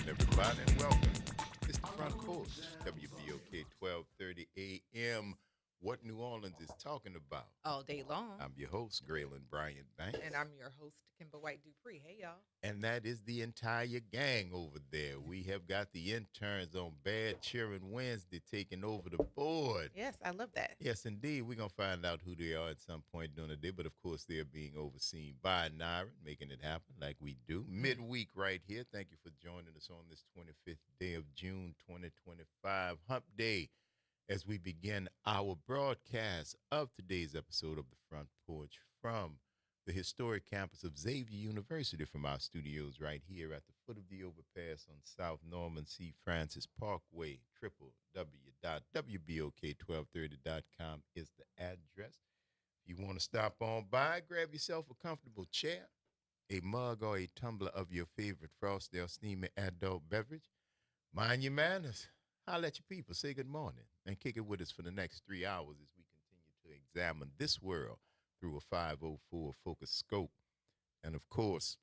everybody, and welcome. It's the Front Porch, WBOK 1230 AM. What New Orleans is talking about. All day long. I'm your host, Graylin Bryant Banks. And I'm your host, Kimber White Dupree. Hey, y'all. And that is the entire gang over there. We have got the interns on Bad Cheering Wednesday taking over the board. Yes, I love that. Yes, indeed. We're going to find out who they are at some point during the day. But, of course, they're being overseen by Naira, making it happen like we do. Midweek right here. Thank you for joining us on this 25th day of June 2025, Hump Day, as we begin our broadcast of today's episode of the Front Porch from the historic campus of Xavier University, from our studios right here at the foot of the overpass on South Norman C. Francis Parkway. www.wbok1230.com is the address. If you want to stop on by, grab yourself a comfortable chair, a mug, or a tumbler of your favorite frosty or steamy adult beverage. Mind your manners. Holler at your people. Say good morning and kick it with us for the next 3 hours as we continue to examine this world through a 504 focus scope. And, of course,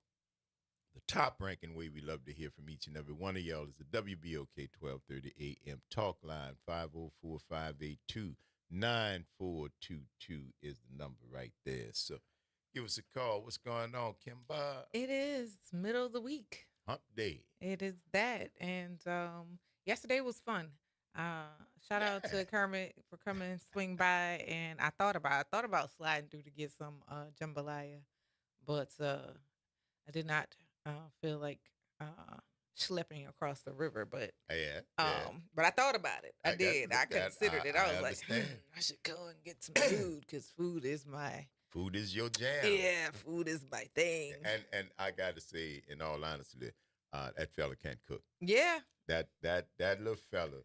the top-ranking way we love to hear from each and every one of y'all is the WBOK 1230 AM talk line. 504-582-9422 is the number right there. So give us a call. What's going on, Kimba? It is middle of the week. Hump Day. It is that. And yesterday was fun. Shout out to Kermit for coming and swing by. And I thought about sliding through to get some jambalaya, but I did not feel like schlepping across the river. But but I thought about it. I did. I considered it. I was like, I should go and get some food because food is your jam. Yeah, food is my thing. And I got to say, in all honesty, that fella can't cook. Yeah. That little fella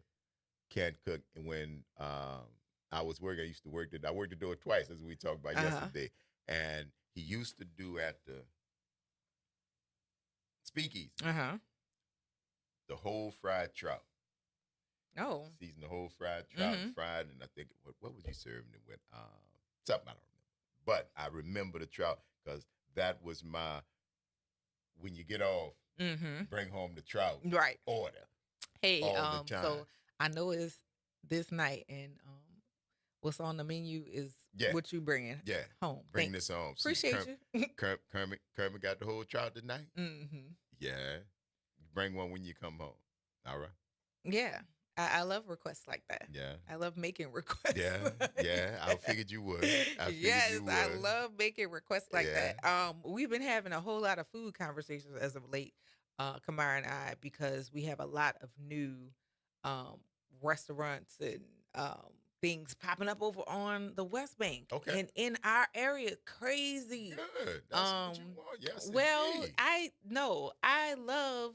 can't cook. And when I was working, I worked the door twice, as we talked about yesterday. And he used to do at the Speakeasy the whole fried trout. Oh. Season the whole fried trout, fried, and I think, what was you serving it with? Something I don't remember. But I remember the trout because that was when you get off, bring home the trout order. Hey, so I know it's this night, and what's on the menu is what you bringing home. Bring this home. Appreciate you. Kermit got the whole trout tonight? Yeah. Bring one when you come home. All right? Yeah. I love requests like that. Yeah. I love making requests. Yeah. I figured you would. I love making requests like that. We've been having a whole lot of food conversations as of late, Kamara and I, because we have a lot of new restaurants and things popping up over on the West Bank. Okay. And in our area, crazy. Good. That's what you want. Yes, well, indeed. I love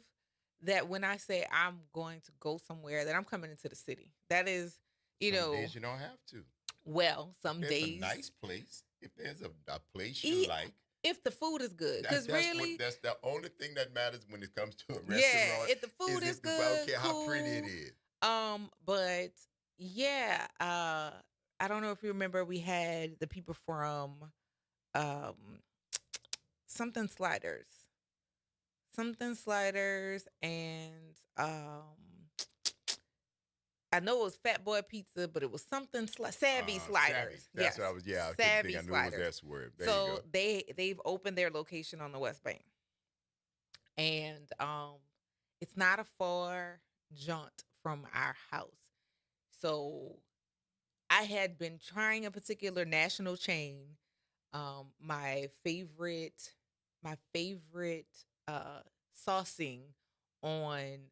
that when I say I'm going to go somewhere, that I'm coming into the city. That is, some days you don't have to. Well, some There's days. a nice place. If there's a place you like. If the food is good. Because really. That's the only thing that matters when it comes to a restaurant. Yeah, if the food is good. I don't care cool. how pretty it is. But yeah, I don't know if you remember, we had the people from something sliders, and I know it was Fat Boy Pizza, but it was something Savvy Sliders. That's what I was. Yeah, Savvy I knew Sliders. it was that word. There so you go. they've opened their location on the West Bank, and it's not a far jaunt from our house. So I had been trying a particular national chain. My favorite saucing on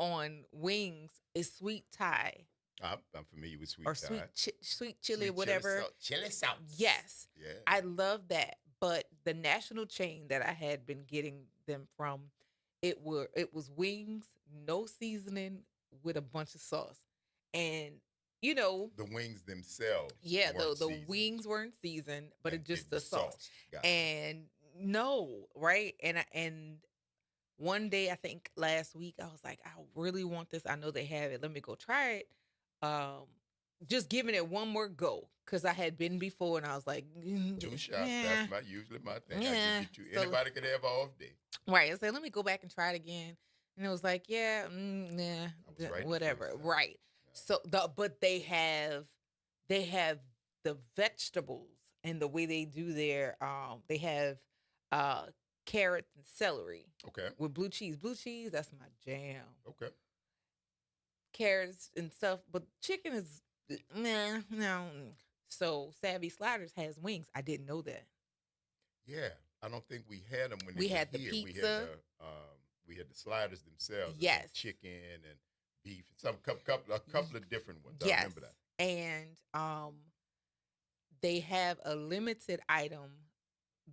on wings is sweet Thai. I'm familiar with sweet or Thai. sweet chili, Sweet chili whatever. sauce. Chili sauce. Yes, Yeah. I love that. But the national chain that I had been getting them from, it was wings, no seasoning, with a bunch of sauce, and you know, The wings themselves yeah, weren't the seasoned, wings weren't seasoned, but and it just it the was sauce. sauce. Gotcha. And no, right? And one day, I think last week, I was like, I really want this. I know they have it. Let me go try it. Um, just giving it one more go because I had been before, and I was like, Two shots. yeah, That's usually my thing. I give yeah. you two. So Anybody could have an off day. right, I said, let me go back and try it again, and it was like, yeah, yeah, I was right the whatever, first time. right. So but they have the vegetables and the way they do their they have uh carrots and celery Okay. with blue cheese. Blue cheese, that's my jam. Okay. Carrots and stuff, but chicken is nah, no. So Savvy Sliders has wings. I didn't know that. Yeah. I don't think we had them when they We were had the here. pizza. We had the sliders themselves. I think Yes. chicken and beef and some a couple of different ones. I Yes. remember that. And they have a limited item,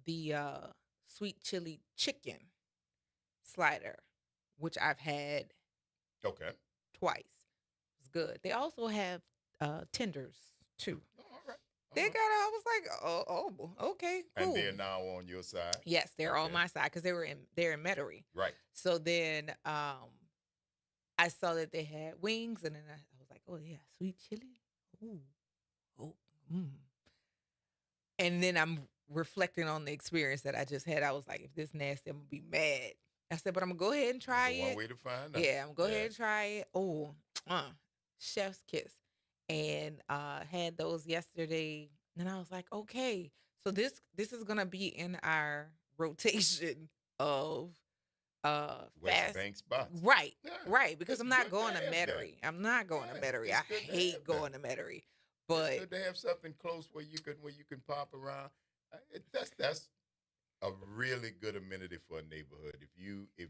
the sweet chili chicken slider, which I've had Okay. twice. It's good. They also have tenders too. Oh, all right. They got. I was like, oh, okay, cool. And they're now on your side. Yes, they're on Okay. my side because they're in Metairie. Right. So then I saw that they had wings, and then I was like, oh yeah, sweet chili. Ooh, oh, And then I'm reflecting on the experience that I just had. I was like, if this nasty, I'm gonna be mad. I said, but I'm gonna go ahead and try One it. way to find out. Yeah, I'm gonna go ahead and try it. Oh, chef's kiss. And had those yesterday. And I was like, okay. So this is gonna be in our rotation of West fast. Bank spots. Right. Yeah. Right. Because It's I'm not good going to to have that. Metairie. I'm not going to Yeah, Metairie. it's I good to hate have going that. to Metairie. It's But good to have something close where you can pop around. That's a really good amenity for a neighborhood. If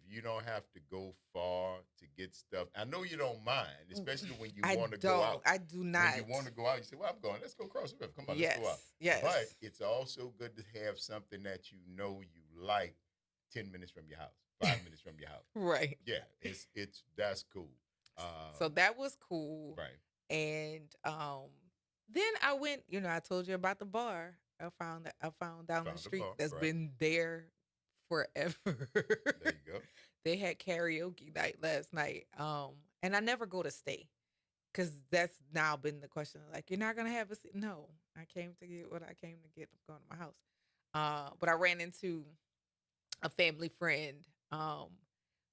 you don't have to go far to get stuff, I know you don't mind, especially when you I want to don't. go out. I do not. When you want to go out, you say, "Well, I'm going. Let's go across the river. Come on, Yes. let's go out." Yes. But it's also good to have something that you know you like 10 minutes from your house, 5 minutes from your house. Right. Yeah, that's cool. So that was cool. Right. And then I went, I told you about the bar. I found down Found the the street bar, that's right. been there forever. There you go. They had karaoke night last night. And I never go to stay because that's now been the question. Like, you're not gonna have a seat? No, I came to get what I came to get. I'm going to my house. But I ran into a family friend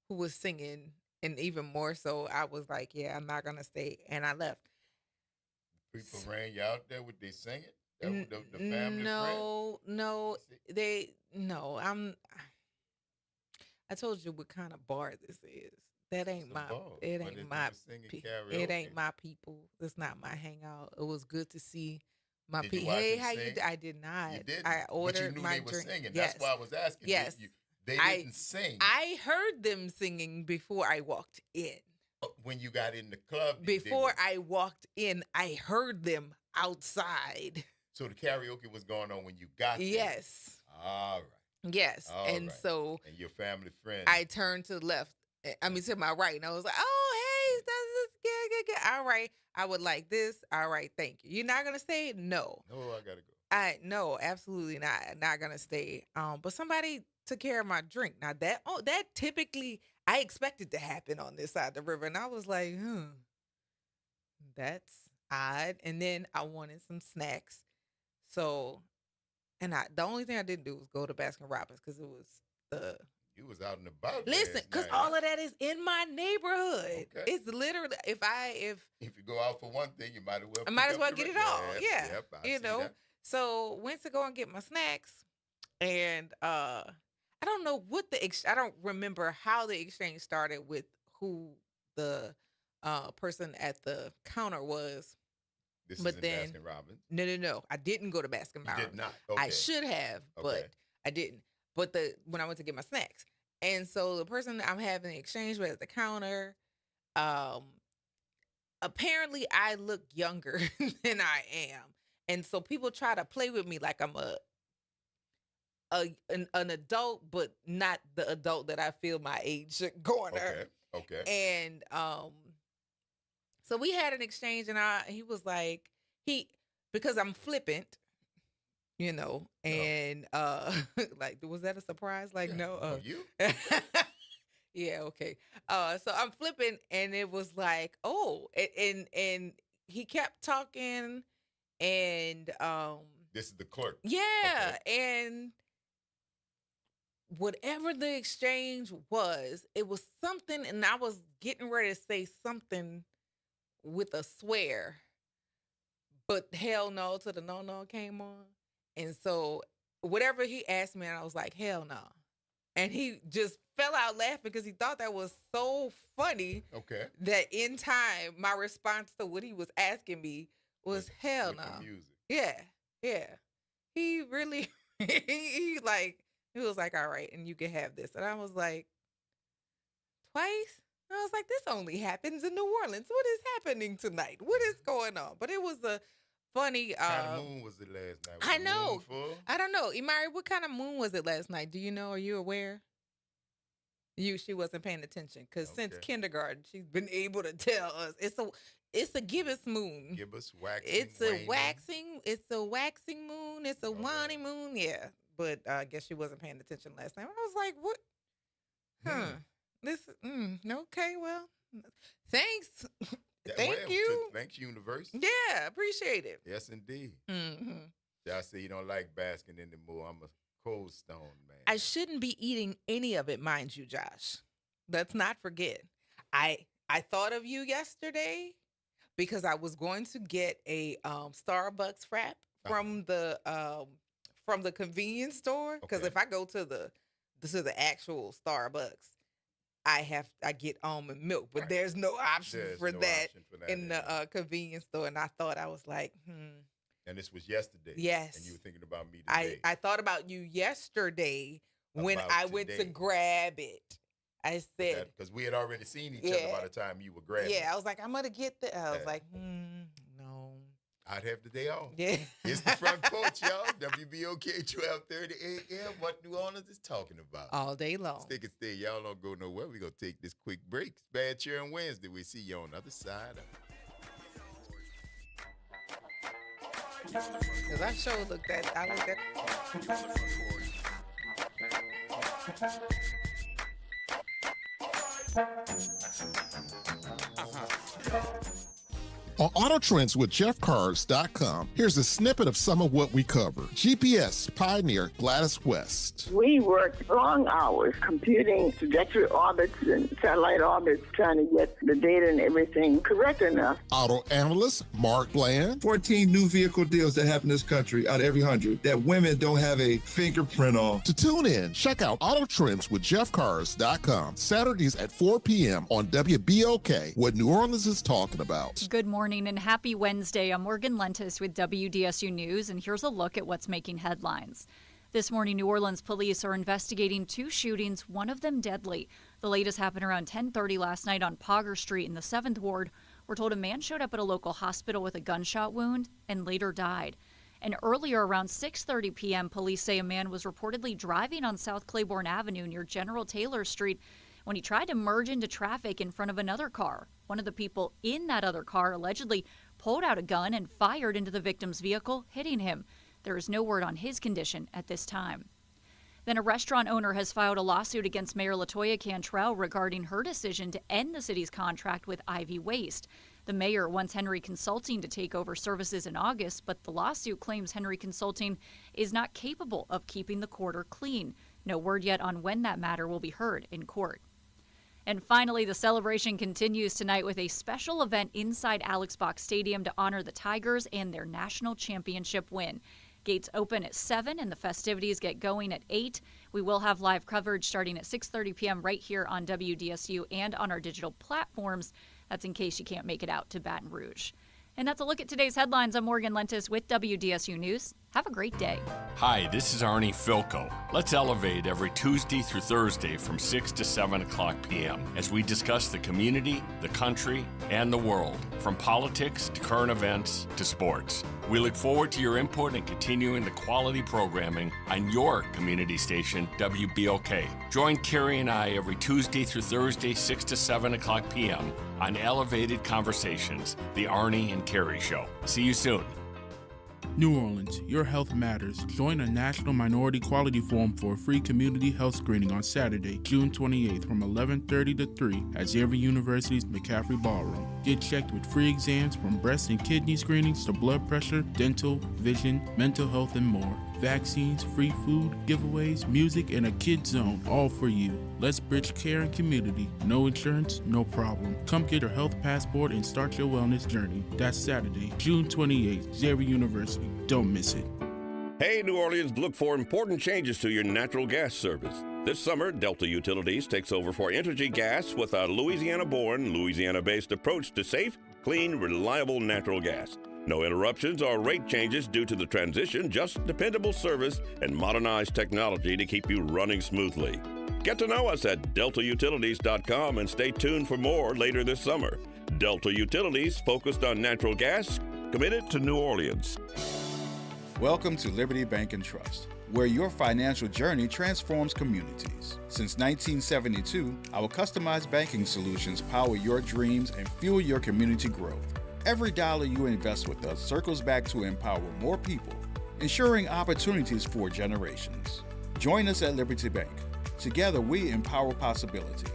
who was singing, and even more so, I was like, yeah, I'm not gonna stay, and I left. People ran you out there with they singing. The N- family no, no, friend. no. I told you what kind of bar this is. That ain't my. It ain't my. It ain't my people. It's not my hangout. It was good to see my Did you people. watch Hey, them how sing? you? I did not. You didn't. I ordered but you knew my they were drink. singing. Yes. That's why I was asking. Yes. They didn't sing. I heard them singing before I walked in. When you got in the club. Before I walked in, I heard them outside. So the karaoke was going on when you got there. Yes. All right. Yes. All and right. so and your family friend. I turned to the left. I mean to my right. And I was like, oh, hey, that's good. All right. I would like this. All right, thank you. You're not gonna stay? No. No, I gotta go. No, absolutely not. Not gonna stay. But somebody took care of my drink. Now that typically I expected to happen on this side of the river. And I was like, that's odd. And then I wanted some snacks. So the only thing I didn't do was go to Baskin Robbins because it was the. You was out and about. Listen, because all of that is in my neighborhood. Okay. It's literally if you go out for one thing, you might as well. I might as well get it all. Yeah. Yeah, Yep, I see that. So went to go and get my snacks, and I don't know what I don't remember how the exchange started with who the person at the counter was. This but is in then Baskin Robbins. No. I didn't go to Baskin Robbins. You did not. Okay. I should have, but I didn't. But when I went to get my snacks, and so the person I'm having the exchange with at the counter, apparently I look younger than I am. And so people try to play with me like I'm an adult, but not the adult that I feel my age corner. Okay. And so we had an exchange, and he was like, because I'm flippant, and like, was that a surprise? Like, Yeah. no, You? yeah, okay. So I'm flipping, and it was like, oh, and he kept talking, and This is the clerk. yeah, and whatever the exchange was, it was something, and I was getting ready to say something with a swear, but hell no to the no came on. And so whatever he asked me, and I was like, hell no. And he just fell out laughing because he thought that was so funny. Okay. That in time, my response to what he was asking me was hell no. Yeah. He really, he was like, all right, and you can have this. And I was like, twice? And I was like, this only happens in New Orleans. What is happening tonight? What is going on? But it was a funny. What kind of moon was it last night? Was I the know. moon full? I don't know. Imari, what kind of moon was it last night? Do you know? Are you aware? She wasn't paying attention because since kindergarten, she's been able to tell us it's a gibbous moon. Gibbous, waxing, It's waning. a waxing moon. It's a waning moon. Yeah, but I guess she wasn't paying attention last night. I was like, what? This. Okay. Well, thanks. Thank you. Thanks, universe. Yeah, appreciate it. Yes, indeed. Mm-hmm. I say you don't like basking anymore. I'm a cold stone man. I shouldn't be eating any of it, mind you, Josh. Let's not forget. I thought of you yesterday because I was going to get a Starbucks frap from the convenience store. Because if I go to the actual Starbucks, I get almond milk, but there's no option for that in the convenience store. And I thought, I was like, And this was yesterday. Yes. And you were thinking about me today. I thought about you yesterday when I went to grab it. I said, because we had already seen each other by the time you were grabbing. Yeah, I was like, I'm gonna get I was like, no. I'd have the day off. Yeah. It's the Front Porch, y'all. WBOK 1230 AM. What New Orleans is talking about. All day long. Stick and stay. Y'all don't go nowhere. We're going to take this quick break. It's Bad Cheering Wednesday. We see you on the other side of it. Because I sure looked at. On Auto Trends with JeffCars.com, here's a snippet of some of what we cover. GPS pioneer Gladys West. We worked long hours computing trajectory orbits and satellite orbits, trying to get the data and everything correct enough. Auto analyst Mark Bland. 14 new vehicle deals that happen in this country out of every 100 that women don't have a fingerprint on. To tune in, check out Auto Trends with JeffCars.com, Saturdays at 4 p.m. on WBOK, what New Orleans is talking about. Good morning and happy Wednesday. I'm Morgan Lentis with WDSU News, and here's a look at what's making headlines. This morning, New Orleans police are investigating two shootings, one of them deadly. The latest happened around 10:30 last night on Pogger Street in the 7th Ward. We're told a man showed up at a local hospital with a gunshot wound and later died. And earlier, around 6:30 p.m., police say a man was reportedly driving on South Claiborne Avenue near General Taylor Street when he tried to merge into traffic in front of another car. One of the people in that other car allegedly pulled out a gun and fired into the victim's vehicle, hitting him. There is no word on his condition at this time. Then a restaurant owner has filed a lawsuit against Mayor LaToya Cantrell regarding her decision to end the city's contract with Ivy Waste. The mayor wants Henry Consulting to take over services in August, but the lawsuit claims Henry Consulting is not capable of keeping the quarter clean. No word yet on when that matter will be heard in court. And finally, the celebration continues tonight with a special event inside Alex Box Stadium to honor the Tigers and their national championship win. Gates open at 7 and the festivities get going at 8. We will have live coverage starting at 6:30 p.m. right here on WDSU and on our digital platforms. That's in case you can't make it out to Baton Rouge. And that's a look at today's headlines. I'm Morgan Lentis with WDSU News. Have a great day. Hi, this is Arnie Filko. Let's elevate every Tuesday through Thursday from 6 to 7 o'clock p.m. as we discuss the community, the country, and the world, from politics to current events to sports. We look forward to your input and continuing the quality programming on your community station, WBOK. Join Carrie and I every Tuesday through Thursday, 6 to 7 o'clock p.m. on Elevated Conversations, the Arnie and Carrie Show. See you soon. New Orleans, your health matters. Join a National Minority Quality Forum for a free community health screening on Saturday, June 28th from 11:30 to 3 at Xavier University's McCaffrey Ballroom. Get checked with free exams from breast and kidney screenings to blood pressure, dental, vision, mental health, and more. Vaccines, free food, giveaways, music, and a kids zone, all for you. Let's bridge care and community. No insurance, no problem. Come get your health passport and start your wellness journey. That's Saturday, June 28th, Xavier University. Don't miss it. Hey, New Orleans, look for important changes to your natural gas service. This summer, Delta Utilities takes over for Entergy Gas with a Louisiana-born, Louisiana-based approach to safe, clean, reliable natural gas. No interruptions or rate changes due to the transition, just dependable service and modernized technology to keep you running smoothly. Get to know us at deltautilities.com and stay tuned for more later this summer. Delta Utilities, focused on natural gas, committed to New Orleans. Welcome to Liberty Bank and Trust, where your financial journey transforms communities. Since 1972, our customized banking solutions power your dreams and fuel your community growth. Every dollar you invest with us circles back to empower more people, ensuring opportunities for generations. Join us at Liberty Bank. Together, we empower possibility.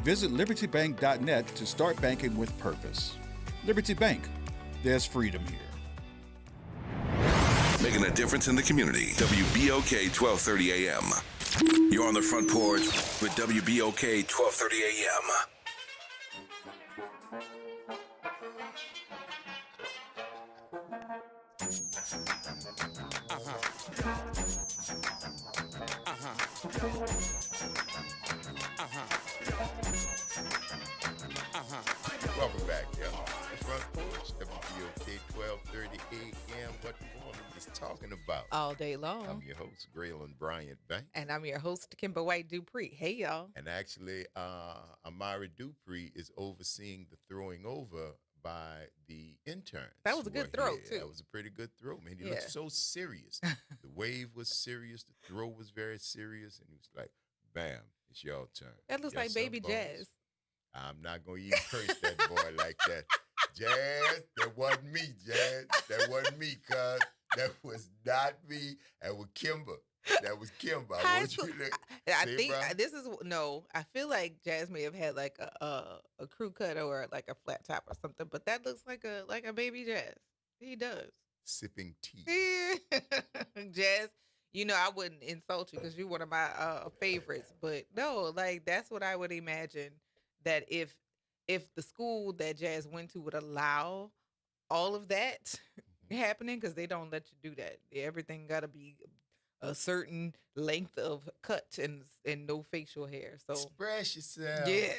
Visit libertybank.net to start banking with purpose. Liberty Bank, there's freedom here. Making a difference in the community. WBOK 1230 AM. You're on the front porch with WBOK 1230 AM. Welcome back, y'all. The Front Porch, WBOK 1230 AM. What New Orleans is talking about all day long. I'm your host, Graylin Bryant Banks. And I'm your host, Kimber White Dupree. Hey, y'all. And actually, Amari Dupree is overseeing the throwing over by the interns. That was a good throw, too. That was a pretty good throw, man. He looked so serious. The wave was serious. The throw was very serious. And he was like, bam, it's your turn. That looks like Baby Jazz. I'm not going to even curse that boy like that. Jazz, that wasn't me, Jazz. That wasn't me, cuz. That was not me. That was Kimber. That was Kimber. I feel like Jazz may have had like a crew cut or like a flat top or something, but that looks like a Baby Jazz. He does. Sipping tea. Jazz, I wouldn't insult you because you're one of my favorites, but no, like that's what I would imagine. That if the school that Jazz went to would allow all of that happening, because they don't let you do that. Everything got to be a certain length of cut and no facial hair. So express yourself. Yeah.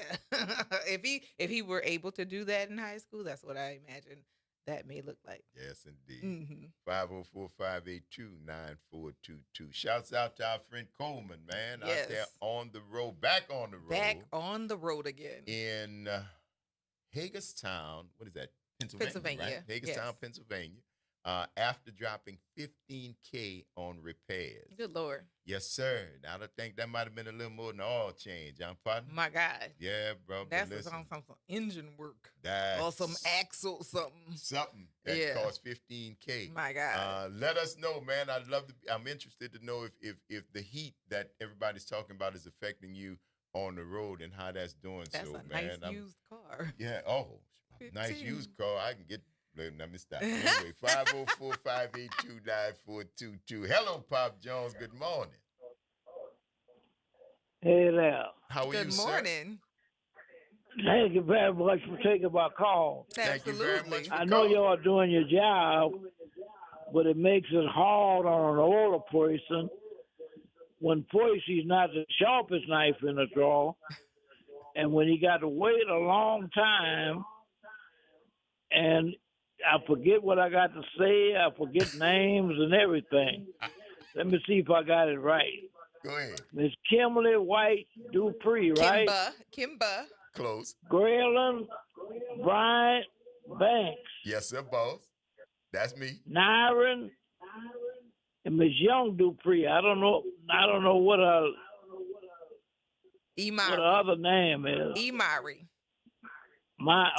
if he were able to do that in high school, that's what I imagine that may look like. Yes, indeed. 504-582-9422. Shouts out to our friend Coleman, man. Yes. Out there on the road. Back on the road. Back on the road again. In Hagerstown, what is that? Pennsylvania. Right? Hagerstown, Pennsylvania. After dropping $15K on repairs. Good Lord. Yes, sir. I don't think that might have been a little more than oil change, partner. My God. Yeah, bro. That's some engine work. Or some axle something. Something that cost $15K. My God. Let us know, man. I'm interested to know if the heat that everybody's talking about is affecting you on the road and how that's doing. That's a nice used car. Yeah. Oh, 15. Nice used car. I can get. Let me stop. Anyway, 504-582-9422. Hello, Pop Jones. Good morning. Hey there. How are you, Good morning. Sir? Thank you very much for taking my call. Thank you very much for I know calling. you are doing your job, but it makes it hard on an older person when first he's not the sharpest knife in the drawer, and when he got to wait a long time, and I forget what I got to say. I forget names and everything. Let me see if I got it right. Go ahead. Miss Kimberly White Dupree, right? Kimba. Close. Graylin Bryant Banks. Yes, sir, boss. That's me. Nyron and Miss Young Dupree. I don't know what her other name is. Imari.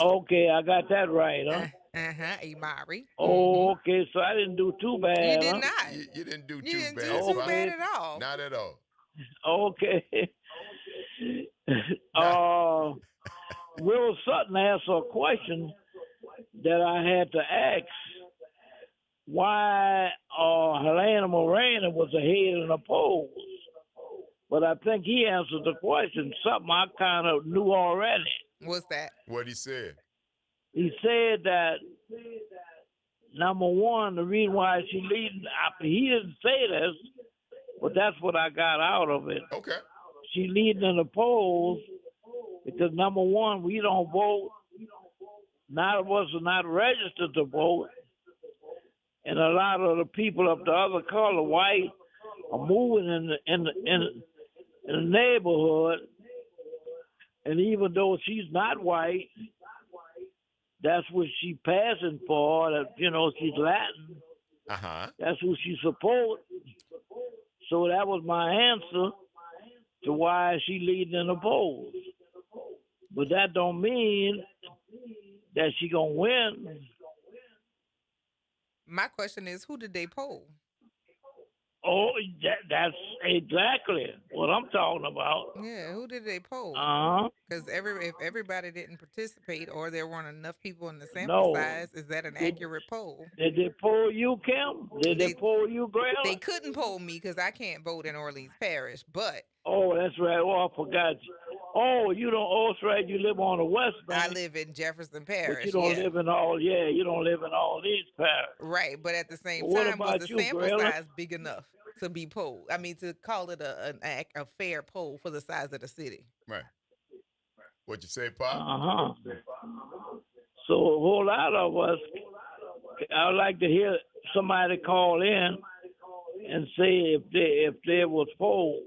Okay, I got that right, huh? Imari. Oh, okay, so I didn't do too bad. You did huh? not. You didn't do You too didn't bad. do too bad at all. Not at all. Okay. Will Sutton asked a question that I had to ask. Why Helena Moreno was ahead in the polls? But I think he answered the question, something I kind of knew already. What's that? What he said? He said that, number one, the reason why she leading, he didn't say this, but that's what I got out of it. Okay. She leading in the polls because, number one, we don't vote. None of us are not registered to vote. And a lot of the people of the other color, white, are moving in the neighborhood. And even though she's not white, that's what she passing for. That she's Latin. That's who she support. So that was my answer to why she leading in the polls. But that don't mean that she gonna win. My question is, who did they poll? Oh, that's exactly what I'm talking about. Yeah, who did they poll? Because if everybody didn't participate or there weren't enough people in the sample size, is that an accurate poll? Did they poll you, Kim? Did they poll you, Graham? They couldn't poll me because I can't vote in Orleans Parish, but... Oh, that's right. Oh, I forgot you. Oh, you don't. Oh, that's right. You live on the West Bank. I live in Jefferson Parish. But you don't live in all. Yeah, you don't live in all these parishes. Right, but at the same What time, about was the you, sample Grayla? size big enough to be polled? I mean, to call it a fair poll for the size of the city. Right. What you say, Pop? So a whole lot of us, I'd like to hear somebody call in and say if they was polled.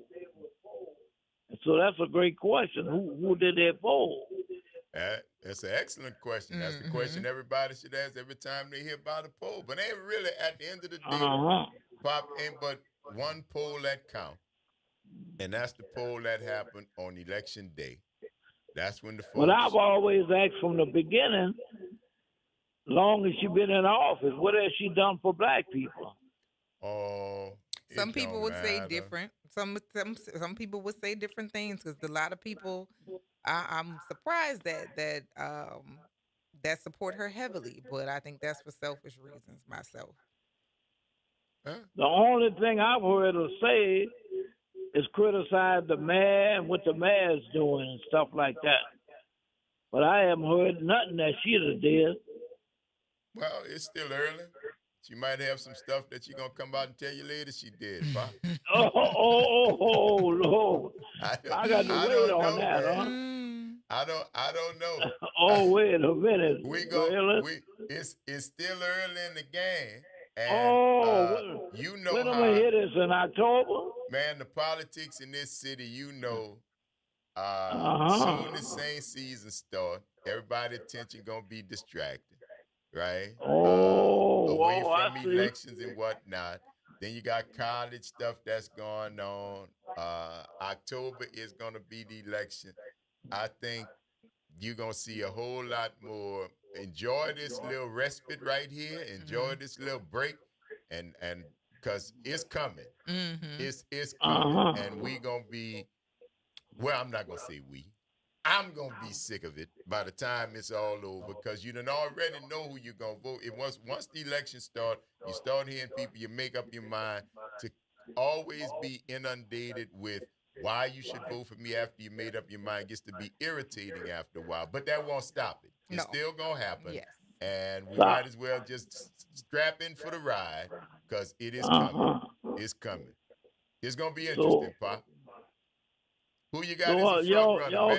So that's a great question. Who did they poll? That's an excellent question. That's the question everybody should ask every time they hear about a poll. But ain't really, at the end of the day, Pop, ain't but one poll that count. And that's the poll that happened on election day. That's when the folks... But I've always asked from the beginning, long as she been in office, what has she done for black people? Oh, some people would say different. Some people would say different things because a lot of people, I'm surprised that support her heavily, but I think that's for selfish reasons myself. The only thing I've heard her say is criticize the mayor and what the mayor's doing and stuff like that. But I haven't heard nothing that she did. Well, it's still early. She might have some stuff that she's going to come out and tell you later she did, Pop. Lord. I got to wait on that, huh? I don't know. Oh, wait a minute. It's still early in the game. And, you know when how, am I hear this in October? Man, the politics in this city, soon as Saint season start, everybody's attention going to be distracted, right? Away from elections and whatnot. Then you got college stuff that's going on. October is going to be the election. I think you're going to see a whole lot more. Enjoy this little respite right here. Enjoy this little break. And because it's coming. It's coming. And we going to be, well, I'm not going to say we. I'm going to be sick of it by the time it's all over because you done already know who you're going to vote. Once the election start, you start hearing people, you make up your mind to always be inundated with why you should vote for me after you made up your mind. It gets to be irritating after a while, but that won't stop it. It's still going to happen. Yes. And we might as well just strap in for the ride because it is coming. It's coming. It's going to be interesting, Pop. Who you got as a front runner, man?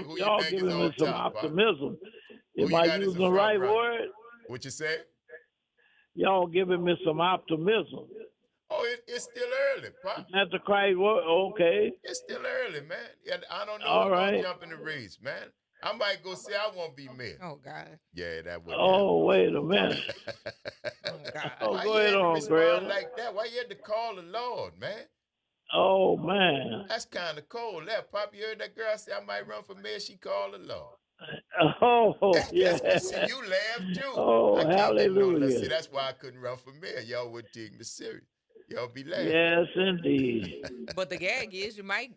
Who you think is on some top, optimism. Am I using the right word? What you say? Y'all giving me some optimism. Oh, it's still early, Pop. That's the Christ word. Okay. It's still early, man. And I don't know All who's right. gonna jump in the race, man. I might go say I won't be mayor. Oh God. Yeah, that would. Oh, wait a minute. Oh God. Oh, Why go you ahead had to on, respond Graham. like that? Why you had to call the Lord, man? Oh, man. That's kind of cold. That Pop, you heard that girl say I might run for mayor. She called the Lord. Oh, yeah. See, you laughed too. Oh, I can't get no less. See, hallelujah. that's why I couldn't run for mayor. Y'all wouldn't take me serious. Y'all be laughing. Yes, indeed. But the gag is you might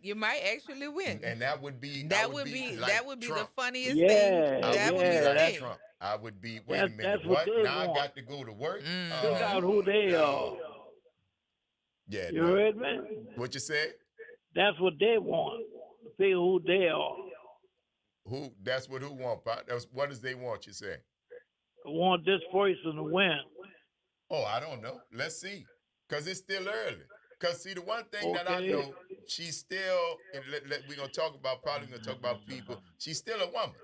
actually win. And that would be That would be like that would be the Trump. funniest Yeah, thing. I That would would be be the like thing. Trump. I would be. Wait a minute. That's what they Now I want. got to go to work. Look out who they are. Yeah. You no. heard me? What you say? That's what they want. To figure who they are. Who? That's what who want, Pop. That's what does they want? You say? I want this person to win. Oh, I don't know. Let's see. Cause it's still early. Cause see, the one thing that I Okay. know, she's still. And we're gonna talk about. Probably gonna talk about people. She's still a woman.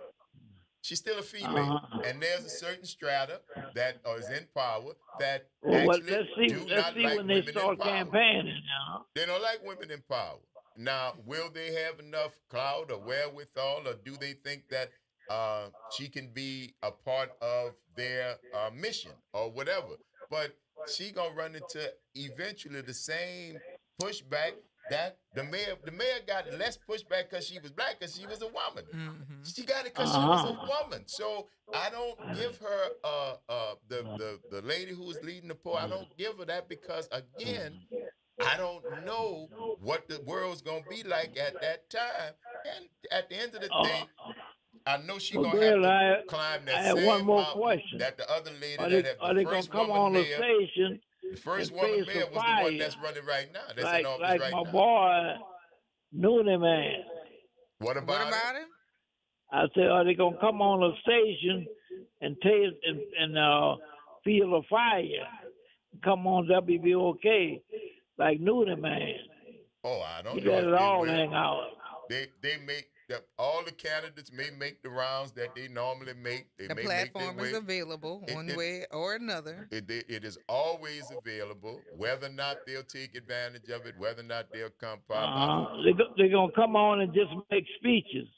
She's still a female, and there's a certain strata that is in power that Well, actually do let's not see like when they women in start power. campaigning now. They don't like women in power. Now, will they have enough clout or wherewithal, or do they think that she can be a part of their mission or whatever? But she gonna run into eventually the same pushback that the mayor got less pushback because she was black, because she was a woman. Mm-hmm. She got it because she was a woman. So I don't give her the lady who is leading the poll. I don't give her that because again, I don't know what the world's gonna be like at that time. And at the end of the day, I know she's Well, gonna have Bill, to climb I that have same one more mountain question. that the other lady Are that they, had are the they gonna first come woman on the mayor. station The first and woman face mayor the was the fire? one that's running right now. That's like in office like right my now. boy Noonan man. What about, What about him? I said, are they gonna come on the station and taste and feel the fire? Come on WBOK like Noonan man. Oh, I don't You know let if it they all will. hang out. They make all the candidates may make the rounds that they normally make. They The may platform make is their way. available one way or another. It is always available. Whether or not they'll take advantage of it, whether or not they'll come pop. They're gonna come on and just make speeches.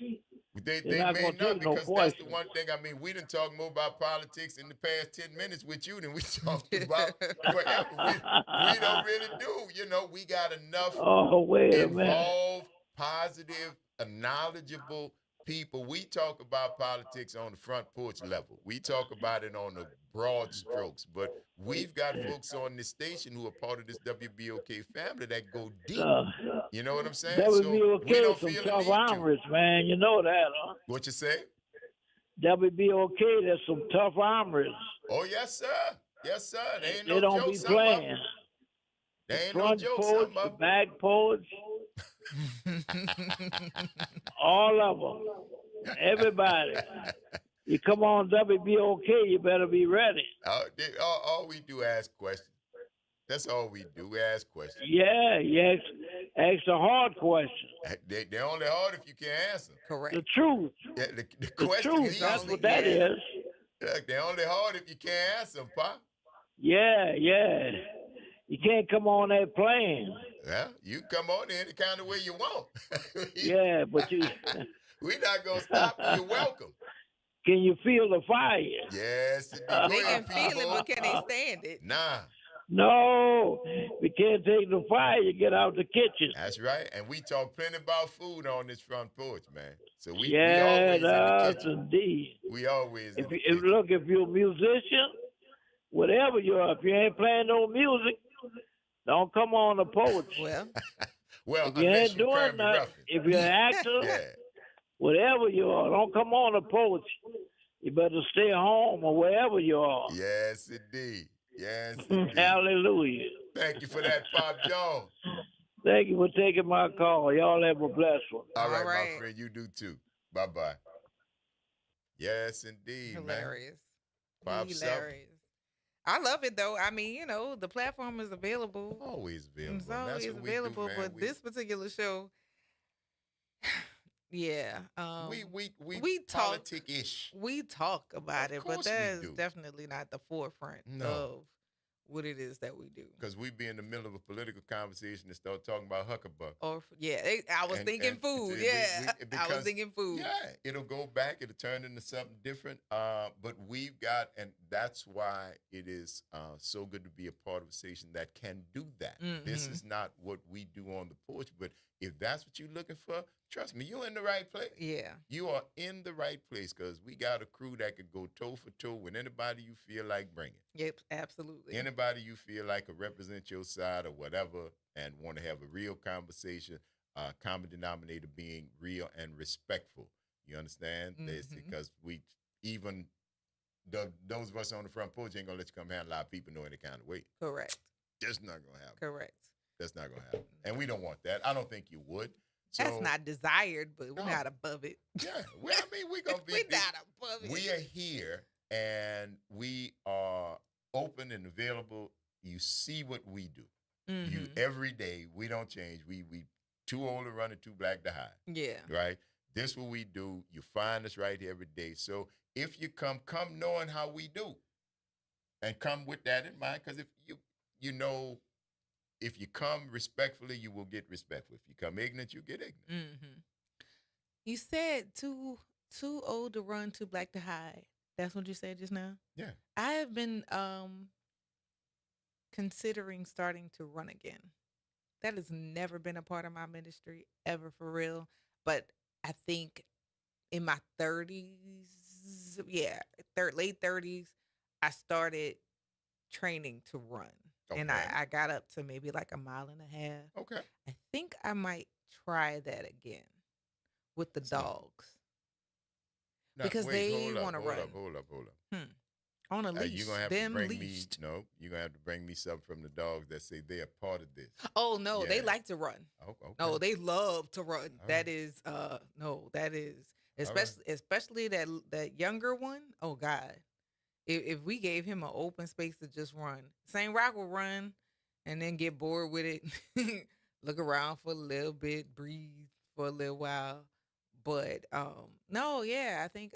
They They're not may gonna not, take no because that's the questions. one thing. I mean, we didn't talk more about politics in the past 10 minutes with you than we talked about forever. We don't really do. You know, we got enough Oh, wait a minute. involved, positive, knowledgeable people. We talk about politics on the front porch level. We talk about it on the broad strokes, but we've got folks on this station who are part of this WBOK family that go deep. You know what I'm saying? WBOK we don't some feel the tough need to. armors, man. You know that, huh? What you say? WBOK, there's some tough armors. Oh, yes, sir. Yes, sir. They ain't They no don't joke, be some of 'em. playing. They The ain't no front joke, porch, some the of 'em. back porch, all of them, everybody. You come on WBOK, you better be ready. All we do ask questions. That's all we do. We ask questions. Yeah, you ask the hard question. They're only hard if you can't answer. Correct. The truth. Yeah, the The question truth. is That's easy. what that Yeah. is. Look, they're only hard if you can't answer them, Pop. Yeah. You can't come on there playing. Well, you can come on any kind of way you want. Yeah, but you. We're not going to stop you. You're welcome. Can you feel the fire? Yes, indeed. They Go can ahead, feel it, people. but can they stand it? Nah. No, we can't take the fire. You get out the kitchen. That's right. And we talk plenty about food on this front porch, man. So we Yeah, always in the that's kitchen. indeed. We always in the If look, if you're a musician, whatever you are, if you ain't playing no music, don't come on the porch. Well, if you unless ain't you doing Cranberry nothing, Ruffin. if you're an actor, Yeah. whatever you are, don't come on the porch. You better stay home or wherever you are. Yes, indeed. Yes, indeed. Hallelujah. Thank you for that, Pop Jones. Thank you for taking my call. Y'all have a blessed one. All right, my friend. You do too. Bye-bye. Yes, indeed, Hilarious. man. Pops up. Hilarious. I love it though. I mean, you know, the platform is available. Always available. It's That's always what we do, available. man. But this particular show, Yeah. We talk politic-ish. We talk about it, but course we that is do. definitely not the forefront No. of what it is that we do. Because we be in the middle of a political conversation and start talking about Huckabuck. I was thinking food. I was thinking food. Yeah, it'll go back. It'll turn into something different. But we've got, and that's why it is so good to be a part of a station that can do that. This is not what we do on the porch, but if that's what you're looking for, trust me, you're in the right place. Yeah. You are in the right place because we got a crew that could go toe for toe with anybody you feel like bringing. Yep, absolutely. Anybody you feel like could represent your side or whatever and want to have a real conversation, common denominator being real and respectful. You understand? That's because we, even those of us on the front porch ain't going to let you come handle our people no any kind of way. Correct. That's not going to happen. Correct. That's not going to happen. And we don't want that. I don't think you would. So, that's not desired, but we're not above it. Yeah. Well, I mean, we're going to be. We're not above it. We are here and we are open and available. You see what we do. You every day. We don't change. We too old to run and too black to hide. Yeah. Right? This is what we do. You find us right here every day. So if you come knowing how we do. And come with that in mind. Because if you know, if you come respectfully, you will get respectful. If you come ignorant, you get ignorant. You said too old to run, too black to hide. That's what you said just now? Yeah. I have been considering starting to run again. That has never been a part of my ministry ever, for real. But I think in my 30s, late 30s, I started training to run. Okay. And I got up to maybe like a mile and a half. Okay. I think I might try that again with the dogs. Now, because they want to run. Hold up. On a leash. You're going to have to bring leashed. You're going to have to bring me something from the dogs that say they are part of this. Oh, no, they like to run. Oh, okay. No, they love to run. All that is, especially that younger one. Oh, God. If we gave him an open space to just run, St. Rock will run and then get bored with it, look around for a little bit, breathe for a little while. But I think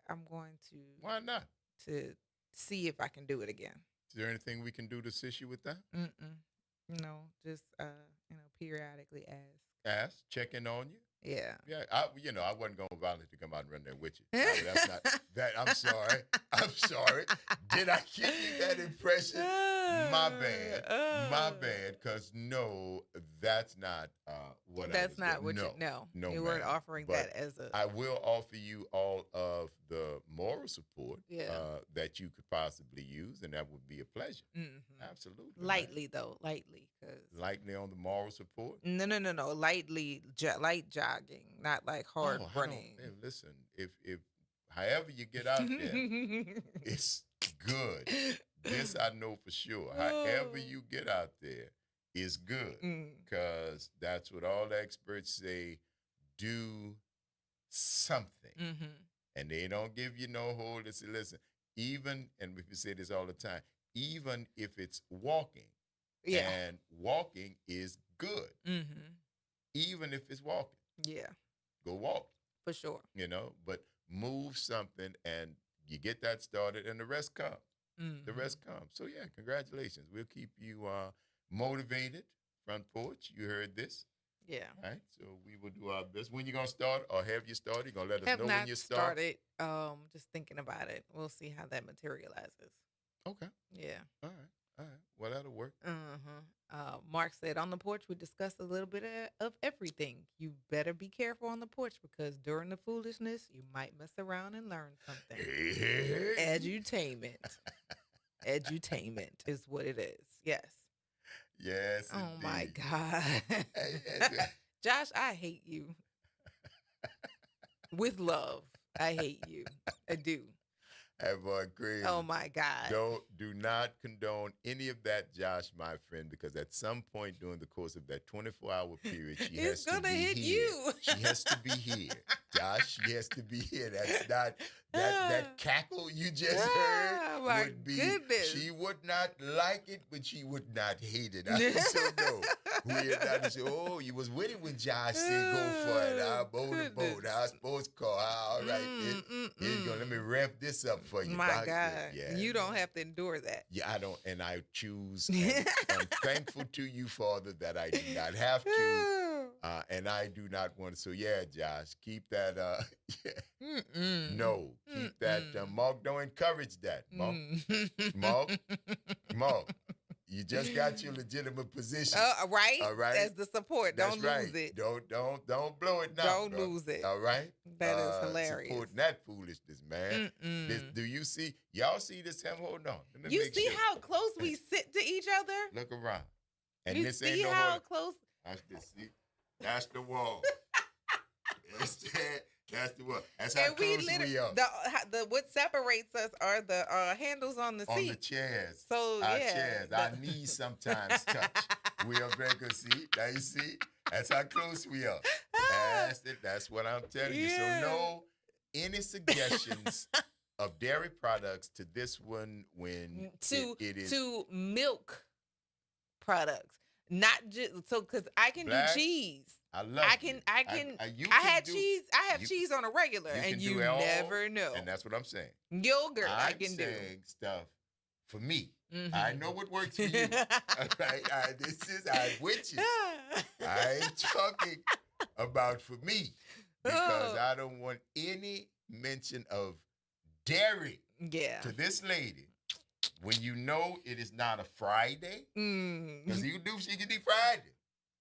I'm going to. Why not? To see if I can do it again. Is there anything we can do to assist you with that? No, just periodically ask, check in on you. Yeah. Yeah. I wasn't going to volunteer to come out and run there with you. That's not that. I'm sorry. Did I give you that impression? My bad. Because no, that's not what. That's not what no, you. No, no, you weren't offering that as a. I will offer you all of the moral support that you could possibly use, and that would be a pleasure. Absolutely. Lightly. Lightly on the moral support. No. Lightly, light jogging, not like hard running. Hey, listen, if however you get out there, it's good. This I know for sure. However you get out there is good, because that's what all the experts say. Do something, and they don't give you no hold. They say, listen, even, and we say this all the time, even if it's walking, and walking is good, even if it's walking. Yeah. Go walk. For sure. But move something and you get that started and the rest comes. The rest comes. So, yeah, congratulations. We'll keep you motivated. Front Porch, you heard this. Yeah. All right. So we will do our best. When you going to start, or have you started? You going to let us know when you start? Have not started. Just thinking about it. We'll see how that materializes. Okay. Yeah. All right. Well, that'll work. Mark said, on the porch, we discussed a little bit of everything. You better be careful on the porch, because during the foolishness, you might mess around and learn something. Edutainment. Edutainment is what it is. Yes. Yes. Oh, indeed. my God. Josh, I hate you. With love. I hate you. I do. That boy crazy. Oh my God. Do not condone any of that, Josh, my friend, because at some point during the course of that 24-hour period, she has to be hit here. you. She has to be here. Josh, she has to be here. That's not that cackle you just heard my would be. goodness. She would not like it, but she would not hate it. I so know. We are not to say, oh, you was with it when Josh said go for it. I'll boat a boat. I'll sports car. All right, here you go. Let me rev this up for you. My God. Yeah. You don't have to endure that. Yeah, I don't, and I choose. And I'm thankful to you, Father, that I do not have to, and I do not want to. So yeah, Josh, keep that. No, keep that. Mark, don't encourage that, Mark. Mark. You just got your legitimate position. Right? All right. As the support. That's don't right. lose it. Don't blow it now. Don't bro. lose it. All right. That is hilarious. Supporting that foolishness, man. Do you see? Y'all see this? Hold on. Let me You make see sure. how close we sit to each other? Look around. And You this see ain't no how more. close? That's the wall. That's the wall. That's how And we close literally, we are. the what separates us are the handles on the seat. On the chairs. So our yeah, chairs. Our knees sometimes touch. We are very good. See? Now you see? That's how close we are. That's it. That's what I'm telling you. So no, any suggestions of dairy products to this one when it is to milk products, not just so because I can Black, do cheese. I love I can. Cheese. I have cheese on a regular, and you never know. And that's what I'm saying. Yogurt, I can do. I'm saying stuff for me. Mm-hmm. I know what works for you. All right, I'm with you. I ain't talking about for me because I don't want any mention of dairy to this lady when you know it is not a Friday. Because she can do Friday.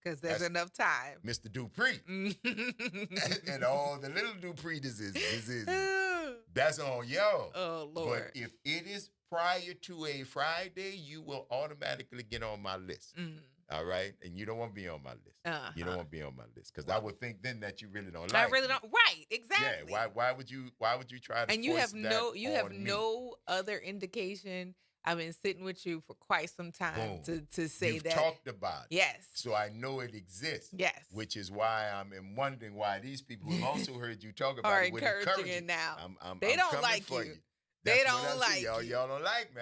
Because there's enough time. Mr. Dupree. And all the little Dupree diseases. That's on y'all. Oh, Lord. But if it is prior to a Friday, you will automatically get on my list. All right? And you don't want to be on my list. You don't want to be on my list. Because I would think then that you really don't like I really don't. Right, exactly. Yeah, why would you try to and you force have no that you on have me? no other indication. I've been sitting with you for quite some time to say You've that. talked about it. Yes. So I know it exists. Yes. Which is why I'm wondering why these people who have also heard you talk about are it would encouraging encourage it now. They don't coming like for you. That's They what don't I'm like saying. you. Y'all don't like me.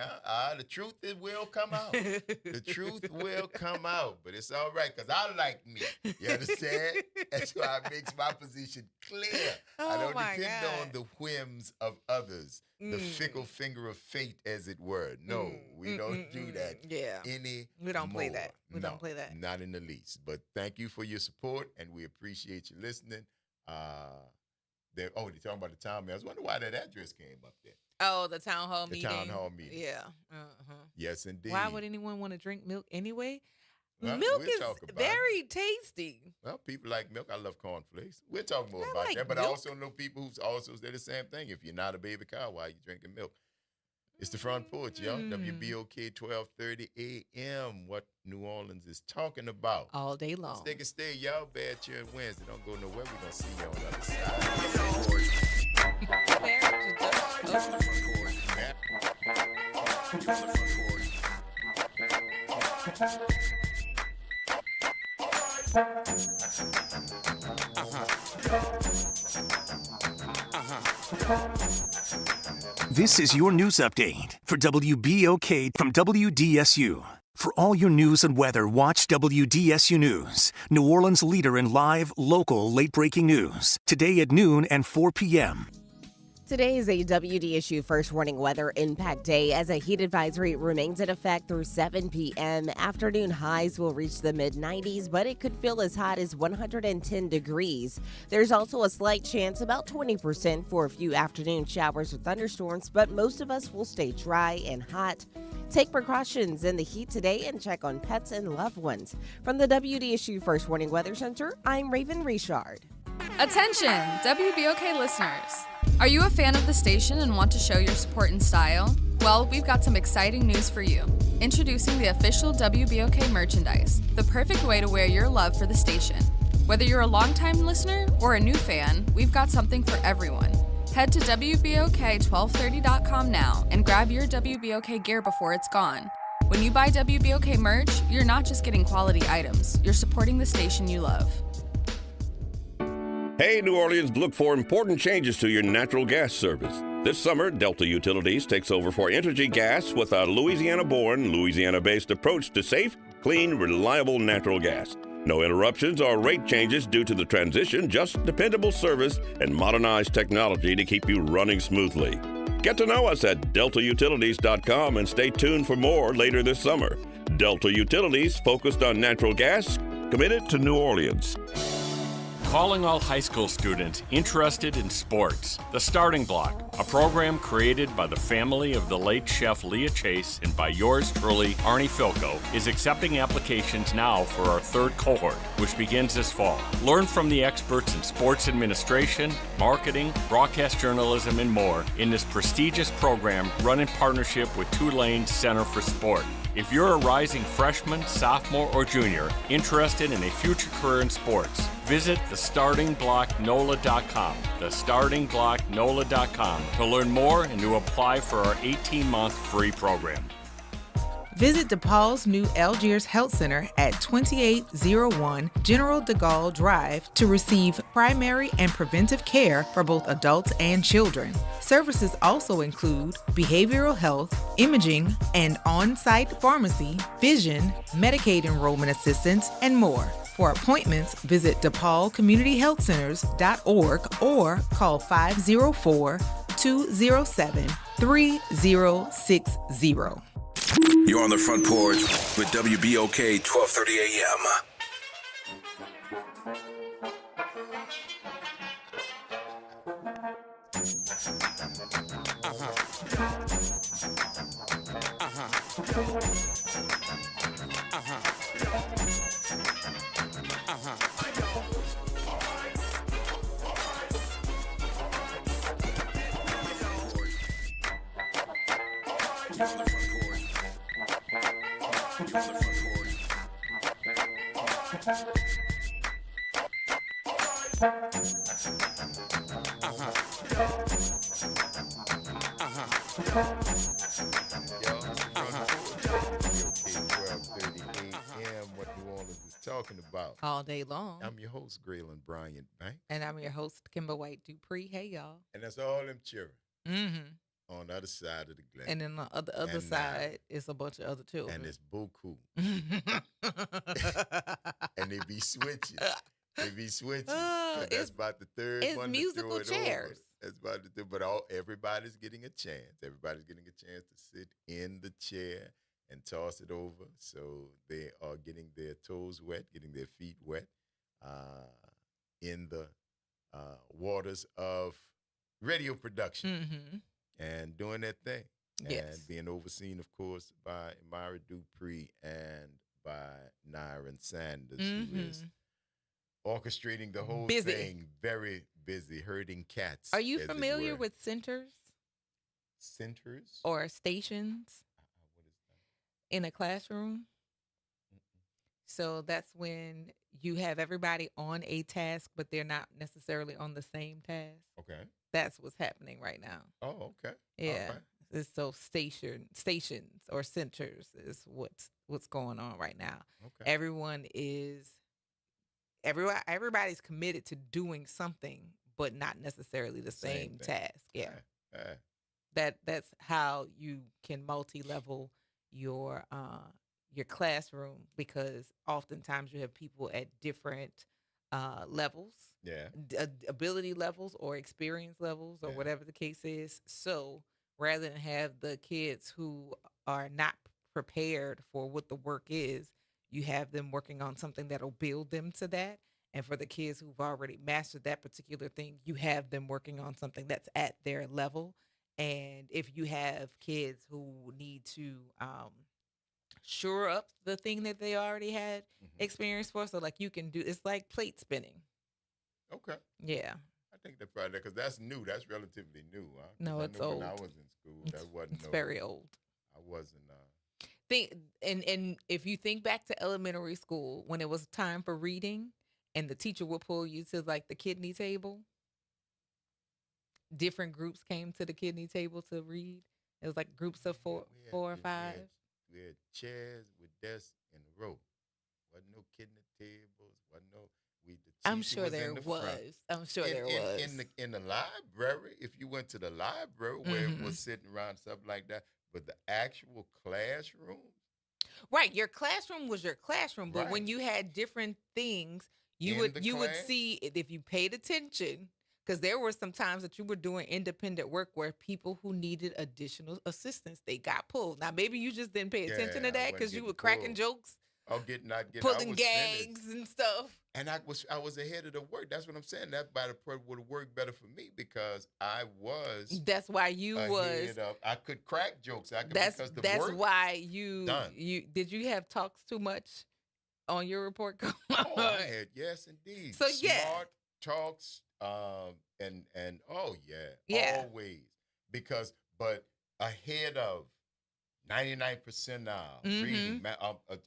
The truth will come out. The truth will come out. But it's all right because I like me. You understand? That's why it makes my position clear. I don't depend on the whims of others. The fickle finger of fate, as it were. No, we don't do that. Yeah. We don't play that. We don't play that. Not in the least. But thank you for your support, and we appreciate you listening. They're talking about the town meeting. I was wondering why that address came up there. Oh, the town hall meeting. The town hall meeting. Yeah. Yes, indeed. Why would anyone want to drink milk anyway? Well, milk we'll is talk about very tasty. Well, people like milk. I love cornflakes. We'll talk more I about like that. But milk. I also know people who also say the same thing. If you're not a baby cow, why are you drinking milk? It's the Front Porch, y'all. WBOK 1230 AM. What New Orleans is talking about. All day long. Let's take a stay. Y'all bad cheer Wednesday. Don't go nowhere. We're going to see you on the other side. This is your news update for WBOK from WDSU. For all your news and weather, watch WDSU News, New Orleans' leader in live, local, late-breaking news. Today at noon and 4 p.m. Today is a WDSU first warning weather impact day as a heat advisory remains in effect through 7 p.m. Afternoon highs will reach the mid-90s, but it could feel as hot as 110 degrees. There's also a slight chance, about 20%, for a few afternoon showers or thunderstorms, but most of us will stay dry and hot. Take precautions in the heat today and check on pets and loved ones. From the WDSU First Warning Weather Center, I'm Raven Richard. Attention, WBOK listeners. Are you a fan of the station and want to show your support in style? Well, we've got some exciting news for you. Introducing the official WBOK merchandise, the perfect way to wear your love for the station. Whether you're a longtime listener or a new fan, we've got something for everyone. Head to WBOK1230.com now and grab your WBOK gear before it's gone. When you buy WBOK merch, you're not just getting quality items, you're supporting the station you love. Hey, New Orleans, look for important changes to your natural gas service. This summer, Delta Utilities takes over for Entergy Gas with a Louisiana-born, Louisiana-based approach to safe, clean, reliable natural gas. No interruptions or rate changes due to the transition, just dependable service and modernized technology to keep you running smoothly. Get to know us at deltautilities.com and stay tuned for more later this summer. Delta Utilities, focused on natural gas, committed to New Orleans. Calling all high school students interested in sports. The Starting Block, a program created by the family of the late chef Leah Chase and by yours truly, Arnie Filko, is accepting applications now for our third cohort, which begins this fall. Learn from the experts in sports administration, marketing, broadcast journalism, and more in this prestigious program run in partnership with Tulane's Center for Sport. If you're a rising freshman, sophomore, or junior interested in a future career in sports, visit thestartingblocknola.com, thestartingblocknola.com, to learn more and to apply for our 18-month free program. Visit DePaul's new Algiers Health Center at 2801 General de Gaulle Drive to receive primary and preventive care for both adults and children. Services also include behavioral health, imaging, and on-site pharmacy, vision, Medicaid enrollment assistance, and more. For appointments, visit DePaulCommunityHealthCenters.org or call 504-207-3060. You're on the Front Porch with WBOK 1230 AM. Talking about all day long. I'm your host, Graylin Bryant Banks. And I'm your host, Kimber White Dupree. Hey, y'all. And that's all them children on the other side of the glass. And then on the other side is a bunch of other children. And it's beaucoup. And they be switching. That's about the third it's one. It's musical chairs. That's about the third, but everybody's getting a chance. Everybody's getting a chance to sit in the chair and toss it over. So they are getting their toes wet, getting their feet wet in the waters of radio production and doing that thing. Yes. And being overseen, of course, by Myra Dupree and by Nyron Sanders, who is orchestrating the whole thing. Very busy, herding cats. Are you familiar with centers? Centers? Or stations? In a classroom. So that's when you have everybody on a task, but they're not necessarily on the same task. Okay. That's what's happening right now. Oh, okay. Yeah. Right. So stations or centers is what's going on right now. Okay. Everybody's committed to doing something, but not necessarily the same task. Yeah. That's how you can multi-level your classroom, because oftentimes you have people at different levels, ability levels or experience levels or whatever the case is. So rather than have the kids who are not prepared for what the work is, you have them working on something that'll build them to that. And for the kids who've already mastered that particular thing, you have them working on something that's at their level. And if you have kids who need to shore up the thing that they already had experience for, so like you can do, it's like plate spinning. Okay. Yeah. I think that's probably because that's new. That's relatively new. Huh? No, it's old. When I was in school, that wasn't. It's very old. I wasn't. And if you think back to elementary school, when it was time for reading, and the teacher would pull you to like the kidney table. different groups came to the kidney table to read. It was like groups of four or five. We had chairs with desks in a row. Wasn't no kidney tables. Wasn't no. The I'm teacher sure was there in the was. front. I'm sure there was. In the library, if you went to the library where it was sitting around something like that, but the actual classroom. Right, your classroom was your classroom, but Right. when you had different things, you In would the you would class? see it if you paid attention, because there were some times that you were doing independent work where people who needed additional assistance, they got pulled. Now maybe you just didn't pay attention Yeah, to I that wasn't because you getting were cracking pulled. jokes, I was pulling finished. gags and stuff. And I was ahead of the work. That's what I'm saying. That by the part would have worked better for me because I was. That's why you was. I could crack jokes. I could That's because the that's work. why you done. did you have talks too much on your report card? Oh, I had yes, indeed. So, yeah. Smart talks. And Yeah. always but ahead of 99 percentile reading,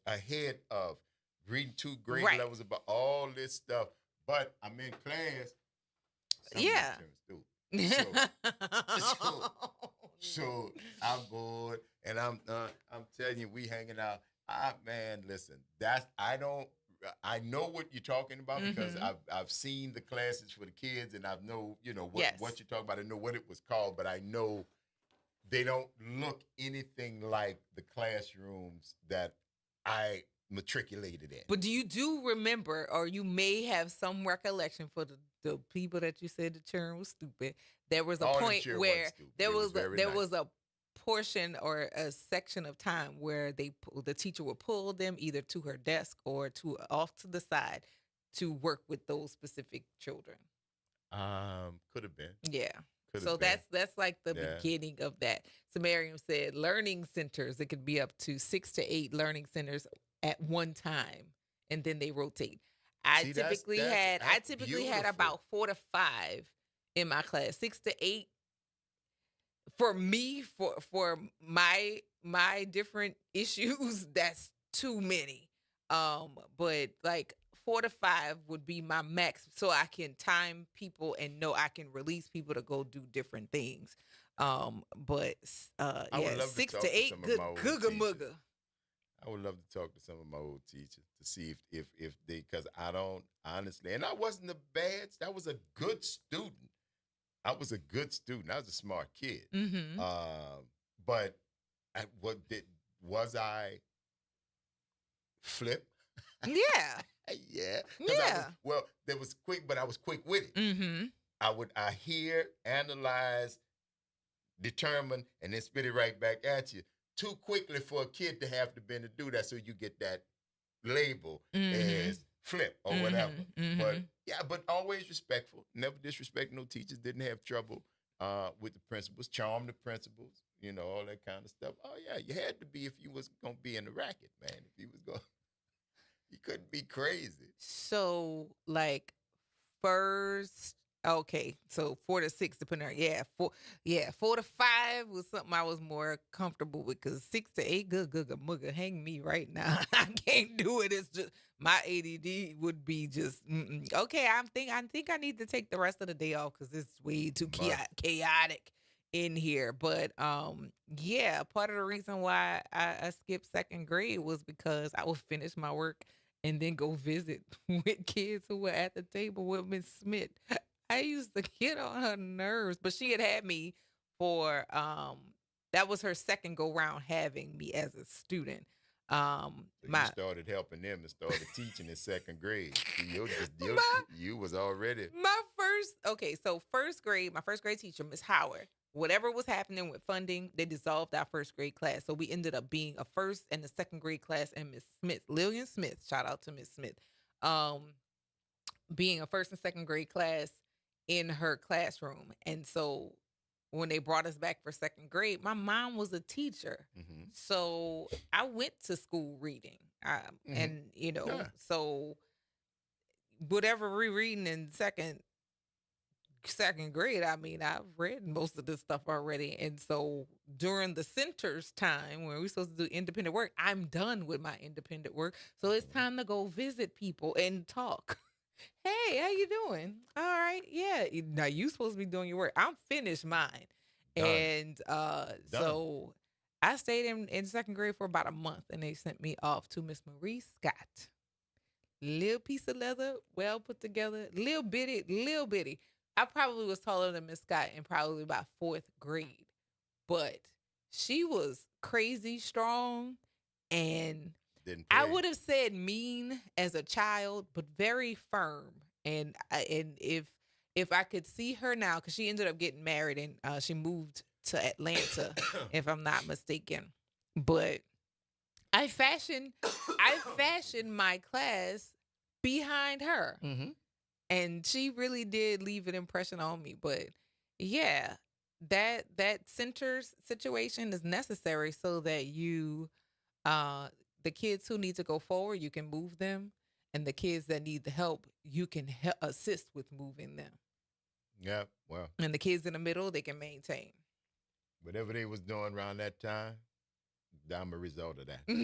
ahead of reading 2 grade Right. levels about all this stuff. But I'm in class. some of Yeah. them turns through. So I'm bored, and I'm telling you, we hanging out. Man, listen, I know what you're talking about because I've seen the classes for the kids, and I know what you're talking about. I know what it was called, but I know they don't look anything like the classrooms that I matriculated in. But do you remember, or you may have some recollection for the people that you said the children was stupid? There was a All them point children where wasn't stupid. there They was very nice. was a portion or a section of time where the teacher would pull them either to her desk or off to the side to work with those specific children. Could have been. Yeah. Could So have been. that's like the Yeah. beginning of that. So Miriam said learning centers, it could be up to 6 to 8 learning centers at one time, and then they rotate. I See, that's typically had beautiful. about 4 to 5 in my class. 6 to 8 for me, for my different issues, that's too many. But like 4 to 5 would be my max, so I can time people and know I can release people to go do different things. But I would yeah, love to 6 talk to to 8, some of good my old googa teachers. mugga. I would love to talk to some of my old teachers to see if they, because I don't honestly, and I wasn't a bad, I was a good student. I was a a smart kid. Mm-hmm. But was I flip? Yeah. Yeah. 'Cause Yeah. there was quick, but I was quick with it. Mm-hmm. I hear, analyze, determine, and then spit it right back at you too quickly for a kid to have to been to do that, so you get that label as flip or whatever. But yeah, but always respectful, never disrespect no teachers, didn't have trouble with the principals, charm the principals, all that kind of stuff. Oh yeah, you had to be if you was gonna be in the racket, man. If you was going, you couldn't be crazy. So like first, okay, so 4 to 6 depending on 4 to 5 was something I was more comfortable with, because 6 to 8, good mugga, hang me right now. I can't do it. It's just my ADD would be just okay. I think I need to take the rest of the day off because it's way too chaotic in here. But yeah, part of the reason why I skipped 2nd grade was because I would finish my work and then go visit with kids who were at the table with Miss Smith. I used to get on her nerves, but she had me for that was her second go round having me as a student. So you started helping them and started teaching in 2nd grade. You was already my first grade. My first grade teacher, Miss Howard. Whatever was happening with funding, they dissolved our 1st grade class. So we ended up being a 1st and a 2nd grade class, and Miss Smith, Lillian Smith, shout out to Miss Smith, being a 1st and 2nd grade class in her classroom. And so when they brought us back for 2nd grade, my mom was a teacher. So I went to school reading. And, so whatever rereading in second grade, I mean, I've read most of this stuff already. And so during the center's time when we're supposed to do independent work, I'm done with my independent work. So it's time to go visit people and talk. Hey, how you doing? All right, yeah. Now you supposed to be doing your work. I'm finished mine, Done. and so I stayed in second grade for about a month, and they sent me off to Miss Marie Scott. Little piece of leather, well put together, little bitty. I probably was taller than Miss Scott in probably about fourth grade, but she was crazy strong, and I would have said mean as a child, but very firm. And if I could see her now, because she ended up getting married and she moved to Atlanta, if I'm not mistaken. But I fashioned my class behind her, and she really did leave an impression on me. But yeah, that center situation is necessary so that you the kids who need to go forward, you can move them, and the kids that need the help, you can assist with moving them. Yeah, well. And the kids in the middle, they can maintain. Whatever they was doing around that time, I'm a result of that. In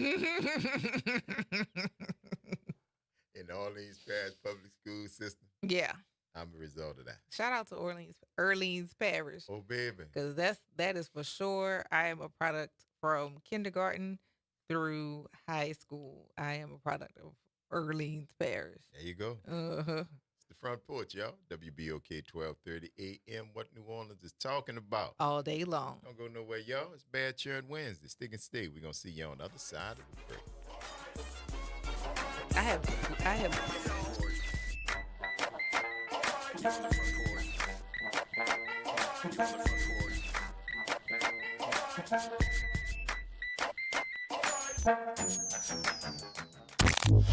the Orleans Parish public school system. Yeah. I'm a result of that. Shout out to Orleans Parish. Oh, baby. Because that is for sure. I am a product from kindergarten through high school. I am a product of Orleans Parish. There you go. Uh-huh. It's the Front Porch, y'all. WBOK 1230 AM. What New Orleans is talking about. All day long. Don't go nowhere, y'all. It's Bad Churn Wednesday. Stick and stay. We're going to see you on the other side of the break. I have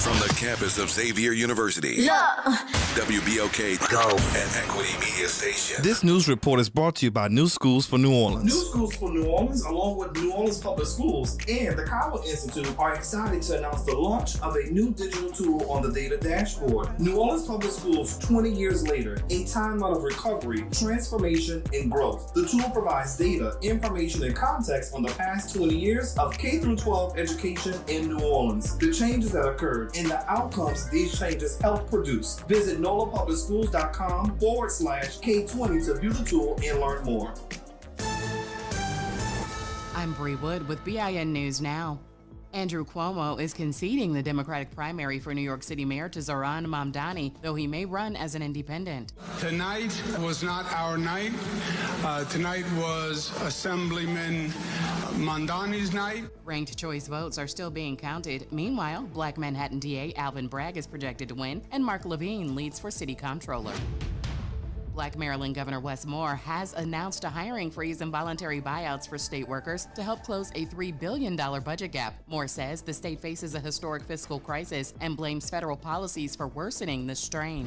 From the campus of Xavier University, WBOK Go and Equity Media Station. This news report is brought to you by New Schools for New Orleans. New Schools for New Orleans, along with New Orleans Public Schools and the Cowell Institute, are excited to announce the launch of a new digital tool on the data dashboard. New Orleans Public Schools, 20 years later, a timeline of recovery, transformation, and growth. The tool provides data, information, and context on the past 20 years of K-12 education in New Orleans, the changes that occurred, and the outcomes these changes helped produce. Visit nolapublicsschools.com/K20 to view the tool and learn more. I'm Bree Wood with BIN News Now. Andrew Cuomo is conceding the Democratic primary for New York City Mayor to Zohran Mamdani, though he may run as an independent. Tonight was not our night. Tonight was Assemblyman Mamdani's night. Ranked choice votes are still being counted. Meanwhile, Black Manhattan DA Alvin Bragg is projected to win, and Mark Levine leads for city comptroller. Black Maryland Governor Wes Moore has announced a hiring freeze and voluntary buyouts for state workers to help close a $3 billion budget gap. Moore says the state faces a historic fiscal crisis and blames federal policies for worsening the strain.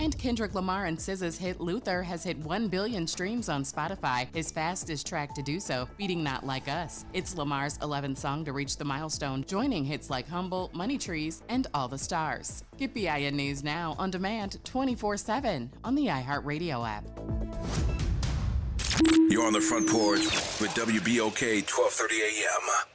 And Kendrick Lamar and SZA's hit Luther has hit 1 billion streams on Spotify, his fastest track to do so, beating Not Like Us. It's Lamar's 11th song to reach the milestone, joining hits like Humble, Money Trees, and All the Stars. Get BIN News Now on demand 24/7 on the iHeartRadio app. You're on the Front Porch with WBOK 1230 AM.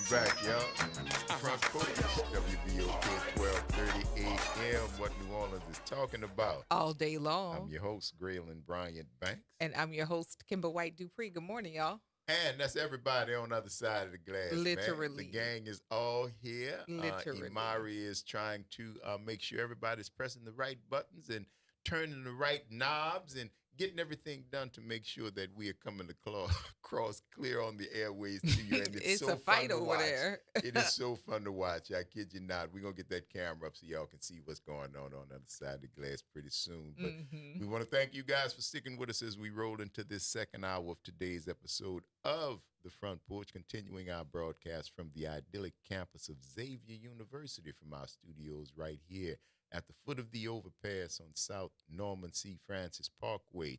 back, y'all. It's the Front Porch, WBOK 1230 AM, what New Orleans is talking about. All day long. I'm your host, Graylin Bryant Banks. And I'm your host, Kimber White Dupree. Good morning, y'all. And that's everybody on the other side of the glass, Literally. man. The gang is all here. Literally. Imari is trying to make sure everybody's pressing the right buttons and turning the right knobs and getting everything done to make sure that we are coming across clear on the airways to you. And It's so a fight fun to over watch. there. It is so fun to watch. I kid you not. We're going to get that camera up so y'all can see what's going on the other side of the glass pretty soon. But we want to thank you guys for sticking with us as we roll into this second hour of today's episode of The Front Porch, continuing our broadcast from the idyllic campus of Xavier University from our studios right here at the foot of the overpass on South Norman C. Francis Parkway.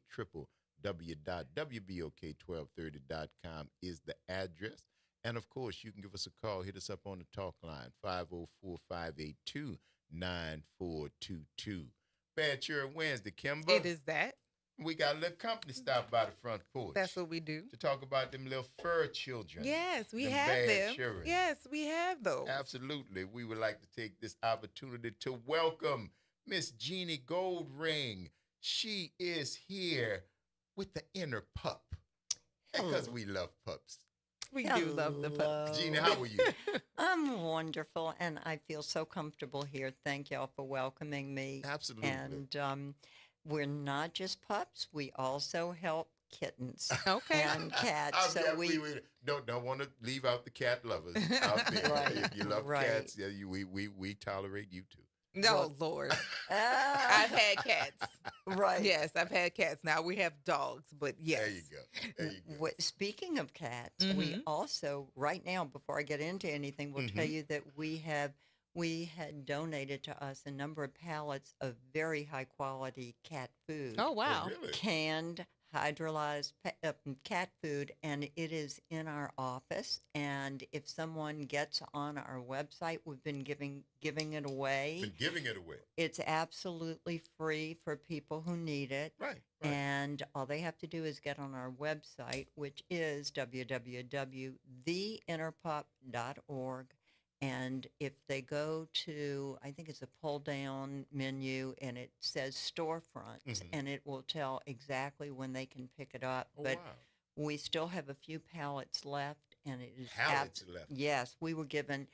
www.wbok1230.com is the address. And, of course, you can give us a call. Hit us up on the talk line, 504-582-9422. Bad Sure Wednesday, Kimber. It is that. We got a little company stop by the Front Porch. That's what we do. To talk about them little fur children. Yes, we them have bad them. children. Yes, we have those. Absolutely. We would like to take this opportunity to welcome Miss Jeannie Goldring. She is here with the inner pup. Because we love pups. We do love the pups. Jeannie, how are you? I'm wonderful, and I feel so comfortable here. Thank y'all for welcoming me. Absolutely. And we're not just pups. We also help kittens Okay. and cats. So we don't want to leave out the cat lovers out there. Right, If you love right. cats, yeah, we tolerate you too. No, Lord. I've had cats. Right. Yes, I've had cats. Now we have dogs, but yes. There you go. There you go. Speaking of cats, we also, right now, before I get into anything, we'll tell you that we had donated to us a number of pallets of very high quality cat food. Oh, wow. Oh, really? Canned, hydrolyzed cat food, and it is in our office. And if someone gets on our website, we've been giving it away. Been giving it away. It's absolutely free for people who need it. Right. And all they have to do is get on our website, which is www.theinnerpup.org. And if they go to, I think it's a pull-down menu, and it says storefronts, and it will tell exactly when they can pick it up. Oh, but wow. we still have a few pallets left, and it is Pallets left? Yes, we were given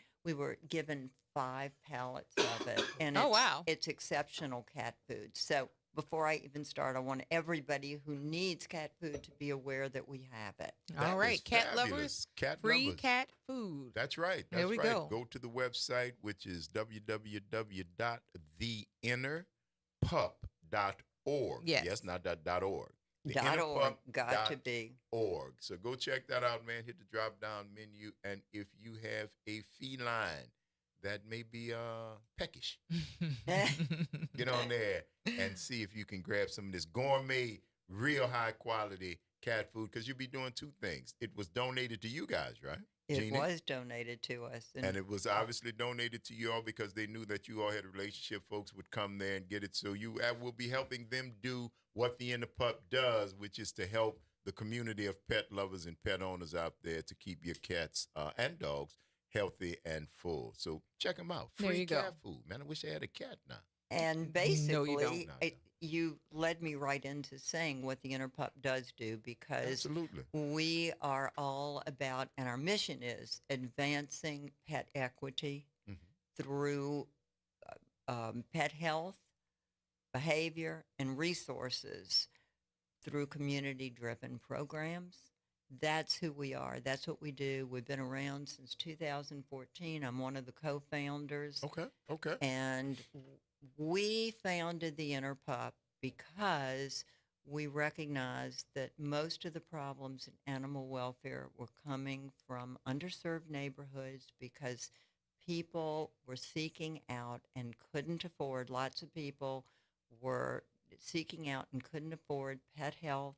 5 pallets of it, and Oh, wow. it's exceptional cat food. So before I even start, I want everybody who needs cat food to be aware that we have it. All right, cat fabulous. lovers, Cat free lovers. cat food. That's right. That's There we right. go. Go to the website, which is www.theinnerpup.org. Yes. Not .org. .org, got to be. .org. So go check that out, man. Hit the drop-down menu, and if you have a feline that may be peckish, get on there and see if you can grab some of this gourmet, real high-quality cat food, because you'll be doing two things. It was donated to you guys, right? It Jeannie? was donated to us. And it was obviously donated to you all because they knew that you all had a relationship. Folks would come there and get it. So you will be helping them do what the Inner Pup does, which is to help the community of pet lovers and pet owners out there to keep your cats and dogs healthy and full. So check them out. There Free you go. cat food. Man, I wish I had a cat now. And basically, No, you don't. you led me right into saying what the Inner Pup does do, because Absolutely. we are all about, and our mission is advancing pet equity through pet health, behavior, and resources through community-driven programs. That's who we are. That's what we do. We've been around since 2014. I'm one of the co-founders. Okay. And we founded the Inner Pup because we recognized that most of the problems in animal welfare were coming from underserved neighborhoods because people were seeking out and couldn't afford, lots of people were seeking out and couldn't afford pet health,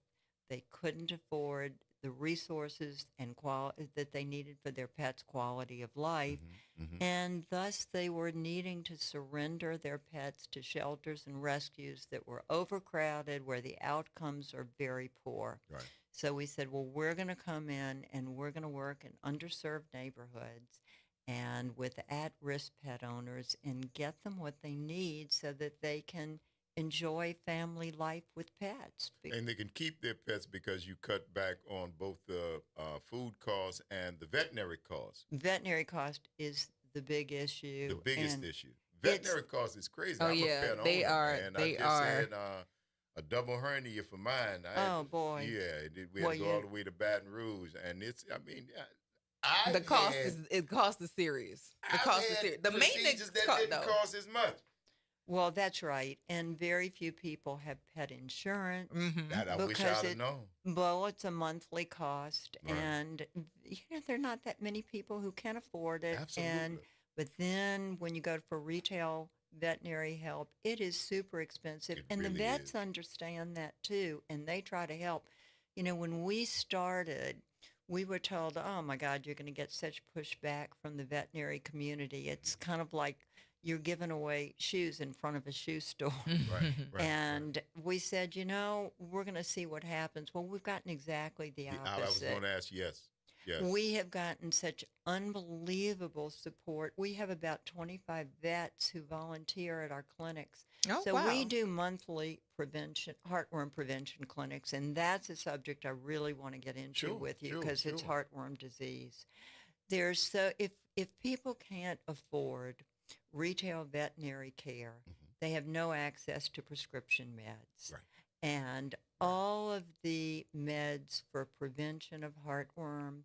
they couldn't afford the resources and quality that they needed for their pets' quality of life. And thus they were needing to surrender their pets to shelters and rescues that were overcrowded, where the outcomes are very poor. Right. So we said, well, we're going to come in and we're going to work in underserved neighborhoods and with at-risk pet owners and get them what they need so that they can enjoy family life with pets. And they can keep their pets because you cut back on both the food costs and the veterinary costs. Veterinary cost is the big issue. The biggest and issue. Veterinary cost is crazy. Oh, I'm yeah, a pet they owner, are. and They I just are. had a double hernia for mine. I had Oh, boy. Yeah, we had Well, to go yeah. all the way to Baton Rouge, and it's. I mean, The cost is serious. The cost is serious. The maintenance that cost, didn't though. cost as much. Well, that's right. And very few people have pet insurance. That I wish I'd have known. Well, it's a monthly cost. Right. And, there are not that many people who can afford it. Absolutely. But then when you go for retail veterinary help, it is super expensive. And the really vets understand that too. And they try to help. When we started, we were told, oh, my God, you're going to get such pushback from the veterinary community. It's kind of like you're giving away shoes in front of a shoe store. Right. And we said, we're going to see what happens. Well, we've gotten exactly the opposite. I was going to ask, yes. We have gotten such unbelievable support. We have about 25 vets who volunteer at our clinics. Oh, so wow. we do monthly heartworm prevention clinics, and that's a subject I really want to get into with you because it's heartworm disease. If people can't afford retail veterinary care, they have no access to prescription meds. Right. And all of the meds for prevention of heartworm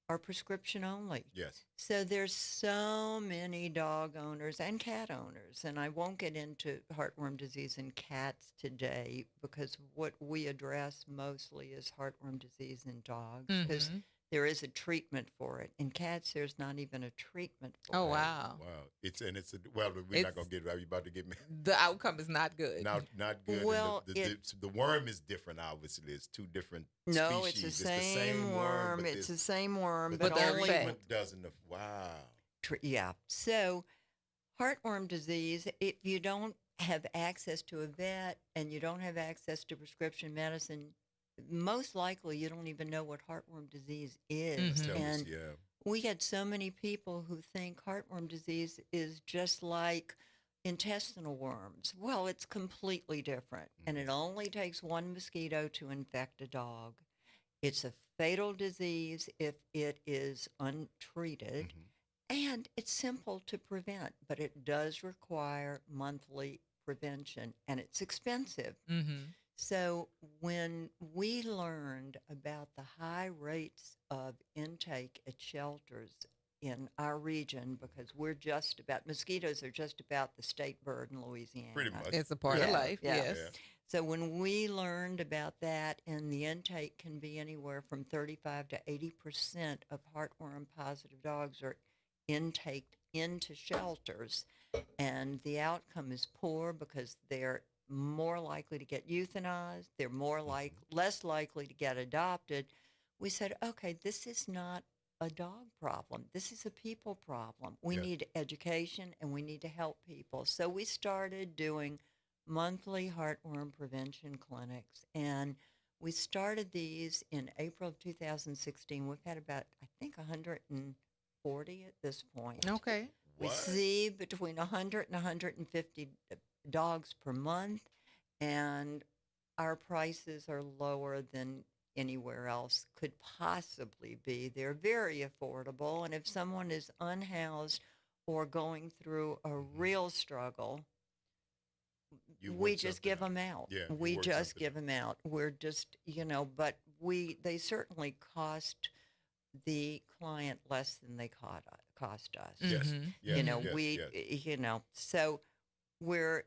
are prescription only. Yes. So there's so many dog owners and cat owners, and I won't get into heartworm disease in cats today because what we address mostly is heartworm disease in dogs because there is a treatment for it. In cats, there's not even a treatment for it. Oh, wow. Wow. We're not going to get it. Are you about to get me? The outcome is not good. Not good. Well, and the worm is different, obviously. It's two different No, species. it's the same worm. but It's the same worm, but but the only treatment doesn't. Wow. Yeah. So heartworm disease, if you don't have access to a vet and you don't have access to prescription medicine, most likely you don't even know what heartworm disease is. And we get so many people who think heartworm disease is just like intestinal worms. Well, it's completely different. And it only takes one mosquito to infect a dog. It's a fatal disease if it is untreated. And it's simple to prevent, but it does require monthly prevention, and it's expensive. So when we learned about the high rates of intake at shelters in our region, because mosquitoes are just about the state bird in Louisiana. Pretty much. It's a part of life, yes. So when we learned about that, and the intake can be anywhere from 35 to 80% of heartworm-positive dogs are intaked into shelters, and the outcome is poor because they're more likely to get euthanized, they're less likely to get adopted. We said, okay, this is not a dog problem. This is a people problem. We need education and we need to help people. So we started doing monthly heartworm prevention clinics, and we started these in April of 2016. We've had about, I think, 140 at this point. Okay. We see between 100 and 150 dogs per month, and our prices are lower than anywhere else could possibly be. They're very affordable, and if someone is unhoused or going through a real struggle, we just give them out. We just give them out. We're just, but they certainly cost the client less than they cost us. Yes. So we're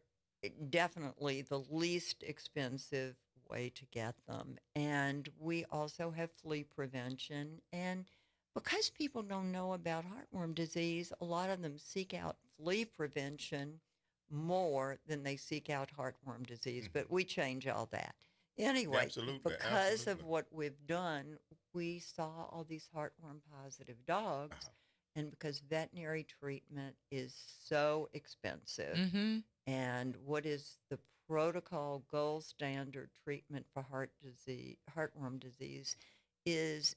definitely the least expensive way to get them. And we also have flea prevention. And because people don't know about heartworm disease, a lot of them seek out flea prevention more than they seek out heartworm disease. But we change all that. Anyway, Absolutely, because of absolutely. what we've done, we saw all these heartworm positive dogs. Uh-huh. And because veterinary treatment is so expensive, Mm-hmm. and what is the protocol gold standard treatment for heartworm disease is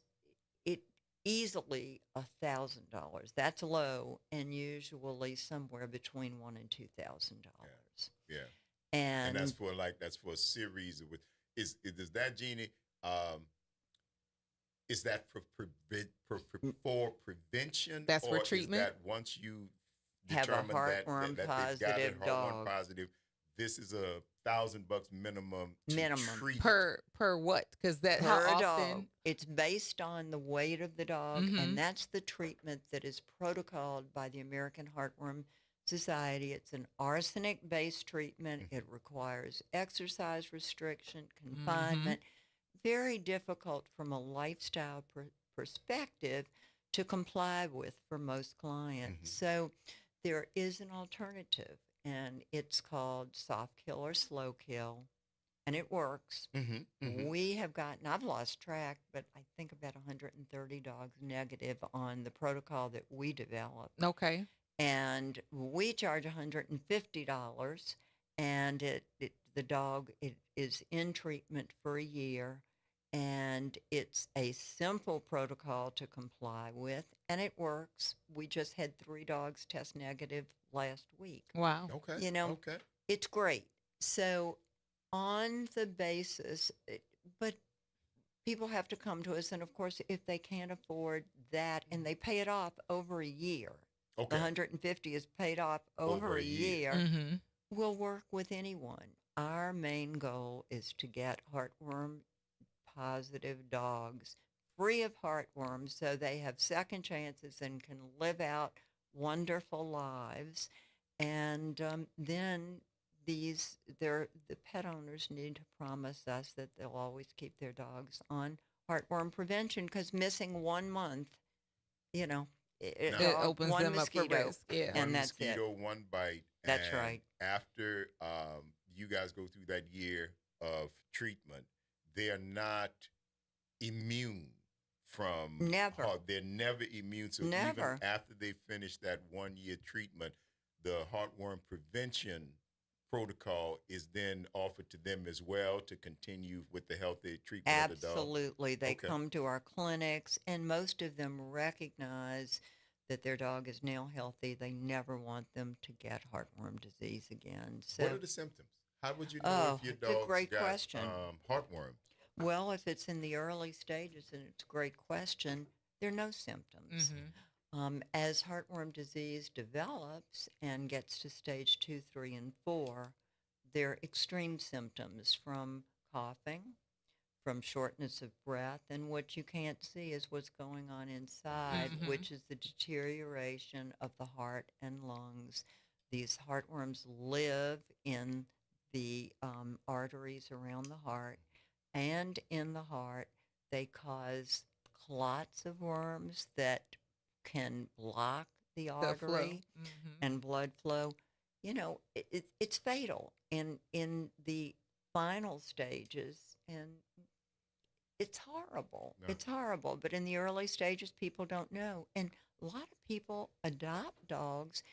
it easily $1,000. That's low, and usually somewhere between $1,000 and $2,000. Yeah. And that's for a series of is that, Jeannie? Is that for prevention? That's for or treatment? Is that once you have a determine that heartworm they've got positive it, dog. heartworm positive, this is $1,000 minimum to Minimum. treat Per what? Because that Per how dog. often? It's based on the weight of the dog, Mhm. and that's the treatment that is protocoled by the American Heartworm Society. It's an arsenic-based treatment. It requires exercise restriction, confinement. Very difficult from a lifestyle perspective to comply with for most clients. So there is an alternative, and it's called soft kill or slow kill, and it works. We have gotten, I've lost track, but I think about 130 dogs negative on the protocol that we developed. Okay. And we charge $150, and the dog is in treatment for a year, and it's a simple protocol to comply with, and it works. We just had 3 dogs test negative last week. Wow. Okay. You know, Okay. it's great. So on the basis, but people have to come to us, and of course, if they can't afford that and they pay it off over a year, the Okay. 150 is paid off over a year, Mm-hmm. we'll work with anyone. Our main goal is to get heartworm positive dogs free of heartworms so they have second chances and can live out wonderful lives. And then the pet owners need to promise us that they'll always keep their dogs on heartworm prevention, because missing 1 month, you know, It opens one them mosquito, up for risk. Yeah. and One that's mosquito, it. one bite. That's and right. After you guys go through that year of treatment, they are not immune from Never. They're never immune. So Never. even after they finish that 1-year treatment, the heartworm prevention protocol is then offered to them as well to continue with the healthy treatment of the dog. Absolutely. They Okay. come to our clinics, and most of them recognize that their dog is now healthy. They never want them to get heartworm disease again. So, What are the symptoms? How would you know if your it's a dog's great got question. heartworm? Well, if it's in the early stages, and it's a great question, there are no symptoms. As heartworm disease develops and gets to stage 2, 3, and 4, there are extreme symptoms from coughing, from shortness of breath, and what you can't see is what's going on inside, which is the deterioration of the heart and lungs. These heartworms live in the arteries around the heart, and in the heart, they cause clots of worms that can block the artery and blood flow. You know, it's fatal in the final stages, and it's horrible. No. It's horrible. But in the early stages, people don't know. And a lot of people adopt dogs.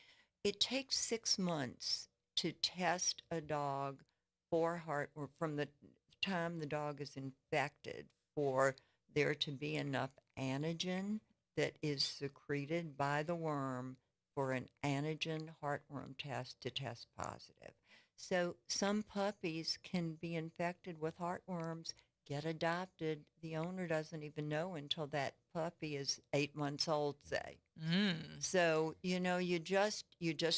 It takes 6 months to test a dog for heartworm from the time the dog is infected for there to be enough antigen that is secreted by the worm for an antigen heartworm test to test positive. So some puppies can be infected with heartworms, get adopted. The owner doesn't even know until that puppy is 8 months old, say. So, you know, you just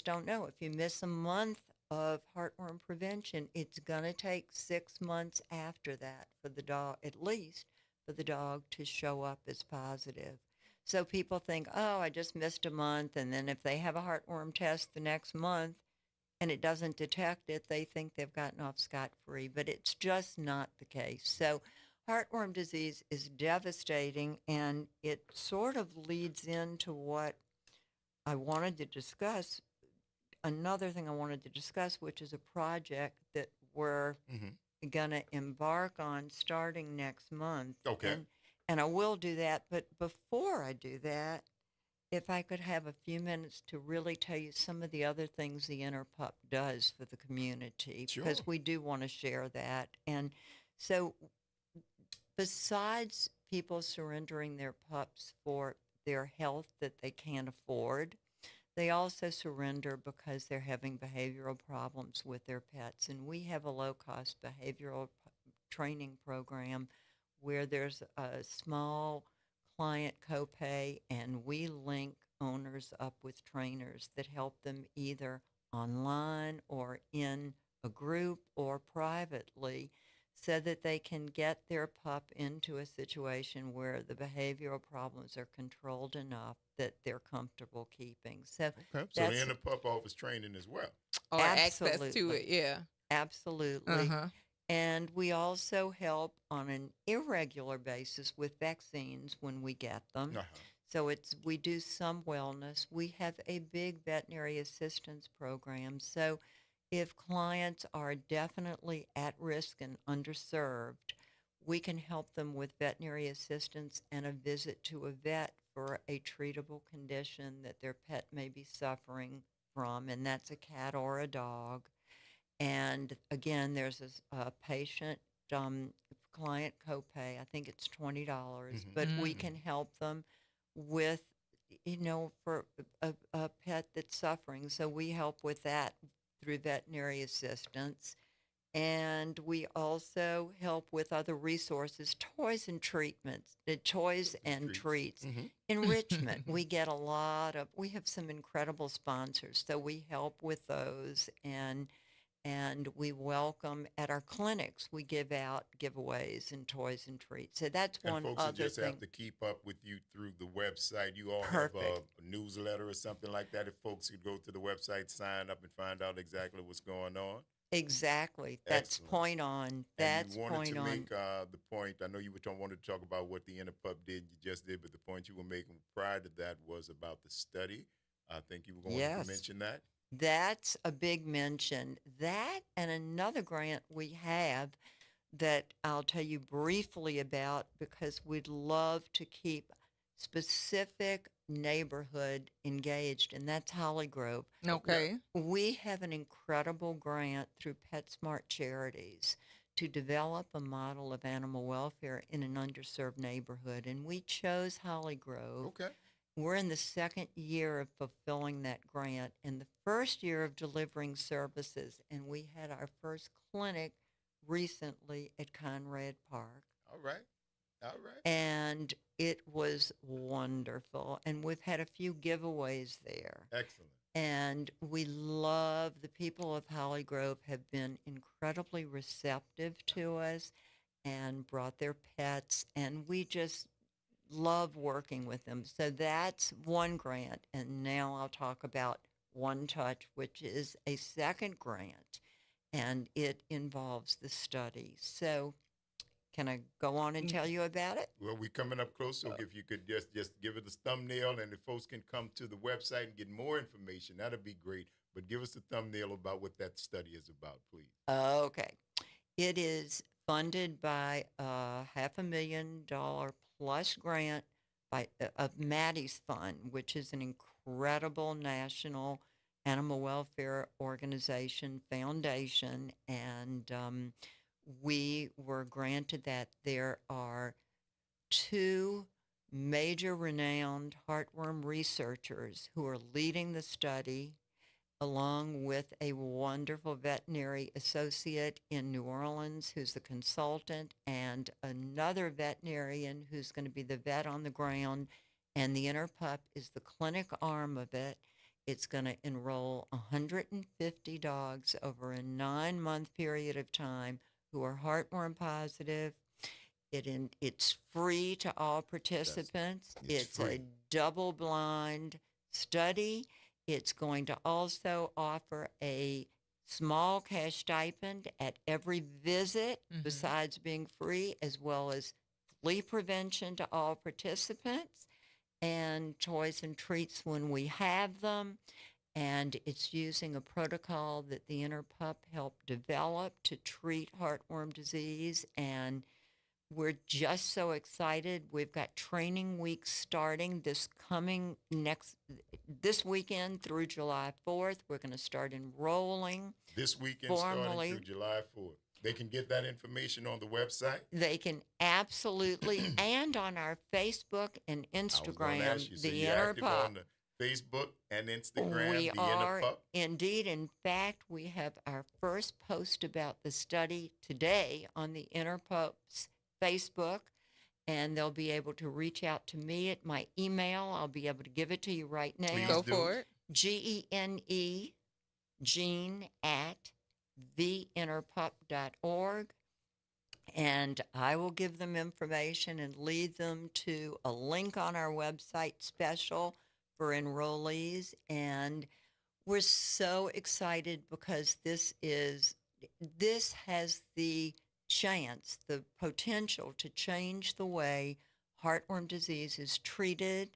don't know. If you miss a month of heartworm prevention, it's going to take 6 months after that for the dog, at least for the dog to show up as positive. So people think, oh, I just missed a month. And then if they have a heartworm test the next month and it doesn't detect it, they think they've gotten off scot-free. But it's just not the case. So heartworm disease is devastating, and it sort of leads into what I wanted to discuss. Another thing I wanted to discuss, which is a project that we're going to embark on starting next month. Okay. And I will do that. But before I do that, if I could have a few minutes to really tell you some of the other things the Interpup does for the community, because Sure. we do want to share that. And so, besides people surrendering their pups for their health that they can't afford, they also surrender because they're having behavioral problems with their pets. And we have a low-cost behavioral training program where there's a small client copay, and we link owners up with trainers that help them either online or in a group or privately, so that they can get their pup into a situation where the behavioral problems are controlled enough that they're comfortable keeping. So Okay. So the that's Interpup offers training as well. Or access to absolutely, it, yeah. absolutely. Uh-huh. And we also help on an irregular basis with vaccines when we get them. Uh-huh. So we do some wellness. We have a big veterinary assistance program. So if clients are definitely at risk and underserved, we can help them with veterinary assistance and a visit to a vet for a treatable condition that their pet may be suffering from, and that's a cat or a dog. And again, there's a patient client copay. I think it's $20, but we can help them with, for a pet that's suffering. So we help with that through veterinary assistance. And we also help with other resources, toys and treatments, toys and treats, enrichment. We get we have some incredible sponsors, so we help with those, and we welcome at our clinics. We give out giveaways and toys and treats. So that's And one folks other that just thing. have to keep up with you through the website. You all Perfect. have a newsletter or something like that. If folks could go to the website, sign up, and find out exactly what's going on. Exactly. That's Excellent. point on. That's And you wanted point to on. make the point. I know you wanted to talk about what the Interpup did. You just did, but the point you were making prior to that was about the study. I think you were going Yes. to mention that. That's a big mention. That and another grant we have that I'll tell you briefly about, because we'd love to keep specific neighborhood engaged, and that's Holly Grove. Okay. We have an incredible grant through PetSmart Charities to develop a model of animal welfare in an underserved neighborhood, and we chose Holly Grove. Okay. We're in the second year of fulfilling that grant and the first year of delivering services, and we had our first clinic recently at Conrad Park. All right. All right. And it was wonderful, and we've had a few giveaways there. Excellent. And we love the people of Holly Grove have been incredibly receptive to us and brought their pets, and we just love working with them. So that's one grant. And now I'll talk about One Touch, which is a second grant, and it involves the study. So can I go on and tell you about it? Well, we're coming up close, so if you could just give it a thumbnail, and if folks can come to the website and get more information, that'd be great. But give us a thumbnail about what that study is about, please. Okay. It is funded by a $500,000 plus grant of Maddie's Fund, which is an incredible national animal welfare organization foundation, and we were granted that. There are two major renowned heartworm researchers who are leading the study, along with a wonderful veterinary associate in New Orleans who's the consultant, and another veterinarian who's going to be the vet on the ground. And the Interpup is the clinic arm of it. It's going to enroll 150 dogs over a 9-month period of time who are heartworm positive. It's free to all participants. It's a double-blind study. It's going to also offer a small cash stipend at every visit, besides being free, as well as flea prevention to all participants, and toys and treats when we have them. and it's using a protocol that the Interpup helped develop to treat heartworm disease, and we're just so excited. We've got training weeks starting this weekend through July 4th. We're going to start enrolling. This weekend starting through July 4th. They can get that information on the website? They can absolutely, and on our Facebook and Instagram, the Interpup. On the Facebook and Instagram, we the are Interpup? Indeed. In fact, we have our first post about the study today on the Interpup's Facebook, and they'll be able to reach out to me at my email. I'll be able to give it to you right now. Please Go do. for it. GENE, Gene at theinterpup.org, and I will give them information and lead them to a link on our website special for enrollees. And we're so excited because this has the chance, the potential to change the way heartworm disease is treated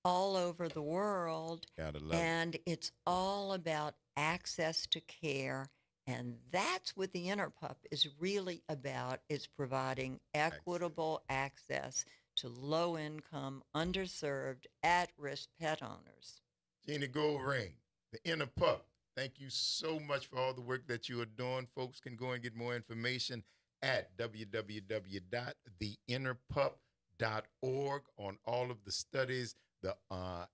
all over the world. Gotta love it. And it's all about access to care. And that's what the Interpup is really about, is providing equitable access to low-income, underserved, at-risk pet owners. Gina Goldring, the Interpup. Thank you so much for all the work that you are doing. Folks can go and get more information at www.theinterpup.org on all of the studies, the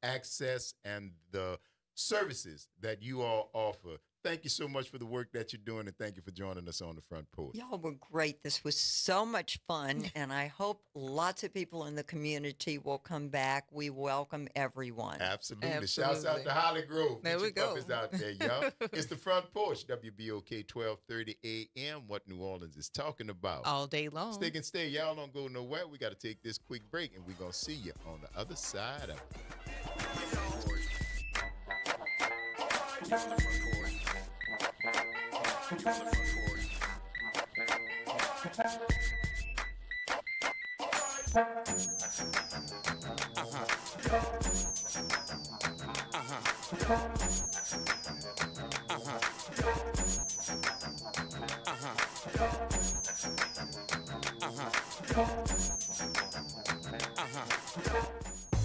access, and the services that you all offer. Thank you so much for the work that you're doing, and thank you for joining us on the Front Porch. Y'all were great. This was so much fun, and I hope lots of people in the community will come back. We welcome everyone. Absolutely. Shouts out to Holly Grove. There Get we your go. puppies out there, y'all. It's the Front Porch, WBOK 1230 AM, what New Orleans is talking about. All day long. Stick and stay. Y'all don't go nowhere. We got to take this quick break, and we're going to see you on the other side of it.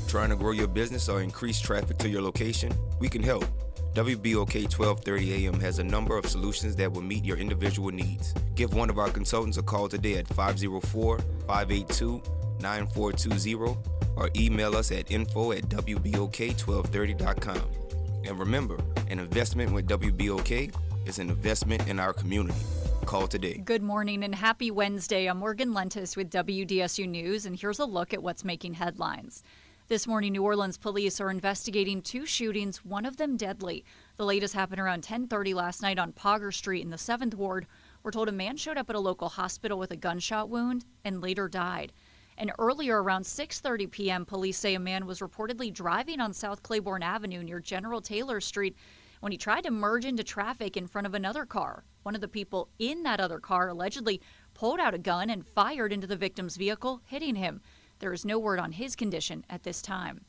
Trying to grow your business or increase traffic to your location? We can help. WBOK 1230 AM has a number of solutions that will meet your individual needs. Give one of our consultants a call today at 504-582-9420 or email us at info@wbok1230.com. And remember, an investment with WBOK is an investment in our community. Call today. Good morning and happy Wednesday. I'm Morgan Lentis with WDSU News, and here's a look at what's making headlines. This morning, New Orleans police are investigating two shootings, one of them deadly. The latest happened around 10:30 last night on Pogger Street in the 7th Ward. We're told a man showed up at a local hospital with a gunshot wound and later died. And earlier, around 6:30 p.m., police say a man was reportedly driving on South Claiborne Avenue near General Taylor Street when he tried to merge into traffic in front of another car. One of the people in that other car allegedly pulled out a gun and fired into the victim's vehicle, hitting him. There is no word on his condition at this time.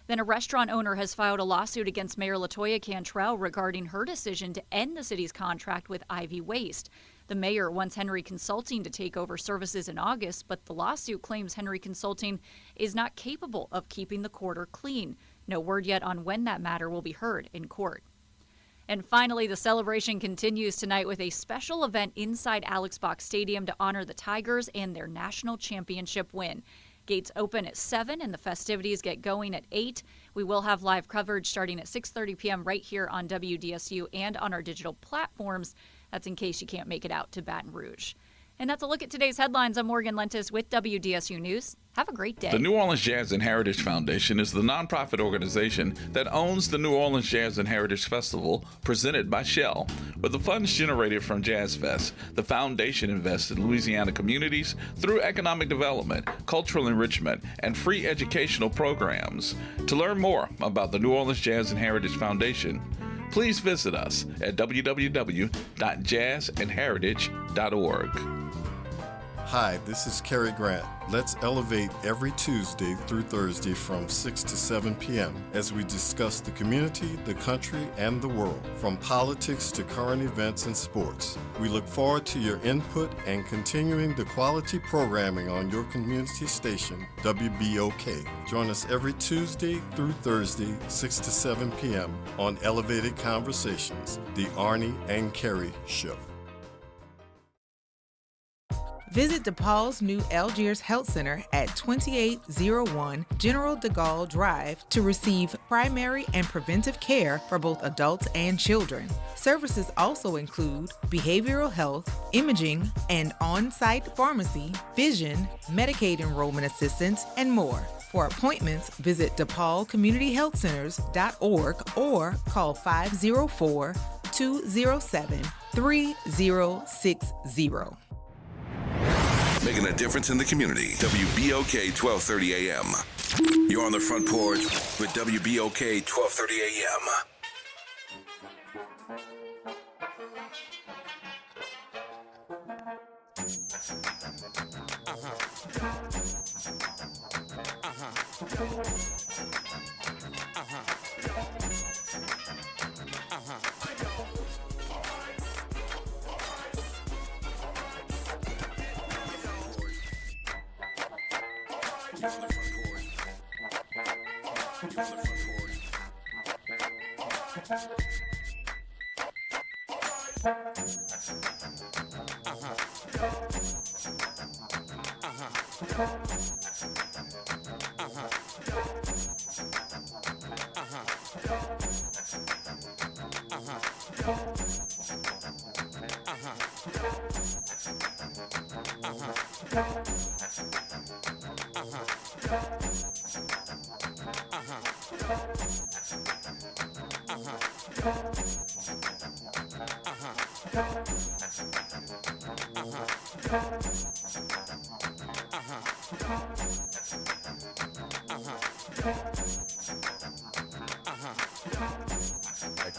Then a restaurant owner has filed a lawsuit against Mayor LaToya Cantrell regarding her decision to end the city's contract with Ivy Waste. The mayor wants Henry Consulting to take over services in August, but the lawsuit claims Henry Consulting is not capable of keeping the quarter clean. No word yet on when that matter will be heard in court. And finally, the celebration continues tonight with a special event inside Alex Box Stadium to honor the Tigers and their national championship win. Gates open at 7 and the festivities get going at 8. We will have live coverage starting at 6:30 p.m. right here on WDSU and on our digital platforms. That's in case you can't make it out to Baton Rouge. And that's a look at today's headlines. I'm Morgan Lentis with WDSU News. Have a great day. The New Orleans Jazz and Heritage Foundation is the nonprofit organization that owns the New Orleans Jazz and Heritage Festival presented by Shell. With the funds generated from Jazz Fest, the foundation invests in Louisiana communities through economic development, cultural enrichment, and free educational programs. To learn more about the New Orleans Jazz and Heritage Foundation, please visit us at www.jazzandheritage.org. Hi, this is Cary Grant. Let's elevate every Tuesday through Thursday from 6 to 7 p.m. as we discuss the community, the country, and the world, from politics to current events and sports. We look forward to your input and continuing the quality programming on your community station, WBOK. Join us every Tuesday through Thursday, 6 to 7 p.m. on Elevated Conversations, the Arnie and Cary Show. Visit DePaul's new Algiers Health Center at 2801 General de Gaulle Drive to receive primary and preventive care for both adults and children. Services also include behavioral health, imaging, and on-site pharmacy, vision, Medicaid enrollment assistance, and more. For appointments, visit DePaulCommunityHealthCenters.org or call 504-207-3060. Making a difference in the community. WBOK 1230 AM. You're on the front porch with WBOK 1230 AM.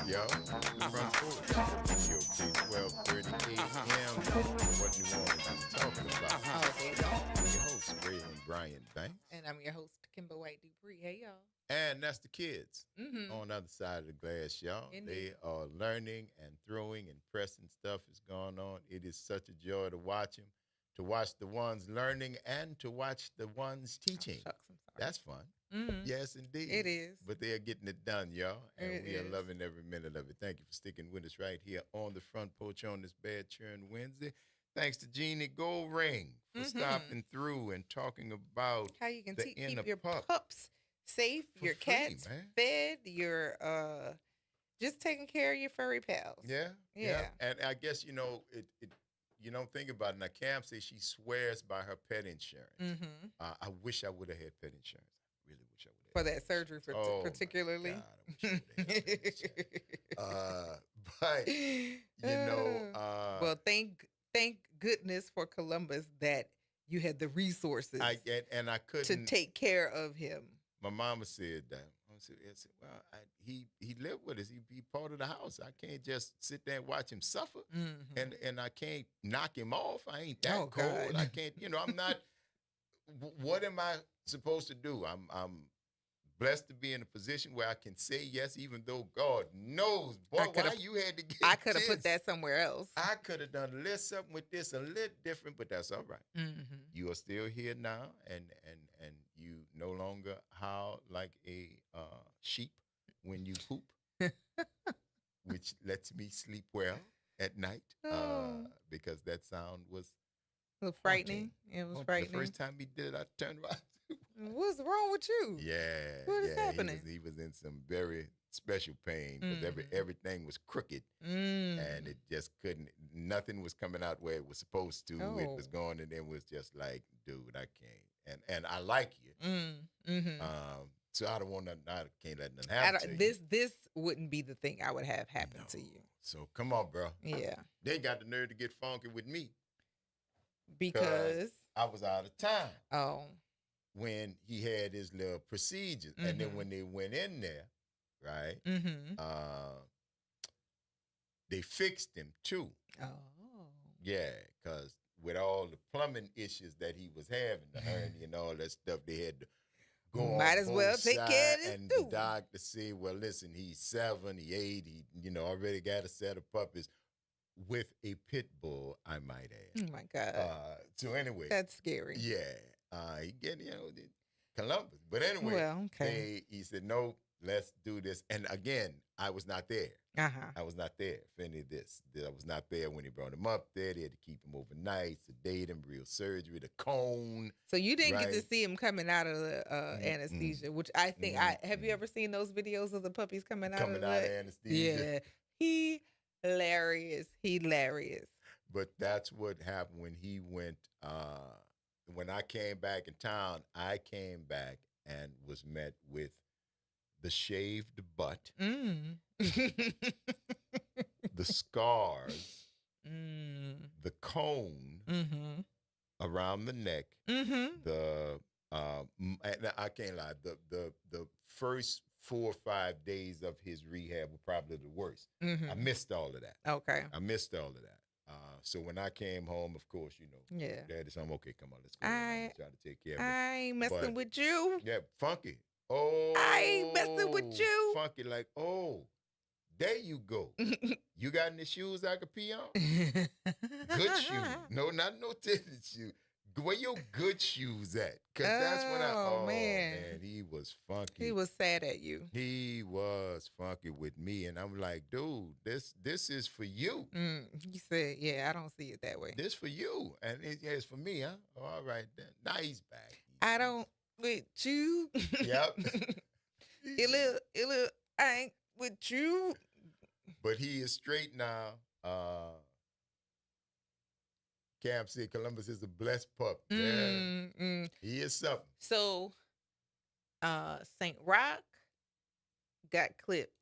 Yo, the Front Porch, WBOK 1230 AM. What New Orleans is talking about. I'm your host, Ray and Brian Banks. And I'm your host, Kimber White Dupree. Hey, y'all. And that's the kids Mm-hmm. on the other side of the glass, y'all. Indeed. They are learning and throwing and pressing stuff is going on. It is such a joy to watch them, to watch the ones learning and to watch the ones teaching. Oh, shucks, I'm sorry. That's fun. Mm-hmm. Yes, indeed. It is. But they are getting it done, y'all. And It we are is. loving every minute of it. Thank you for sticking with us right here on the Front Porch on this bad churn Wednesday. Thanks to Jeannie Goldring for stopping through and talking about How you can the keep inner your pup. pups safe, For your free, cats man. fed, your just taking care of your furry pals. Yeah, Yeah. And I guess you don't think about it. Now, Cam says she swears by her pet insurance. Mm-hmm. I wish I would have had pet insurance. I really wish I would have. For that surgery, particularly. But well, thank goodness for Columbus that you had the resources I couldn't to take care of him. My mama said that. I said, well, he lived with us. He part of the house. I can't just sit there and watch him suffer, Mm-hmm. and I can't knock him off. I ain't that Oh, cold. God. I can't. I'm not. What am I supposed to do? I'm blessed to be in a position where I can say yes, even though God knows, boy, why you had to get. I could have put this. that somewhere else. I could have done a little something with this, a little different, but that's all right. Mm-hmm. You are still here now, and you no longer howl like a sheep when you poop, which lets me sleep well at night because that sound was a little frightening. It was frightening. The first time he did it, I turned around. What's wrong with you? Yeah. What is happening? He was in some very special pain because everything was crooked and it just couldn't. Nothing was coming out where it was supposed to. It was going, and it was just like, dude, I can't. And I like you. Mm-hmm. So I don't want nothing. I can't let nothing happen to you. This wouldn't be the thing I would have happen to you. So come on, bro. Yeah. They got the nerve to get funky with me because I was out of time. Oh. When he had his little procedures, and then when they went in there, right? They fixed him too. Oh. Yeah, because with all the plumbing issues that he was having, the hernia and all that stuff, they had to go Might on as both well take care of sides, this and too. the doctor said, well, listen, he's 7, he 8, he already got a set of puppies with a pit bull, I might add. Oh my God. So anyway, That's scary. Yeah, he get Columbus, but anyway, Well, okay. he said, no, let's do this. And again, I was not there. I was not there for any of this. I was not there when he brought him up there. They had to keep him overnight, sedate him, real surgery, the cone. So you didn't get to right? see him coming out of the anesthesia, which I think have you ever seen those videos of the puppies coming out of anesthesia? Yeah, hilarious. But that's what happened when he went. When I came back in town, I came back and was met with the shaved butt, the scars, the cone around the neck, the and I can't lie, the first 4 or 5 days of his rehab were probably the worst. I missed all of that. Okay. I missed all of that. So when I came home, of course, Yeah. Daddy said, okay, come on, let's go. Let's try to take care of it. I ain't messing with you. Yeah, funky. Oh, I ain't messing with you. Funky, like, oh, there you go. You got any shoes I could pee on? Good shoes. No, not no tennis shoes. Where your good shoes at? Because that's when man, he was funky. He was sad at you. He was funky with me. And I'm like, dude, this is for you. He said, yeah, I don't see it that way. This for you. And it's for me, huh? All right, then. Now he's back. I don't with you. Yep. I ain't with you. But he is straight now. Cam said Columbus is a blessed pup. Yeah. He is something. So St. Rock got clipped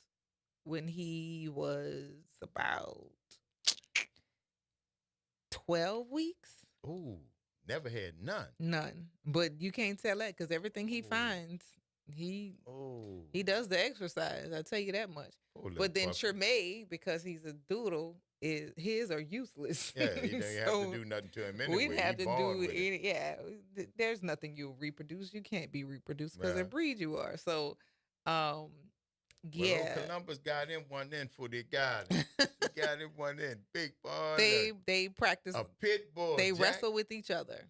when he was about 12 weeks. Ooh, never had none. None. But you can't tell that because everything he finds, he does the exercise. I'll tell you that much. But then Tremaine, because he's a doodle, his are useless. Yeah, he didn't have to do nothing to him anyway. We didn't have to do it. Yeah, there's nothing you'll reproduce. You can't be reproduced because of breed you are. So, yeah. Well, Columbus got him one in for the guy. He got him one in. Big boy. They practice. A pit bull. They wrestle with each other.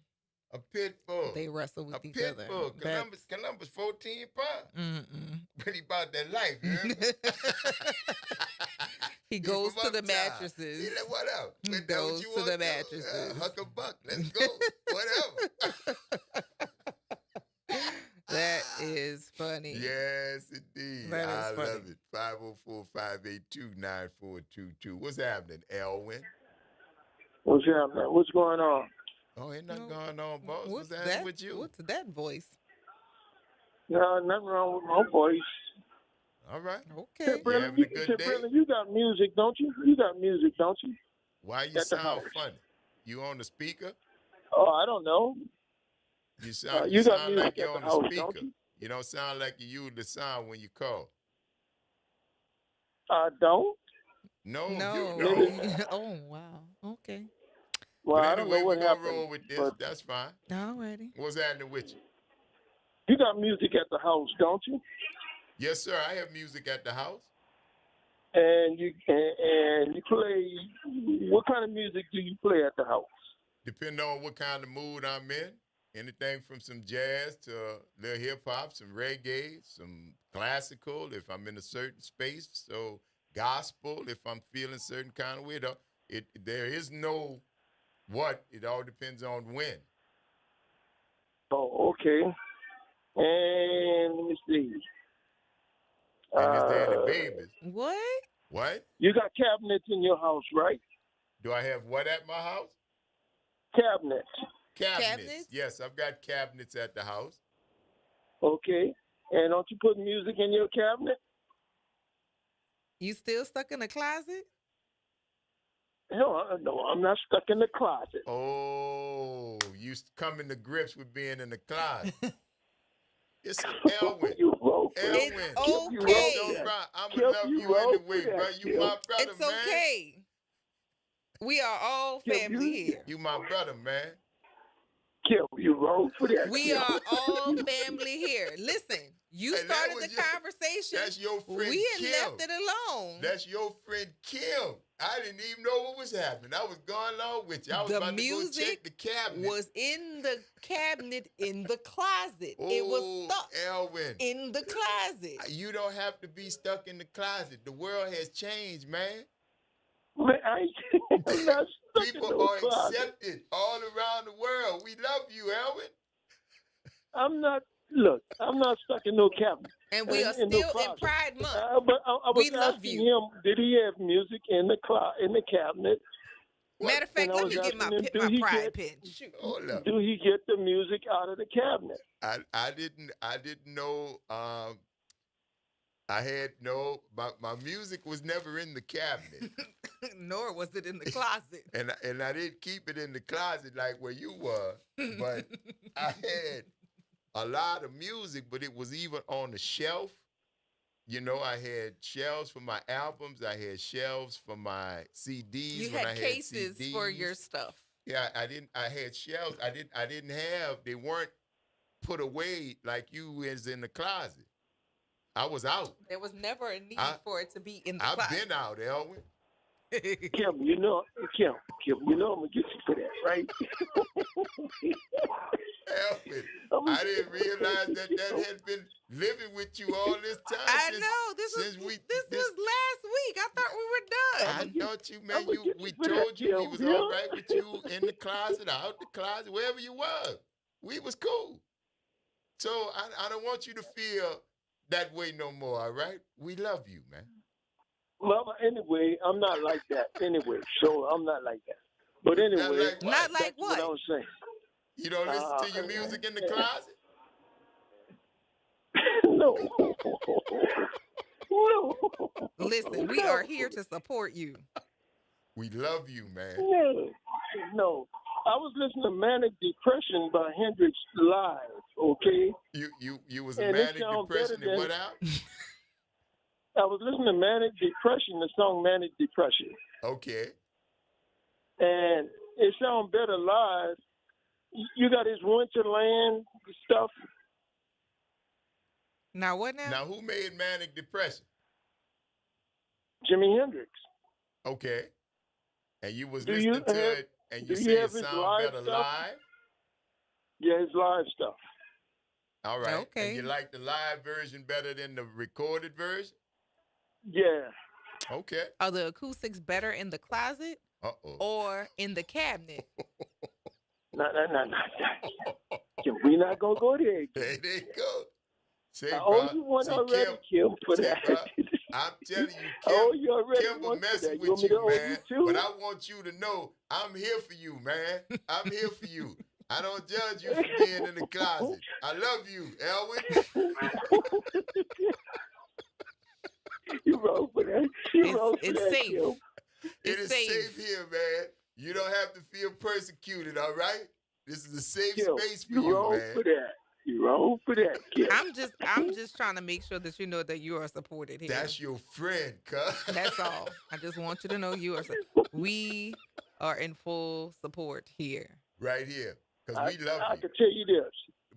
A pit bull. They wrestle with each pit other. Bull. Columbus 14 pounds. But he about that life, you know? He goes to the mattresses. He like, what up? He goes to the mattresses. Huck a buck. Let's go. Whatever. That is funny. Yes, indeed. I love it. 504-582-9422. What's happening, Elwin? What's happening? What's going on? Oh, ain't nothing going on, boss. What's happening with you? What's that voice? No, nothing wrong with my voice. All right. Okay. Hey, Brennan, you got music, don't you? You got music, don't you? Why you sound funny? You on the speaker? Oh, I don't know. You sound, you got sound music like you're at on the house, the speaker. don't you? You don't sound like you use the sound when you call. I don't? No. Oh, wow. Okay. Well, but I anyway, don't know what we're going to happened. roll with this. But That's fine. Alrighty. What's happening with you? you got music at the house, don't you? Yes, sir. I have music at the house. And you play, what kind of music do you play at the house? Depending on what kind of mood I'm in. Anything from some jazz to a little hip-hop, some reggae, some classical if I'm in a certain space. So gospel if I'm feeling certain kind of way. There is no what. It all depends on when. Oh, okay. And let me see. And is there any babies? What? What? You got cabinets in your house, right? Do I have what at my house? Cabinets. Cabinets. Yes, I've got cabinets at the house. Okay. And don't you put music in your cabinet? You still stuck in the closet? No, I'm not stuck in the closet. Oh, you coming to grips with being in the closet. It's Elwin. Elwin. It's okay. I'm going to love you anyway, bro. You my brother, it's okay. We are all family here. You my brother, man. Kim, you wrong for that. We Kim. are all family here. Listen, you Hey, that started was the your- conversation. That's your friend We had Kim. left it alone. That's your friend Kim. I didn't even know what was happening. I was going along with you. I was The about to go check music the cabinet. was in the cabinet in the closet. It was stuck Elwin. in the closet. You don't have to be stuck in the closet. The world has changed, man. Man, I'm not stuck in People no are closet. accepted all around the world. We love you, Elwin. I'm not. Look, I'm not stuck in no cabinet. And we are in no still in closet. Pride Month. But I was We love asking you. him, did he have music in the cabinet? Matter of fact, And I let was me get my asking him, my pride pin. Shoot. Hold up. Do he get the music out of the cabinet? I didn't know. I had my music was never in the cabinet, Nor was it in the closet. and I didn't keep it in the closet like where you were. But I had a lot of music, but it was even on the shelf. You know, I had shelves for my albums. I had shelves for my CDs. You when had I cases CDs. for your stuff. Yeah, I didn't. I had shelves. I didn't have. They weren't put away like you was in the closet. I was out. There was never a need for it to be in the I've closet. been out, Elwin. Kim, you know I'm gonna get you for that, right? Elwin, I didn't realize that had been living with you all this time. I know. This was last week. I thought we were done. I thought you, man. We told you we was all right with you in the closet, out the closet, wherever you was. We was cool. So I don't want you to feel that way no more. All right? We love you, man. Well, anyway, I'm not like that. Anyway, so I'm not like that. But anyway, not like that's what? I was saying. You don't listen to your music in the closet? No. No. Listen, we are here to support you. We love you, man. No. I was listening to Manic Depression by Hendrix live, okay? You was a And it manic sound depression better and than- what out? I was listening to Manic Depression, the song Manic Depression. Okay. And it sounds better live. You got his Winterland stuff. Now what now? Now who made manic depression? Jimi Hendrix. Okay. And you was Do listening you to have- it and do you you say it have his sound live better stuff? live? Yeah, his live stuff. All right. Okay. And you like the live version better than the recorded version? Yeah. Okay. Are the acoustics better in the closet Uh-oh. or in the cabinet? No. We're not going to go there. There you go. Say, I bro. owe you one See, already, Kim, for see, that. bro, I'm telling you, I owe you already Kim will one for mess that. You with want me to you, owe man. you too? But I want you to know I'm here for you, man. I'm here for you. I don't judge you for being in the closet. I love you, Elwin. You wrong for that. You wrong for It's that, safe. Kim. It is safe here, man. You don't have to feel persecuted, all right? This is a safe Kim, space for you you, wrong man. for that. You wrong for that, Kim. I'm just trying to make sure that you know that you are supported here. That's your friend, cuz. That's all. I just want you to know you are. We are in full support here. Right here. Because we love I you. can tell you this.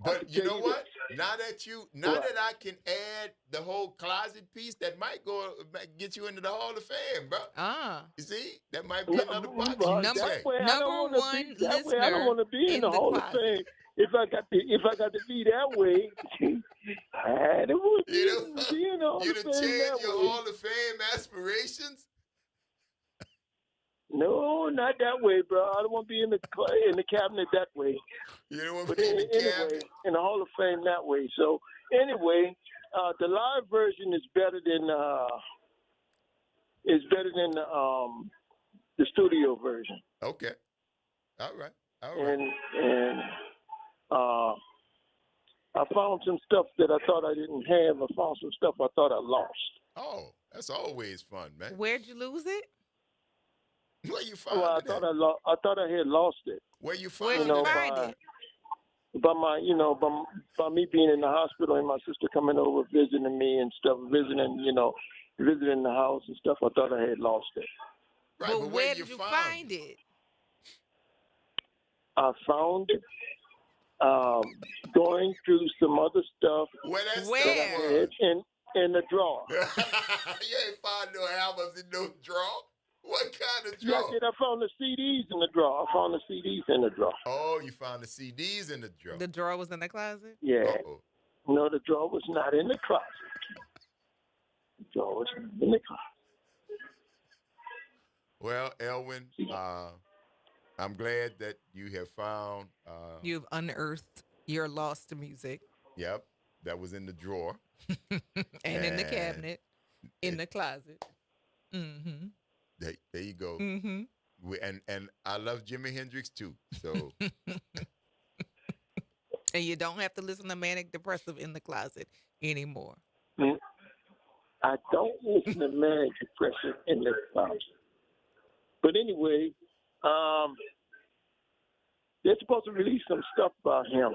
But you know what? Now that I can add the whole closet piece, that might get you into the Hall of Fame, bro. You see, that might be another box. Well, you that check. way I don't Number wanna be- one that way I don't want to be in the Hall of Fame. If I got to be that way, I don't want to be in the Hall You of to Fame change that your way. Hall of Fame aspirations? No, not that way, bro. I don't want to be in the cabinet that way. You don't want But to be in the anyway, cabinet? in the Hall of Fame that way. So anyway, the live version is better than the studio version. Okay. All right. And I found some stuff that I thought I didn't have. I found some stuff I thought I lost. Oh, that's always fun, man. Where'd you lose it? Where you find Well, it? I thought I had lost it. Where you Where'd find you it? find by, it? by my, by me being in the hospital and my sister coming over visiting me and stuff, visiting the house and stuff. I thought I had lost it. Right, but where did you find it? I found it going through some other stuff Where that that I stuff had in the drawer. You ain't find no albums in no drawer? What kind of Yeah, drawer? I did. I found the CDs in the drawer. I found the CDs in the drawer. Oh, you found the CDs in the drawer. The drawer was in the closet? Yeah. Uh-oh. No, the drawer was not in the closet. The drawer was not in the closet. Well, Elwin, I'm glad that you have found. You've unearthed your lost music. Yep, that was in the drawer. and in the cabinet, in the closet. Mm-hmm. There you go. Mm-hmm. And I love Jimi Hendrix too. So. And you don't have to listen to Manic Depressive in the closet anymore. I don't listen to Manic Depressive in the closet. But anyway, they're supposed to release some stuff about him.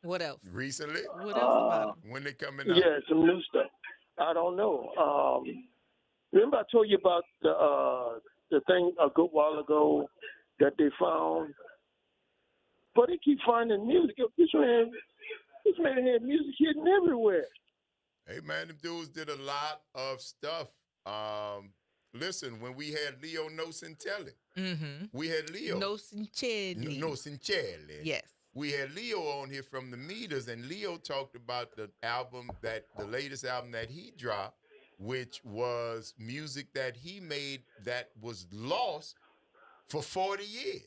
What else? Recently? What else about him? When they coming out? Yeah, some new stuff. I don't know. Remember I told you about the thing a good while ago that they found? But they keep finding music. This man had music hidden everywhere. Hey, man, them dudes did a lot of stuff. Listen, when we had Leo Nocentelli, we had Leo. Nocentelli. Yes. We had Leo on here from the Meters, and Leo talked about the latest album that he dropped, which was music that he made that was lost for 40 years.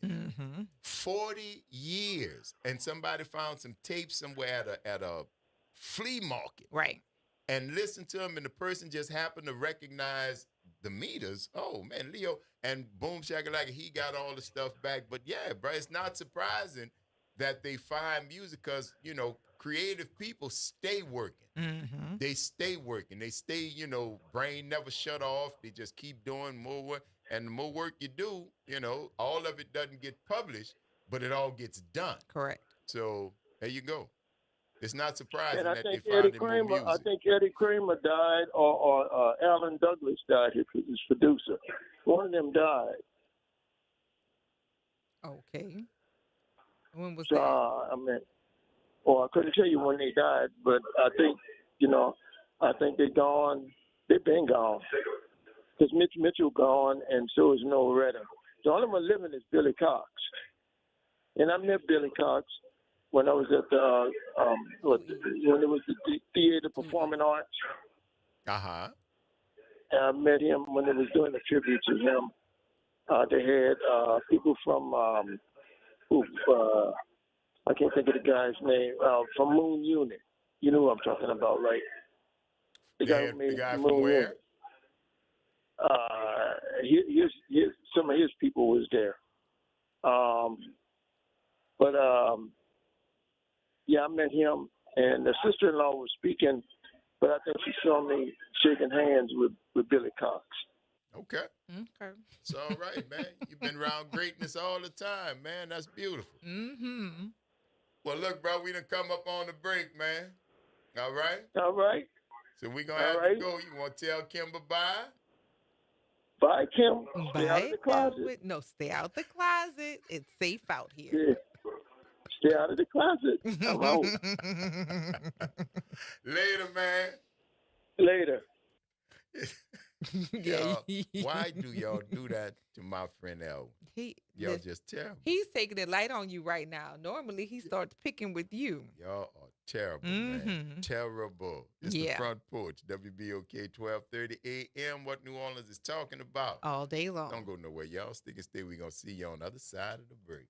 40 years. And somebody found some tapes somewhere at a flea market. Right. And listened to him, and the person just happened to recognize the Meters. Oh, man, Leo. And boom, shakalaka, he got all the stuff back. But yeah, bro, it's not surprising that they find music because, creative people stay working. They stay working. They stay, brain never shut off. They just keep doing more work. And the more work you do, all of it doesn't get published, but it all gets done. Correct. So there you go. It's not surprising And I that think they find more music. I think Eddie Kramer died, or Alan Douglas died, his producer. One of them died. Okay. When was So, that? I couldn't tell you when they died, but I think, I think they're gone. They've been gone. Because Mitch Mitchell gone, and so is Noel Redding. The only one living is Billy Cox. And I met Billy Cox when I was at when it was the Theater Performing Arts. Uh-huh. And I met him when they was doing a tribute to him. They had people from, I can't think of the guy's name, from Moon Unit. You know who I'm talking about, right? The guy who made from Moon where? Unit. Some of his people was there. Yeah, I met him, and the sister-in-law was speaking, but I think she saw me shaking hands with Billy Cox. Okay. It's all right, man. You've been around greatness all the time, man. That's beautiful. Well, look, bro, we done come up on the break, man. All right? All right. So we going to have to go. You want to tell Kim bye-bye? Bye, Kim. Stay out of the closet. Elwood. No, stay out the closet. It's safe out here. Yeah. Stay out of the closet. I'm out. Later, man. Later. Y'all, why do y'all do that to my friend Elwood? Y'all just terrible. He's taking it light on you right now. Normally, he starts picking with you. Y'all are terrible, man. Terrible. It's the Front Porch, WBOK 1230 AM. What New Orleans is talking about. All day long. Don't go nowhere. Y'all stick and stay. We're going to see you on the other side of the break.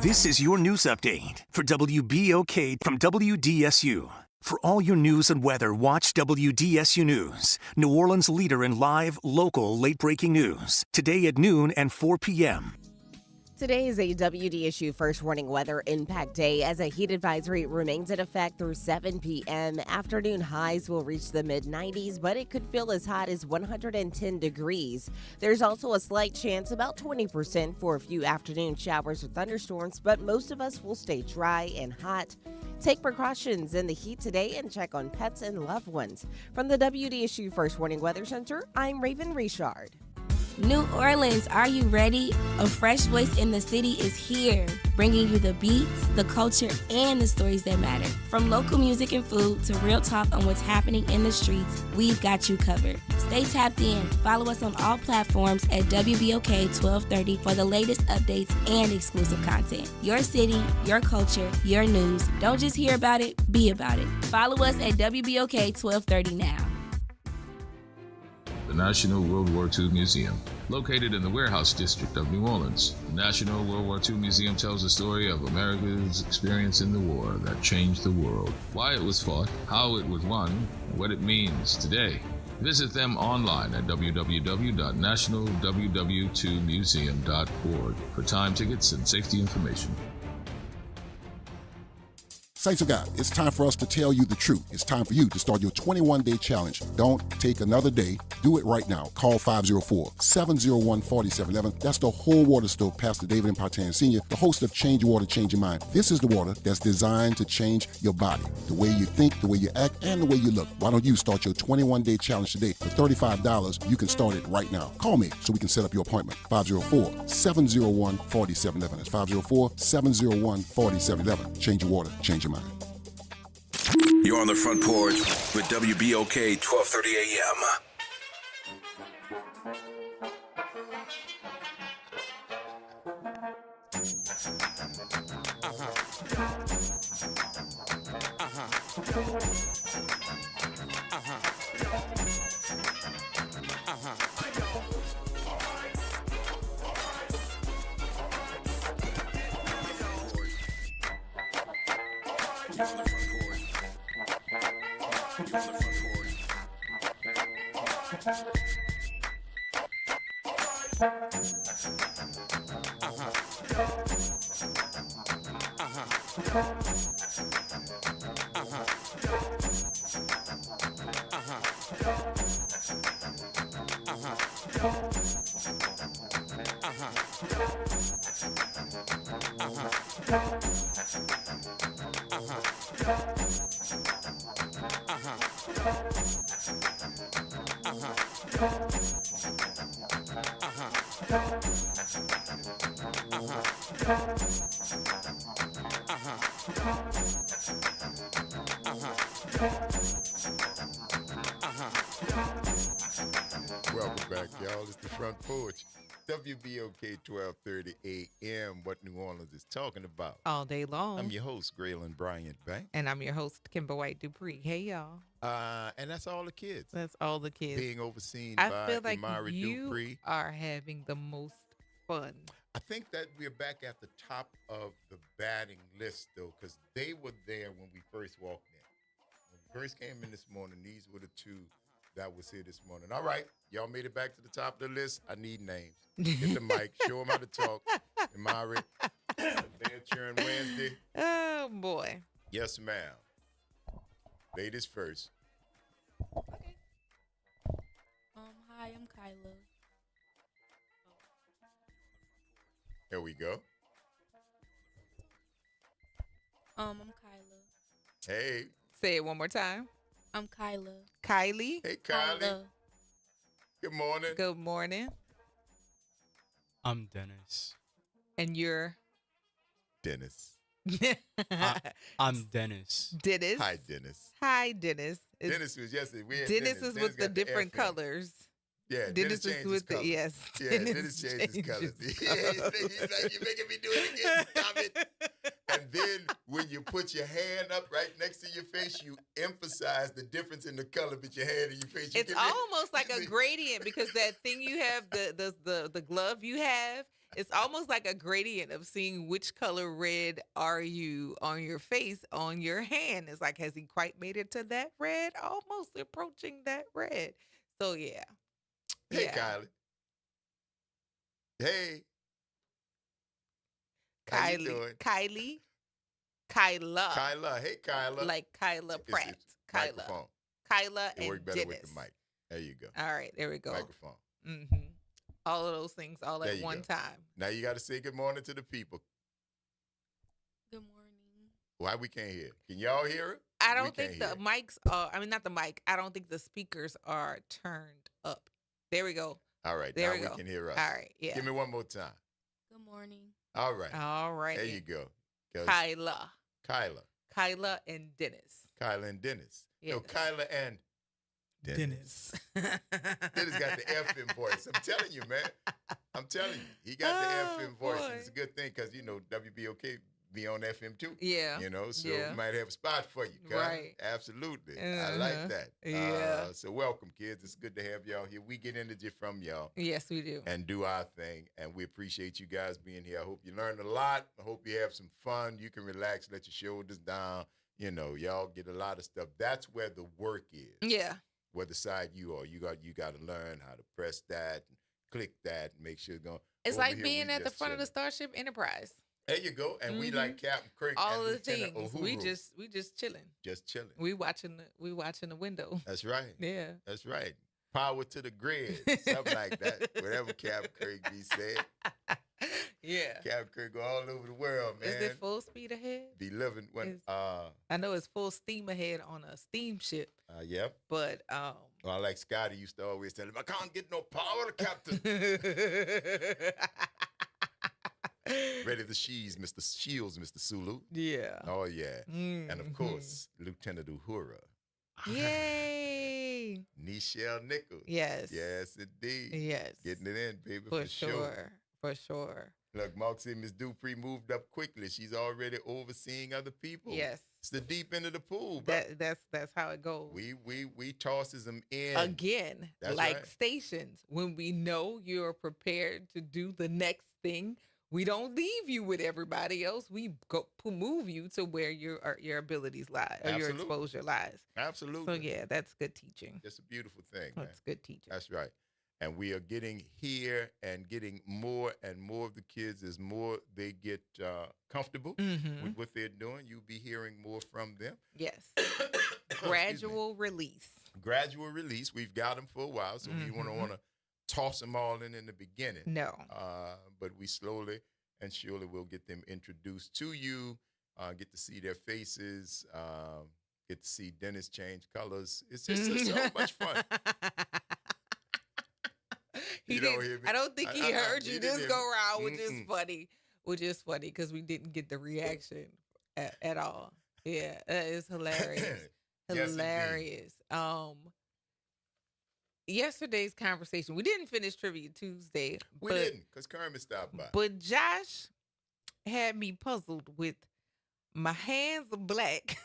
This is your news update for WBOK from WDSU. For all your news and weather, watch WDSU News, New Orleans' leader in live, local, late-breaking news. Today at noon and 4 p.m. Today is a WDSU first warning weather impact day as a heat advisory remains in effect through 7 p.m. Afternoon highs will reach the mid-90s, but it could feel as hot as 110 degrees. There's also a slight chance, about 20%, for a few afternoon showers or thunderstorms, but most of us will stay dry and hot. Take precautions in the heat today and check on pets and loved ones. From the WDSU First Warning Weather Center, I'm Raven Richard. New Orleans, are you ready? A fresh voice in the city is here, bringing you the beats, the culture, and the stories that matter. From local music and food to real talk on what's happening in the streets, we've got you covered. Stay tapped in. Follow us on all platforms at WBOK 1230 for the latest updates and exclusive content. Your city, your culture, your news. Don't just hear about it, be about it. Follow us at WBOK 1230 now. The National World War II Museum. Located in the Warehouse District of New Orleans, the National World War II Museum tells the story of America's experience in the war that changed the world, why it was fought, how it was won, and what it means today. Visit them online at www.nationalww2museum.org for time, tickets, and safety information. Saints of God, it's time for us to tell you the truth. It's time for you to start your 21-day challenge. Don't take another day. Do it right now. Call 504-701-4711. That's the whole water stove, Pastor David Impartan Sr., the host of Change Your Water, Change Your Mind. This is the water that's designed to change your body, the way you think, the way you act, and the way you look. Why don't you start your 21-day challenge today? For $35, you can start it right now. Call me so we can set up your appointment. 504-701-4711. That's 504-701-4711. Change your water, change your mind. You're on the front porch with WBOK 1230 AM. Welcome back, y'all. It's the Front Porch. WBOK 1230 AM, what New Orleans is talking about. All day long. I'm your host, Graylin Bryant Banks. And I'm your host, Kimber White Dupree. Hey, y'all. And that's all the kids. That's all the kids. Being overseen I by feel like Imari you Dupree. are having the most fun. I think that we're back at the top of the batting list, though, because they were there when we first walked in. When we first came in this morning, these were the two that was here this morning. All right, y'all made it back to the top of the list. I need names. Get the mic. Show them how to talk. Imari, they're cheering Wednesday. Oh, boy. Yes, ma'am. Ladies first. Okay. Hi, I'm Kyla. Here we go. I'm Kyla. Hey. Say it one more time. I'm Kyla. Kylie. Hey, Kylie. Good morning. Good morning. I'm Dennis. And you're? Dennis. I'm Dennis. Dennis. Hi, Dennis. Hi, Dennis. Dennis was yesterday. Dennis is with the different colors. Yeah, Dennis is with the, yes. Yeah, Dennis changed his colors. He's like, you're making me do it again. Stop it. And then when you put your hand up right next to your face, you emphasize the difference in the color with your hand and your face. It's almost like a gradient because that thing you have, the glove you have, it's almost like a gradient of seeing which color red are you on your face, on your hand. It's like, has he quite made it to that red? Almost approaching that red. So, yeah. Hey, Kylie. Hey. How you doing? Kyla. Kyla. Hey, Kyla. Like Kyla Pratt. It's Kyla. microphone. Kyla It and works better Dennis. with the mic. There you go. All right, there we go. Microphone. Mm-hmm. All of those things all There at you one go. time. Now you got to say good morning to the people. Good morning. Why we can't hear? Can y'all hear her? I We don't think can't the hear. mics I mean, not the mic. I don't think the speakers are turned up. There we go. All right, There now we we go. can hear us. All right, yeah. Give me one more time. Good morning. All right. All right. There you go. 'Cause Kyla. Kyla and Dennis. Kyla and Dennis. No, Yes. Kyla and Dennis. Dennis got the FM voice. I'm telling you, man. I'm telling you. He got the FM voice. boy. It's a good thing because, you know, WBOK be on FM too. Yeah. You know, so Yeah. we might have a spot for you. Kyla. Right. Absolutely. I like that. Yeah. So welcome, kids. It's good to have y'all here. We get energy from y'all. Yes, we do. And do our thing. And we appreciate you guys being here. I hope you learned a lot. I hope you have some fun. You can relax, let your shoulders down. You know, y'all get a lot of stuff. That's where the work is. Yeah. Whether side you are, you got to learn how to press that and click that and make sure it's going. It's Over like here, being we at the just front of the chilling. Starship Enterprise. There you go. And we like Captain Kirk All and of the Lieutenant things. We Uhuru. just chilling. Just chilling. We watching the window. That's right. Yeah. That's right. Power to the grid. Something like that. Whatever Captain Kirk be saying. Yeah. Captain Kirk go all over the world, man. Is it full speed ahead? Be living when I know it's full steam ahead on a steamship, yep. but Well, like Scotty used to always tell him, I can't get no power, Captain. Ready the Shields, Mr. Sulu. Yeah. Oh, yeah. And of Mhm. course, Lieutenant Uhura. Yay. Nichelle Nichols. Yes. Yes, indeed. Yes. Getting it in, baby, For for sure. sure. For sure. Look, Mark said Miss Dupree moved up quickly. She's already overseeing other people. Yes. It's the deep end of the pool, bro. That's how it goes. We tosses them in. Again, That's like right. stations, when we know you're prepared to do the next thing, we don't leave you with everybody else. We move you to where your abilities lie or your Absolutely. exposure lies. Absolutely. So yeah, that's good teaching. It's a beautiful thing, man. That's good teaching. That's right. And we are getting here and getting more and more of the kids as more they get comfortable Mhm. with what they're doing. You'll be hearing more from them. Yes. Excuse me. Gradual release. Gradual release. We've got them for a while, so we want to toss them all in the beginning. No. But we slowly and surely will get them introduced to you, get to see their faces, get to see Dennis change colors. It's just so much fun. He You don't didn't- hear me? I don't think he heard He you didn't this hear go me. around, which is Mm-mm. funny. Which is funny because we didn't get the reaction at all. Yeah, that is hilarious. Yes, indeed. Hilarious. Yesterday's conversation, we didn't finish Trivia Tuesday. We didn't, because Kermit stopped by. But Josh had me puzzled with my hands are black,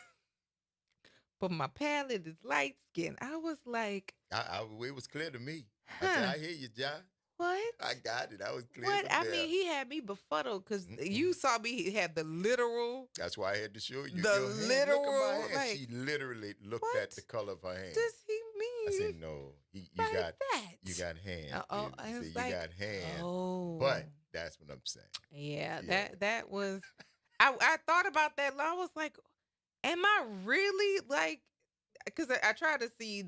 but my palette is light skin. I was like, It was clear to me. I said, I hear you, John. what? I got it. I was clear. What? as I bell. mean, he had me befuddled because you saw me have the literal. That's why I had to show you. The your hand. Look at literal, my hand. like, She literally looked at the color of her hand. Does he mean? I said, no. You by got that? You got hand. Oh, I I said, was you like, got hand. oh. But that's what I'm saying. Yeah, Yeah. that was. I thought about that. I was like, am I really like? Because I try to see.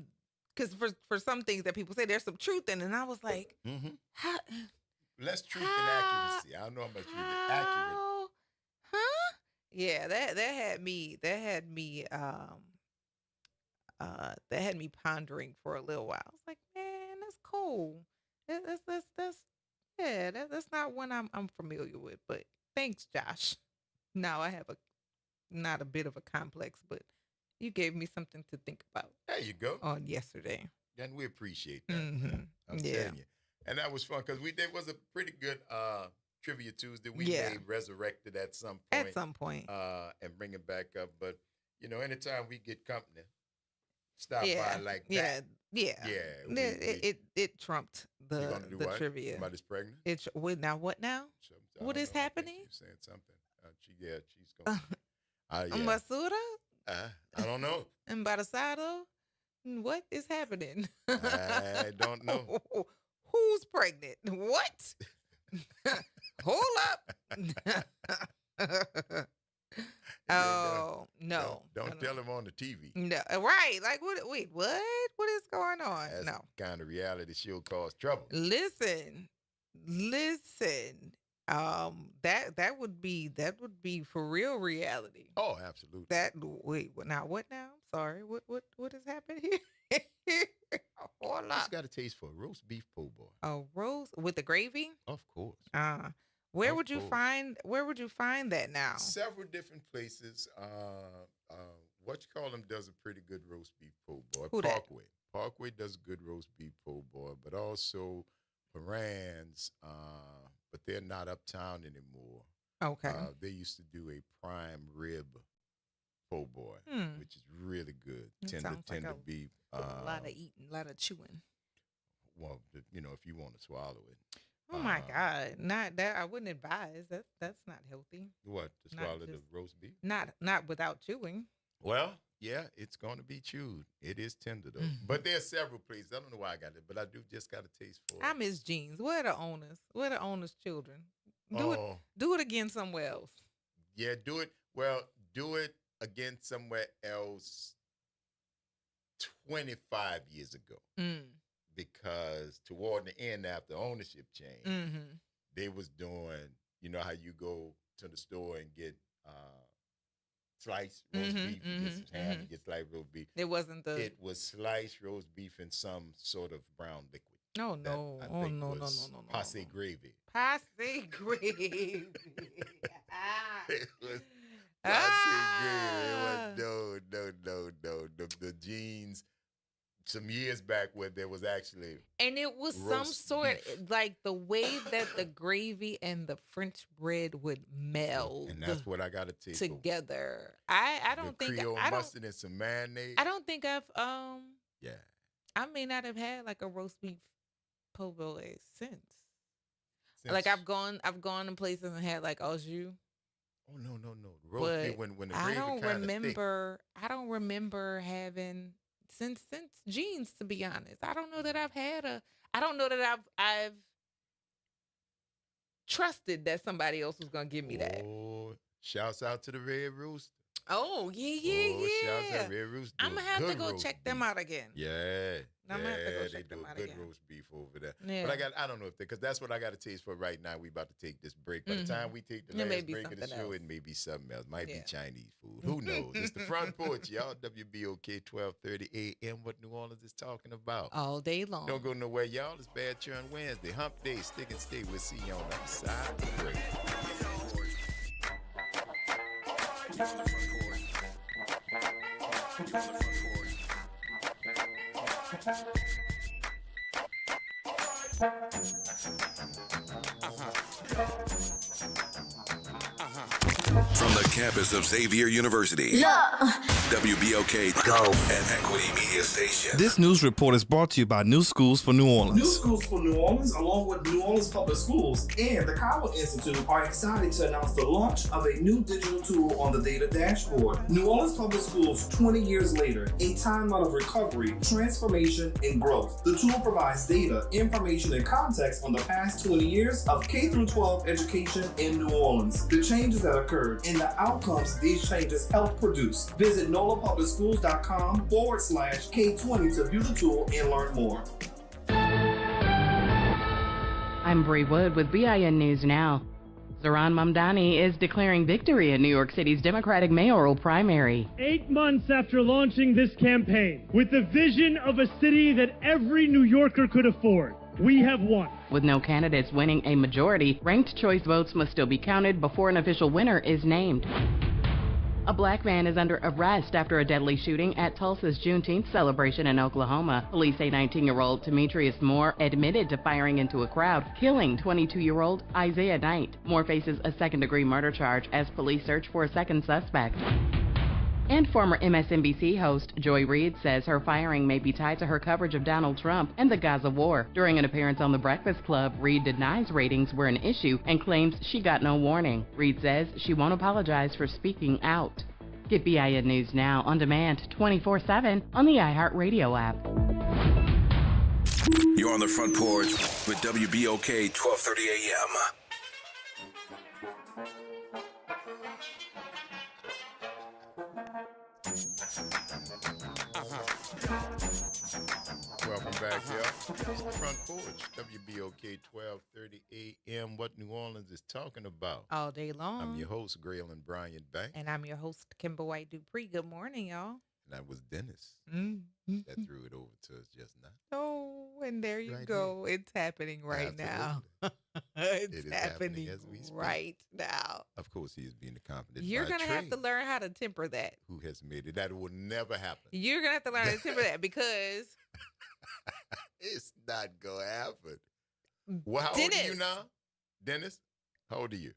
Because for some things that people say, there's some truth in it. And I was like, how? Less truth than accuracy. I don't know how much you're accurate. Huh? Yeah, that had me pondering for a little while. I was like, man, that's cool. That's not one I'm familiar with. But thanks, Josh. Now I have not a bit of a complex, but you gave me something to think about. There you go. On yesterday. And we appreciate that. Mhm. I'm Yeah. telling you. And that was fun because there was a pretty good Trivia Tuesday. We Yeah. may resurrect it at some point. At some point. And bring it back up. But, anytime we get company, stop Yeah. by like Yeah. that. Yeah. Yeah. It trumped You gonna do the what? trivia. Somebody's pregnant? What now? What now? I What don't is know. I think happening? she was saying something. She's going. Yeah. Masura? I don't know. Embarazado? What is happening? I don't know. Who's pregnant? What? Hold up. Oh no! Don't tell him on the TV. No, right? Like what? Wait, what? What is going on? That's No. the kind of reality show cause trouble. Listen. That would be for real reality. Oh, absolutely. Now what now? I'm sorry. What has happened here? A whole lot. Just got a taste for a roast beef po' boy. A roast with the gravy? Of course. Where Of would you course. find that now? Several different places. What you call them does a pretty good roast beef po' boy. Who that? Parkway. Parkway does a good roast beef po' boy, but also Moran's, but they're not uptown anymore. Okay. They used to do a prime rib po' boy, which is really good. It sounds like Tender a beef. A lot of eating, a lot of chewing. Well, if you want to swallow it. Oh my God! Not that I wouldn't advise. That's not healthy. What, to Not swallow the just- roast beef? Not without chewing. Well, yeah, it's going to be chewed. It is tender though. Mm-hmm. But there's several places. I don't know why I got it, but I do just got a taste for it. I miss jeans. Where are the owners? Where are the owners' children? Do it again somewhere else. Yeah, do it. Well, do it again somewhere else 25 years ago. Because toward the end, after ownership change, they was doing, you know how you go to the store and get sliced roast beef, you get some ham, you get sliced roast beef. It wasn't the. It was sliced roast beef in some sort of brown liquid. No, that no, I oh think no, no, was no, no, no. Passe gravy. Passe gravy. It was Passe gravy. It was no. The jeans. Some years back where there was actually And it was some roast sort beef. like the way that the gravy and the French bread would meld and that's what I got to taste together. I don't the think Creole I don't mustard and some mayonnaise. I don't think I've Yeah. I may not have had like a roast beef po' boy since. Since- Like I've gone in places and had like au jus. Oh no. The roast beef But when the I gravy don't kinda thick. remember. I don't remember having since jeans. To be honest, I don't know that I've had a. I don't know that I've trusted that somebody else was gonna give me that. Oh, shouts out to the Red Rooster. Oh yeah. Shouts out to Red Rooster. I'm gonna have to Good go roast check them beef. out again. Yeah. I'm gonna have to go they check do them a out good again. roast beef over there. Yeah. But I don't know if because that's what I got to taste for right now. We about to take this break. By the time we take the It may last be break of the something show, else. it may be something else. Might Yeah. be Chinese food. Who knows? It's the Front Porch, y'all. WBOK 1230 AM. What New Orleans is talking about. All day long. Don't go nowhere, y'all. It's Bad Churn Wednesday. Hump Day. Stick and stay. We'll see you on the other side of the break. From the campus of Xavier University, WBOK Go and Equity Media Station. This news report is brought to you by New Schools for New New Orleans. Schools for New Orleans, along with New Orleans Public Schools and the Kyle Institute, are excited to announce the launch of a new digital tool on the data dashboard. New Orleans Public Schools, 20 years later, a timeline of recovery, transformation, and growth. The tool provides data, information, and context on the past 20 years of K-12 education in New Orleans, the changes that occurred, and the outcomes these changes helped produce. Visit nolapublicsschools.com/K20 to view the tool and learn more. I'm Bree Wood with BIN News Now. Zohran Mamdani is declaring victory in New York City's Democratic mayoral primary. 8 months after launching this campaign, with the vision of a city that every New Yorker could afford, we have won. With no candidates winning a majority, ranked choice votes must still be counted before an official winner is named. A black man is under arrest after a deadly shooting at Tulsa's Juneteenth celebration in Oklahoma. Police say 19-year-old Demetrius Moore admitted to firing into a crowd, killing 22-year-old Isaiah Knight. Moore faces a second-degree murder charge as police search for a second suspect. And former MSNBC host Joy Reid says her firing may be tied to her coverage of Donald Trump and the Gaza war. During an appearance on The Breakfast Club, Reid denies ratings were an issue and claims she got no warning. Reid says she won't apologize for speaking out. Get BIN News Now on demand 24/7 on the iHeartRadio app. You're on the Front Porch with WBOK 1230 AM. Welcome back, y'all. It's the Front Porch, WBOK 1230 AM. What New Orleans is talking about. All day long. I'm your host, Graylin Bryant Banks. And I'm your host, Kimber White Dupree. Good morning, y'all. And that was Dennis that threw it over to us just now. Oh, and there you Right go. It's happening right now. It is It's happening happening as we speak. right now. Of course, he is being accompanied You're by going to Trey, have to learn how to temper that. who has made it. That will never happen. You're going to have to learn how to temper that because It's not going to happen. Well, how old are you now, Dennis? How old are you?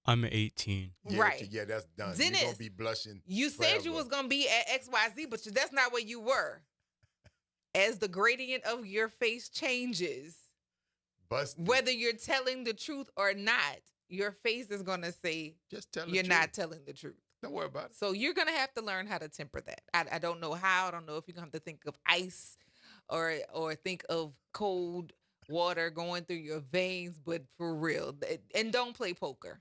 I'm 18. Yeah, Right. Yeah, that's done. Dennis, You're going to be blushing you said you forever. was going to be at XYZ, but that's not where you were. As the gradient of your face changes, Busted. whether you're telling the truth or not, your face is going to say Just tell the you're not truth. telling the truth. Don't worry about it. So you're going to have to learn how to temper that. I don't know how. I don't know if you're going to have to think of ice or think of cold water going through your veins, but for real. And don't play poker.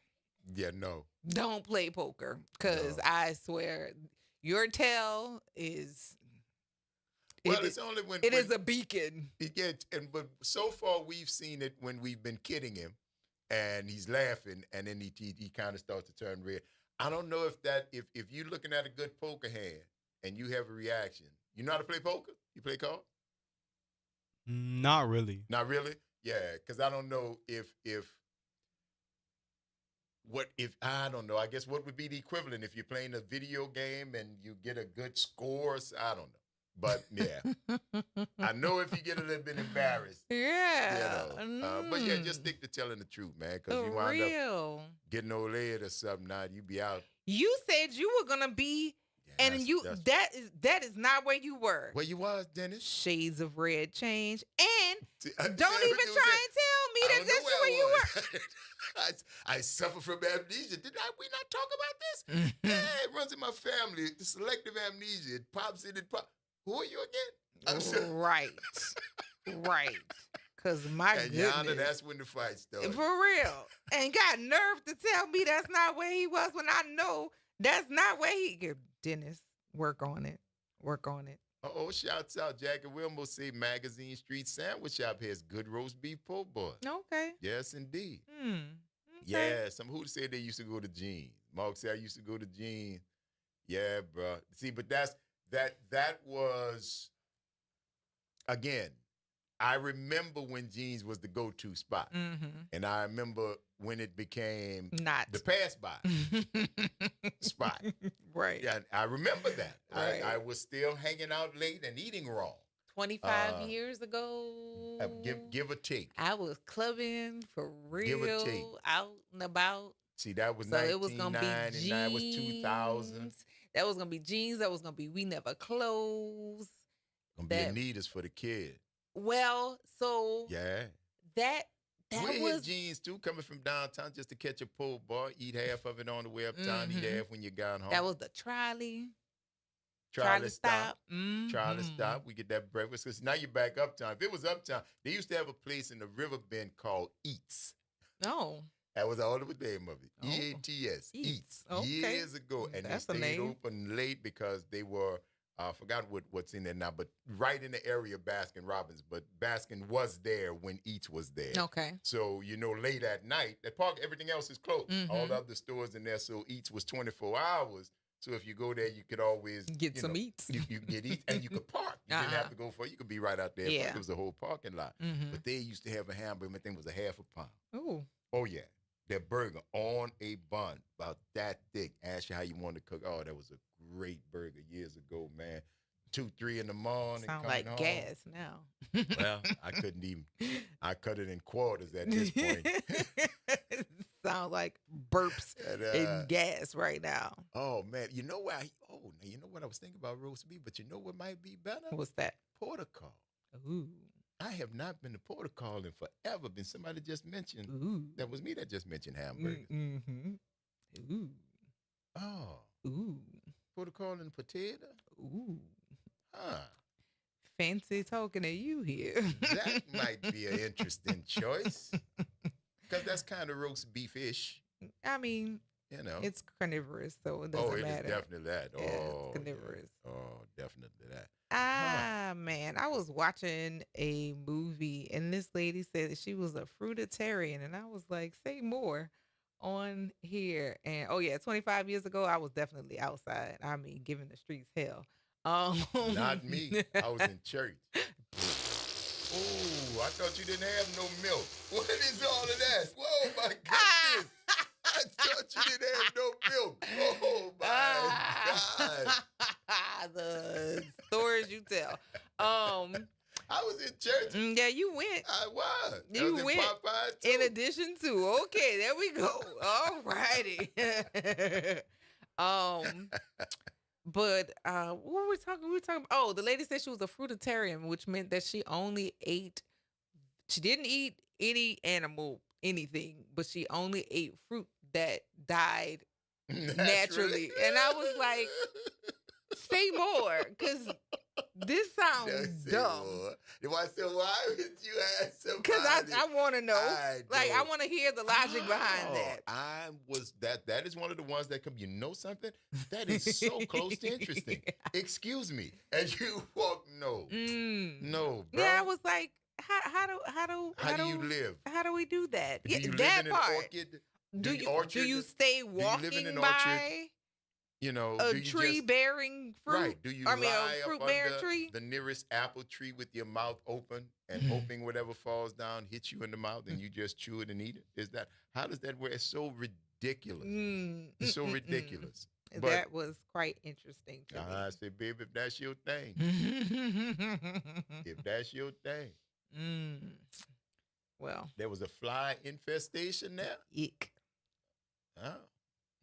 Yeah, no. Don't play poker because No. I swear your tail is... Well, it's only when It is a beacon. But so far we've seen it when we've been kidding him, and he's laughing, and then he kind of starts to turn red. I don't know if you're looking at a good poker hand and you have a reaction. You know how to play poker? You play cards? Not really. Not really? Yeah, because I don't know if I don't know. I guess what would be the equivalent if you're playing a video game and you get a good score? I don't know. But yeah, I know if you get a little bit embarrassed. Yeah. But yeah, just stick to telling the truth, man. Because you wind up getting old lady or something, now you be out. You said you were gonna be, and that is not where you were. Where you was, Dennis? Shades of red change, and don't see, even try and tell me that that's where you were. I suffer from amnesia. Did we not talk about this? Yeah, it runs in my family. The selective amnesia. It pops in. Who are you again? Right. Because my and goodness. Yana, that's when the fight started. For real. And got nerve to tell me that's not where he was when I know that's not where he... Dennis, work on it. Oh, shouts out. Jackie Wilmore say Magazine Street Sandwich Shop has good roast beef po' boy. Okay. Yes, indeed. Okay. Yeah, some who said they used to go to Jeans. Mark said I used to go to Jeans. Yeah, bro. See, but that was, again, I remember when Jeans was the go-to spot. Mm-hmm. And I remember when it became not the pass-by spot. Right. Yeah, I remember that. Right. I was still hanging out late and eating wrong. 25 years ago. Give or take. I was clubbing for real. Give or take. Out and about. See, that was So it was gonna be 1999, was 2000. jeans. That was gonna be jeans. That was gonna be We Never Close. Gonna be Anita's for the kid. Well, so yeah, that we was hit Jeans too, coming from downtown just to catch a pull bar, eat half of it on the way uptown, eat half when you got home. That was the trolley. Trolley stop. Mm-hmm. Trolley stop. We get that breakfast. Because now you're back uptown. If it was uptown, they used to have a place in the river bend called Eats. No. That was all the name of it. EATS. Eats. Okay. Years ago. And That's they a stayed name. open late because they were, I forgot what's in there now, but right in the area of Baskin Robbins. But Baskin was there when Eats was there. Okay. So, late at night, that park, everything else is closed. Mhm. All the other stores in there. So Eats was 24 hours. So if you go there, you could always get some Eats. You can get Eats and you could park. You didn't have to go for it. You could be right out there. Yeah. It was a whole parking lot. Mhm. But they used to have a hamburger. My thing was a half a pound. Ooh. Oh, yeah. That burger on a bun, about that thick. Ask you how you want to cook. Oh, that was a great burger years ago, man. 2, 3 in the morning. Sound coming like home. gas now. Well, I cut it in quarters at this point. Sound like burps and gas right now. Oh, man. You know what? You know what I was thinking about roast beef, but you know what might be better? What's that? Porter call. Ooh. I have not been to porter call in forever. Been somebody just mentioned. Ooh. That was me that just mentioned hamburgers. Mm-hmm. Ooh. Oh. Ooh. Porter call and potato? Ooh. Huh. Fancy talking to you here. That might be an interesting choice. Because that's kind of roast beef-ish. I mean, it's carnivorous, so it doesn't matter. It is definitely that. Yeah, it's carnivorous. Yeah. Oh, definitely. after that. Man, I was watching a movie and this lady said that she was a fruitarian, and I was like, say more on here. And oh yeah, 25 years ago, I was definitely outside. I mean, giving the streets hell. Not me. I was in church. Oh, I thought you didn't have no milk. What is all of that? Whoa, my goodness. I thought you didn't have no milk. Oh, my God. The stories you tell. I was in church. Yeah, you went. I was. You was went. In Popeye too. In addition to, okay, there we go. All righty. But what were we talking? We were talking. Oh, the lady said she was a fruitarian, which meant that she only ate. She didn't eat any animal, anything, but she only ate fruit that died naturally. And I was like, say more, because this sounds dumb. Why would you ask somebody? Because I want to know. I want to hear the logic behind that. That is one of the ones that come, you know something? That is so close to interesting. Excuse me. As you walk, no, bro. Yeah, I was like, how do you live? How do we do that? Do you that live in part. an orchid? Do you stay walking by? You know, a tree bearing fruit. Right. Do you lie a fruit up bearing under tree? the nearest apple tree with your mouth open and hoping whatever falls down hits you in the mouth and you just chew it and eat it? How does that work? It's so ridiculous. It's so ridiculous. But that was quite interesting to me. I said, babe, if that's your thing. If that's your thing. Well. There was a fly infestation there? Eek. Oh,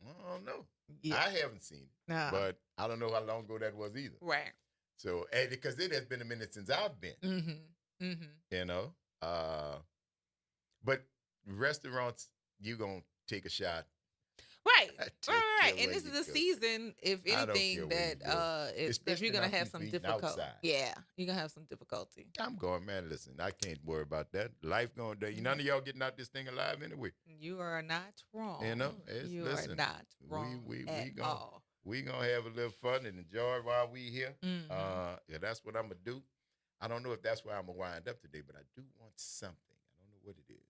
I don't know. Yeah. I haven't seen it, but I don't know how long ago that was either. Right. So, because it has been a minute since I've been, you know, but restaurants, you gonna take a shot, right? And this is the season, if anything, that if you're gonna have some difficulty, you're gonna have some difficulty. I'm going, man. Listen, I can't worry about that. Life going to none of y'all getting out this thing alive anyway. You are not wrong. You know, you listen, are not wrong at all. We gonna have a little fun and enjoy while we here. Yeah, that's what I'm gonna do. I don't know if that's where I'm gonna wind up today, but I do want something. I don't know what it is.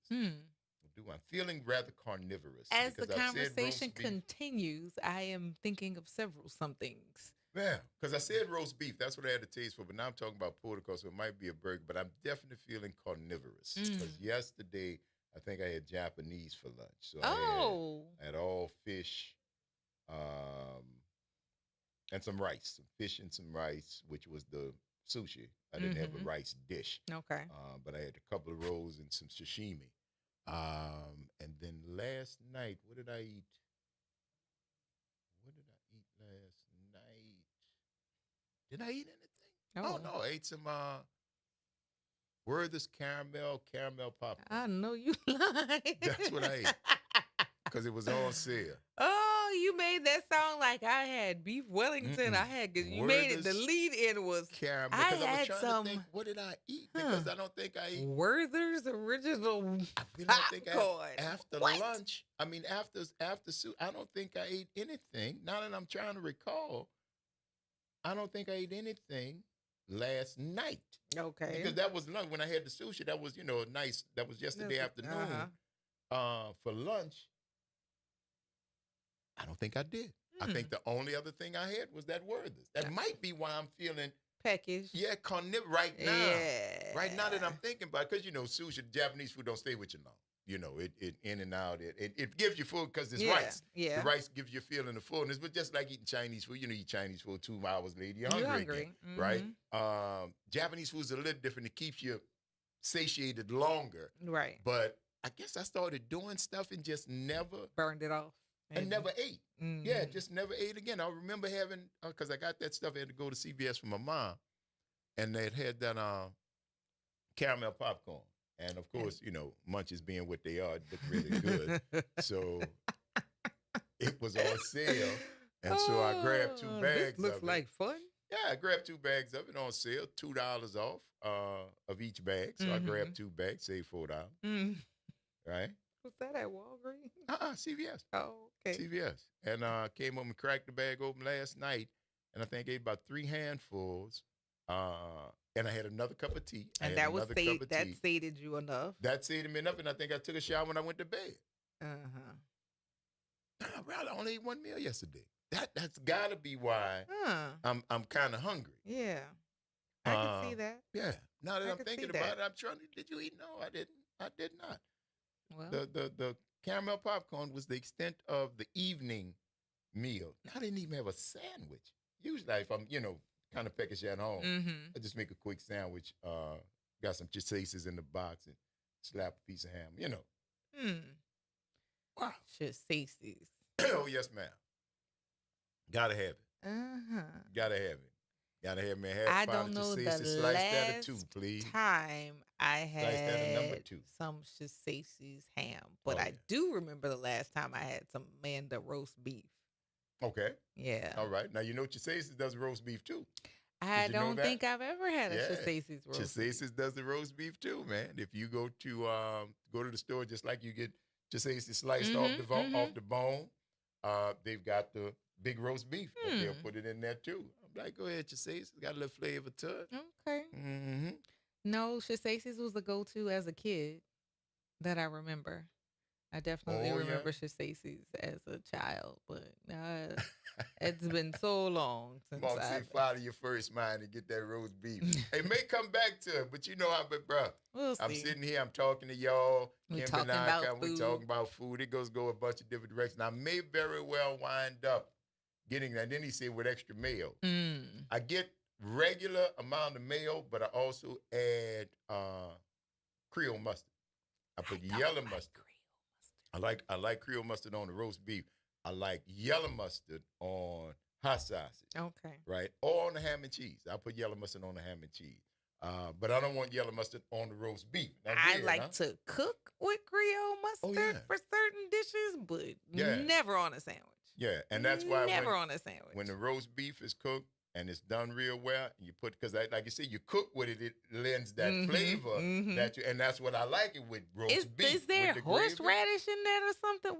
I'm feeling rather carnivorous. As the conversation continues, I am thinking of several somethings. Yeah, because I said roast beef. That's what I had a taste for. But now I'm talking about portico, so it might be a burger. But I'm definitely feeling carnivorous. Because yesterday, I think I had Japanese for lunch. So I had all fish and some rice. Some fish and some rice, which was the sushi. I didn't have a rice dish. Okay. But I had a couple of rolls and some sashimi. And then last night, what did I eat? Last night? Did I eat anything? Oh no, I ate some Werther's caramel popcorn. I know you lied. That's what I ate. Because it was on sale. Oh, you made that sound like I had beef Wellington. I had, because you made it, the lead in was caramel. I Because I was had trying some. to think, what did I eat? Because I don't think I ate. Werther's original popcorn. After lunch, I mean, after soup, I don't think I ate anything. Now that I'm trying to recall, I don't think I ate anything last night. Okay. Because that was lunch. When I had the sushi, that was, nice. That was yesterday afternoon. For lunch, I don't think I did. I think the only other thing I had was that Werther's. That might be why I'm feeling peckish. Yeah, carnivorous right now. Yeah. Right now that I'm thinking about, because sushi, Japanese food don't stay with you long. It in and out. It gives you food because it's rice. Yeah. The rice gives you a feeling of fullness, but just like eating Chinese food, eat Chinese food 2 hours later, you're hungry. Again, right? Japanese food is a little different. It keeps you satiated longer. Right. But I guess I started doing stuff and just never burned it off. And never ate. Yeah, just never ate again. I remember having, because I got that stuff, I had to go to CVS for my mom, and they had that caramel popcorn. And of course, Munchies being what they are, look really good. So it was on sale. And so I grabbed 2 bags. This looks like fun. Yeah, I grabbed 2 bags of it on sale, $2 off of each bag. So I grabbed 2 bags, saved $4. Right? Was that at Walgreens? CVS. Oh, okay. CVS. And came home and cracked the bag open last night. and I think I ate about 3 handfuls. And I had another cup of tea. And that was that sated you enough. That sated me enough, and I think I took a shower when I went to bed. I only ate 1 meal yesterday. That's got to be why I'm kind of hungry. Yeah, I can see that. Yeah. Now that I I'm could thinking see about that. it, I'm trying to. Did you eat? No, I didn't. I did not. Well, The caramel popcorn was the extent of the evening meal. I didn't even have a sandwich. Usually, if I'm kind of peckish at home, I just make a quick sandwich. Got some chisaces in the box and slap a piece of ham. Wow. Chisaces. Oh yes, ma'am. Gotta have it. Gotta have it. Gotta have me a half I pound don't of know chisaces. the Slice that or last 2, please. time I Slice that at number had 2. some Chisaces ham, but Oh, I do remember the last time I had some Amanda roast beef. Okay. Yeah. All right. Now you know Chisaces does roast beef too. I Did you know don't that? think I've ever had a Yeah. Chisaces roast beef. Chisaces does the roast beef too, man. If you go to the store, just like you get Chisaces sliced off the bone, they've got the big roast beef. But they'll put it in there too. I'm like, go ahead, Chisaces. Got a little flavor to it. Okay. Mm-hmm. No, Chisaces was the go-to as a kid that I remember. I definitely Oh, yeah? remember Chisaces as a child, but it's been so long since Mom I've... said, follow your first mind and get that roast beef. It may come back to it, but you know how, bro. We'll I'm see. sitting here, I'm talking to y'all. We Kim talking and I, about we food. talking about food. It goes a bunch of different directions. I may very well wind up getting that. Then he said with extra mayo. I get regular amount of mayo, but I also add Creole mustard. I put yellow mustard. I like Creole mustard on the roast beef. I like yellow mustard on hot sausage. Okay. Right? Or on the ham and cheese. I put yellow mustard on the ham and cheese. But I don't want yellow mustard on the roast beef. Now, I like to cook with Creole mustard for certain dishes, but never on a sandwich. Yeah, and that's why never on a sandwich. When the roast beef is cooked and it's done real well, you put, because like you said, you cook with it, it lends that flavor that you, and that's what I like it with roast beef. Is there with the horseradish in that or something?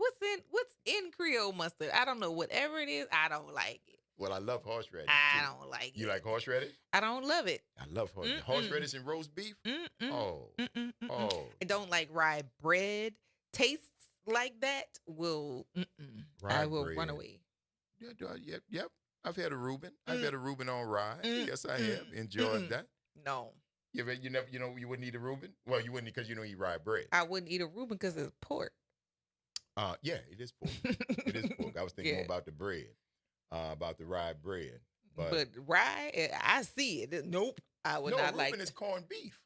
What's in Creole mustard? I don't know. Whatever it is, I don't like it. Well, I love horseradish. I don't like it. You like horseradish? I don't love it. I love horseradish. Horseradish and roast beef? Oh. I don't like rye bread. Tastes like that will, I will run away. Yep. I've had a Reuben. I've had a Reuben on rye. Yes, I have. Enjoyed that. No. You wouldn't eat a Reuben? Well, you wouldn't because you don't eat rye bread. I wouldn't eat a Reuben because it's pork. Yeah, it is pork. It is pork. I was thinking more about the bread, about the rye bread. But rye, I see it. Nope. I would not like it. Reuben is corned beef.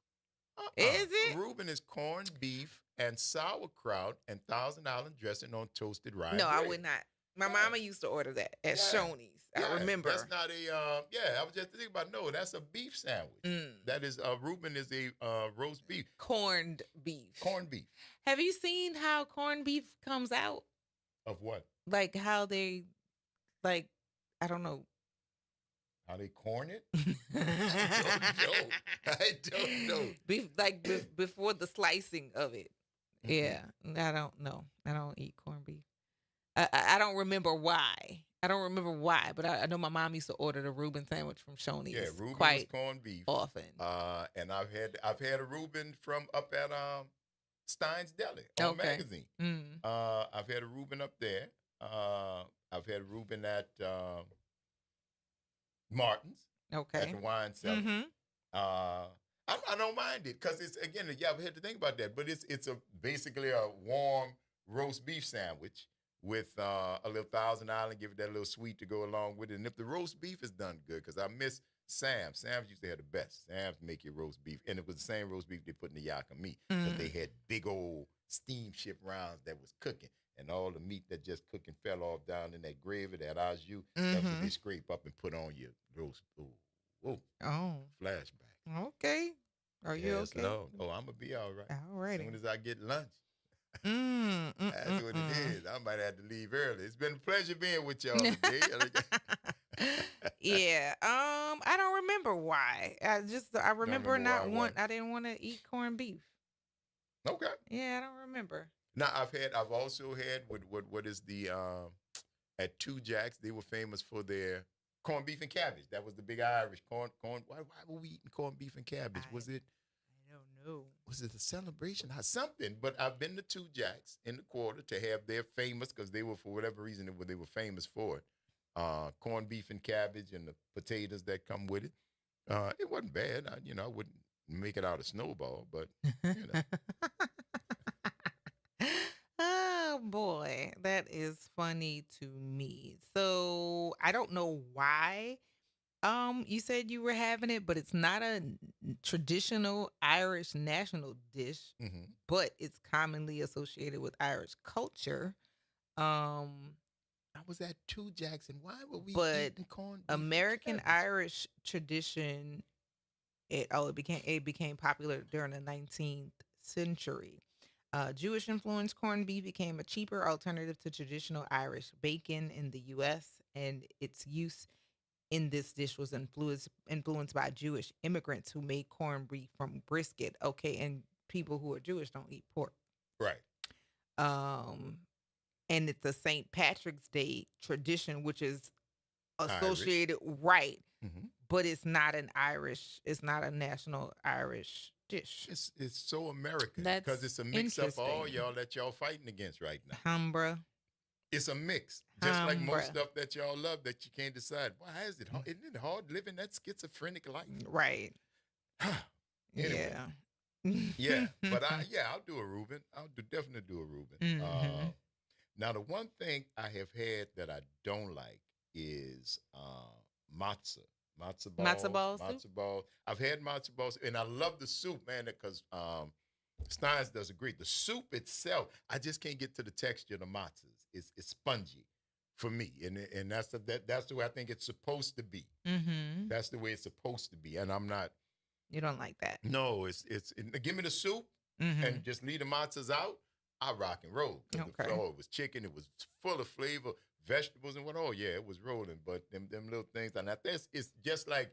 Is it? Reuben is corned beef and sauerkraut and Thousand Island dressing on toasted rye bread. No, I would not. My mama used to order that at Shoney's. I remember. That's not a, I was just thinking about, no, that's a beef sandwich. That is, Reuben is a roast beef. Corned beef. Corned beef. Have you seen how corned beef comes out? Of what? Like how they, I don't know. How they corn it? I don't know. Beef, before the slicing of it. Yeah, I don't know. I don't eat corned beef. I don't remember why. But I know my mom used to order the Reuben sandwich from Shoney's. Yeah, Reuben quite was corned beef often. And I've had a Reuben from up at Stein's Deli on Magazine. I've had a Reuben up there. I've had a Reuben at Martin's. Okay. At the wine cellar. I don't mind it because it's, again, I've had to think about that, but it's basically a warm roast beef sandwich with a little Thousand Island, give it that little sweet to go along with it. And if the roast beef is done good, because I miss Sam's. Sam's used to have the best. Sam's make your roast beef. And it was the same roast beef they put in the yak of meat. But they had big old steamship rounds that was cooking. And all the meat that just cooking fell off down in that gravy, that au jus, that's what they scrape up and put on your roast. Oh. Flashback. Okay. Are you okay? No. Oh, I'm going to be all right. All right. As soon as I get lunch. That's what it is. I might have to leave early. It's been a pleasure being with y'all today. Yeah. I don't remember why. I remember I didn't want to eat corned beef. Okay. Yeah, I don't remember. Now I've also had what is the at Two Jacks, they were famous for their corned beef and cabbage. That was the big Irish corn. Why were we eating corned beef and cabbage? Was it? I don't know. Was it a celebration? Something. But I've been to Two Jacks in the Quarter to have their famous, because they were, for whatever reason, they were famous for it. Corned beef and cabbage and the potatoes that come with it. It wasn't bad. I wouldn't make it out of Snowball, but you know. Oh boy, that is funny to me. So I don't know why you said you were having it, but it's not a traditional Irish national dish, but it's commonly associated with Irish culture. I was at Two Jacks, and why were we But eating corned beef and American cabbage? Irish tradition, it became popular during the 19th century. Jewish influenced corned beef became a cheaper alternative to traditional Irish bacon in the U.S., and its use in this dish was influenced by Jewish immigrants who made corned beef from brisket. Okay, and people who are Jewish don't eat pork. Right. And it's a St. Patrick's Day tradition, which is associated, right? But it's not it's not a national Irish dish. It's so American That's because it's a mix up of all interesting. y'all that y'all fighting against right now. Humbra. It's a mix, just like most Humbra. stuff that y'all love that you can't decide. Why is it hard? Isn't it hard living that schizophrenic life? Right. Anyway. Yeah, but I'll do a Reuben. Definitely do a Reuben. Now, the one thing I have had that I don't like is matzah. Matzo balls. Matzo balls, Matzo balls. I've had matzo balls, and I love the soup, man, because Steins does agree. The soup itself, I just can't get to the texture of the matzahs. It's spongy for me, and that's the way I think it's supposed to be. Mm-hmm. That's the way it's supposed to be, and I'm not. You don't like that? No, it's give me the soup and just leave the matzahs out. I rock and roll. The flour, it was chicken, it was full of flavor, vegetables and what. Oh yeah, it was rolling. But them little things, and I think it's just like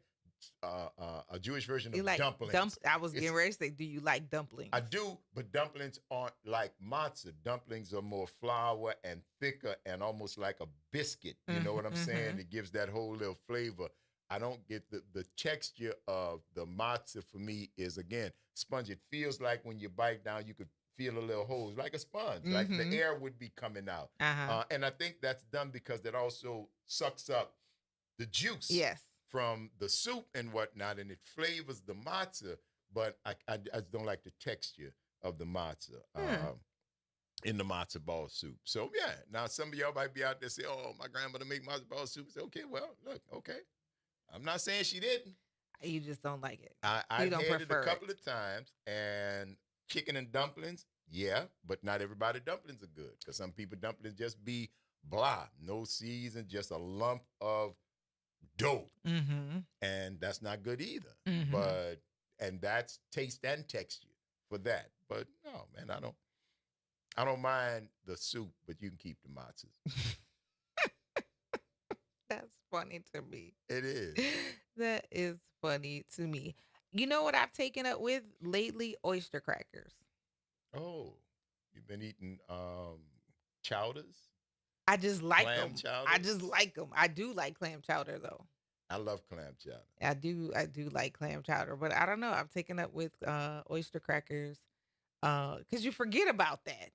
a Jewish version of like dumplings. I was getting ready to say, do you like dumplings? I do, but dumplings aren't like matzah. Dumplings are more flour and thicker and almost like a biscuit. You know what I'm saying? It gives that whole little flavor. I don't get the texture of the matzah. For me is, again, sponge. It feels like when you bite down, you could feel a little holes, like a sponge, like the air would be coming out. And I think that's done because it also sucks up the juice from the soup and whatnot, and it flavors the matzah, but I just don't like the texture of the matzah in the matzo ball soup. So, yeah, now some of y'all might be out there say, oh, my grandmother make matzo ball soup. Say, okay, well, look, okay. I'm not saying she didn't. You just don't like it. I've had it a couple of times, and chicken and dumplings, yeah, but not everybody dumplings are good, because some people dumplings just be blah, no season, just a lump of dough, and that's not good either. But and that's taste and texture for that. But no, man, I don't mind the soup, but you can keep the matzahs. That's funny to me. It is. That is funny to me. You know what I've taken up with lately? Oyster crackers. Oh, you've been eating chowders? I just like Clam them. chowders? I just like them. I do like clam chowder though. I love clam chowder. I do like clam chowder, but I don't know. I've taken up with oyster crackers because you forget about that.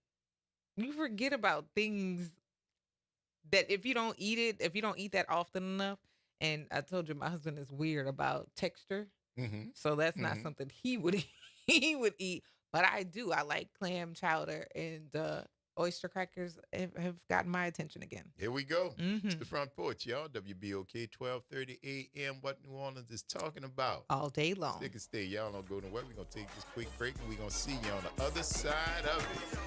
You forget about things that if you don't eat that often enough. And I told you my husband is weird about texture, so that's not something he would eat. But I do. I like clam chowder, and oyster crackers have gotten my attention again. Here we go. It's the Front Porch, y'all. WBOK 1230 AM. What New Orleans is talking about all day long. Stick and stay. Y'all don't go nowhere. We're going to take this quick break, and we're going to see you on the other side of it.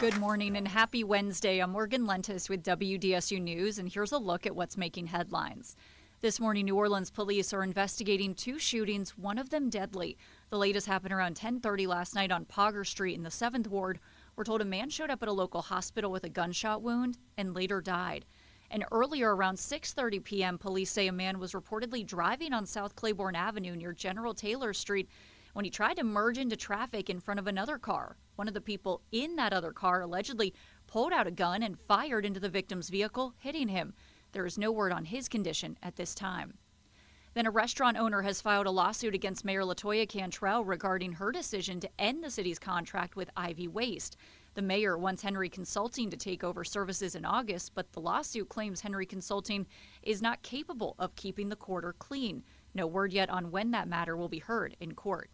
Good morning and happy Wednesday. I'm Morgan Lentis with WDSU News, and here's a look at what's making headlines. This morning, New Orleans police are investigating 2 shootings, one of them deadly. The latest happened around 10:30 last night on Pogger Street in the 7th Ward. We're told a man showed up at a local hospital with a gunshot wound and later died. And earlier, around 6:30 p.m., police say a man was reportedly driving on South Claiborne Avenue near General Taylor Street when he tried to merge into traffic in front of another car. One of the people in that other car allegedly pulled out a gun and fired into the victim's vehicle, hitting him. There is no word on his condition at this time. Then a restaurant owner has filed a lawsuit against Mayor LaToya Cantrell regarding her decision to end the city's contract with Ivy Waste. The mayor wants Henry Consulting to take over services in August, but the lawsuit claims Henry Consulting is not capable of keeping the quarter clean. No word yet on when that matter will be heard in court.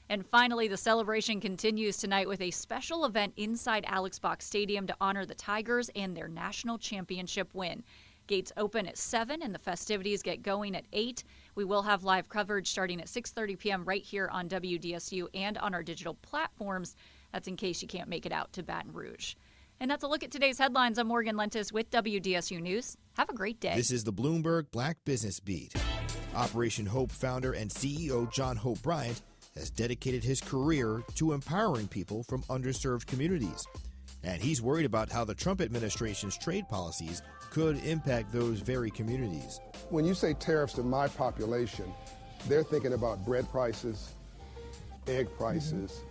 And finally, the celebration continues tonight with a special event inside Alex Box Stadium to honor the Tigers and their national championship win. Gates open at 7 and the festivities get going at 8. We will have live coverage starting at 6:30 p.m. right here on WDSU and on our digital platforms. That's in case you can't make it out to Baton Rouge. And that's a look at today's headlines. I'm Morgan Lentis with WDSU News. Have a great day. This is the Bloomberg Black Business Beat. Operation Hope founder and CEO John Hope Bryant has dedicated his career to empowering people from underserved communities. And he's worried about how the Trump administration's trade policies could impact those very communities. When you say tariffs to my population, they're thinking about bread prices, egg prices,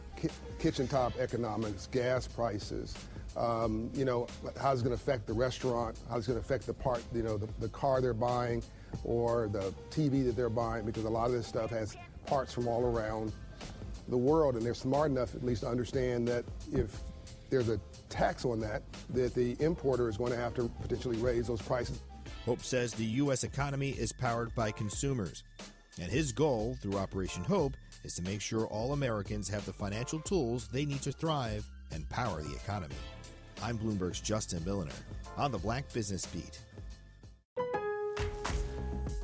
kitchen top economics, gas prices, how's it going to affect the restaurant, how's it going to affect the car they're buying or the TV that they're buying, because a lot of this stuff has parts from all around the world, and they're smart enough at least to understand that if there's a tax on that the importer is going to have to potentially raise those prices. Hope says the U.S. economy is powered by consumers, and his goal through Operation Hope is to make sure all Americans have the financial tools they need to thrive and power the economy. I'm Bloomberg's Justin Milliner on the Black Business Beat.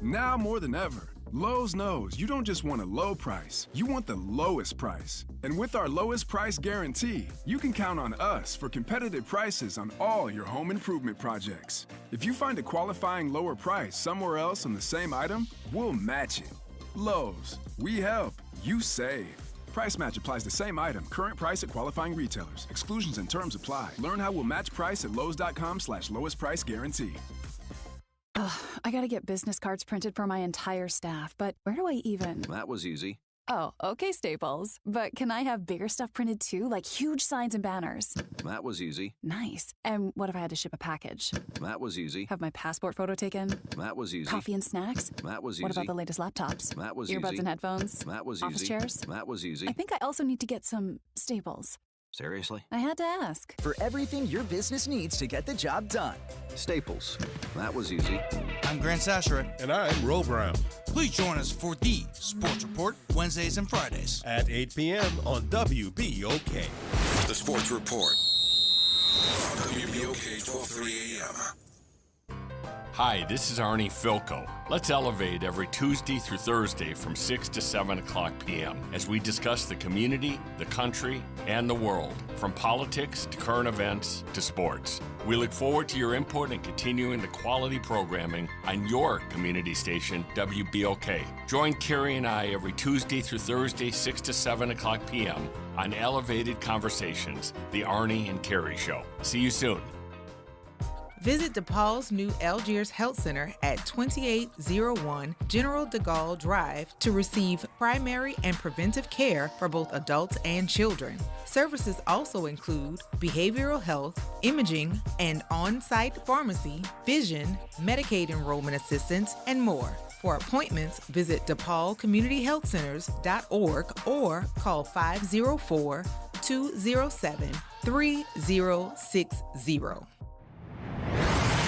Now more than ever, Lowe's knows you don't just want a low price, you want the lowest price. And with our lowest price guarantee, you can count on us for competitive prices on all your home improvement projects. If you find a qualifying lower price somewhere else on the same item, we'll match it. Lowe's, we help, you save. Price match applies to same item, current price at qualifying retailers. Exclusions and terms apply. Learn how we'll match price at lowes.com/lowest price guarantee. Ugh, I gotta get business cards printed for my entire staff, but where do I even? That was easy. Oh, okay, Staples. But can I have bigger stuff printed too, like huge signs and banners? That was easy. Nice. And what if I had to ship a package? That was easy. Have my passport photo taken? That was easy. Coffee and snacks? That was easy. What about the latest laptops? That was Earbuds easy. and headphones? That was Office easy. chairs? That was easy. I think I also need to get some Staples. Seriously? I had to ask. For everything your business needs to get the job done. Staples. That was easy. I'm Grant Sasheret. And I'm Ro Brown. Please join us for the Sports Report Wednesdays and Fridays at 8 p.m. on WBOK. The Sports Report. WBOK 1230 AM. Hi, this is Arnie Filko. Let's elevate every Tuesday through Thursday from 6 to 7 o'clock p.m. as we discuss the community, the country, and the world, from politics to current events to sports. We look forward to your input and continuing the quality programming on your community station, WBOK. Join Carrie and I every Tuesday through Thursday, 6 to 7 o'clock p.m. on Elevated Conversations, the Arnie and Carrie Show. See you soon. Visit DePaul's new Algiers Health Center at 2801 General de Gaulle Drive to receive primary and preventive care for both adults and children. Services also include behavioral health, imaging, and on-site pharmacy, vision, Medicaid enrollment assistance, and more. For appointments, visit DePaulCommunityHealthCenters.org or call 504-207-3060.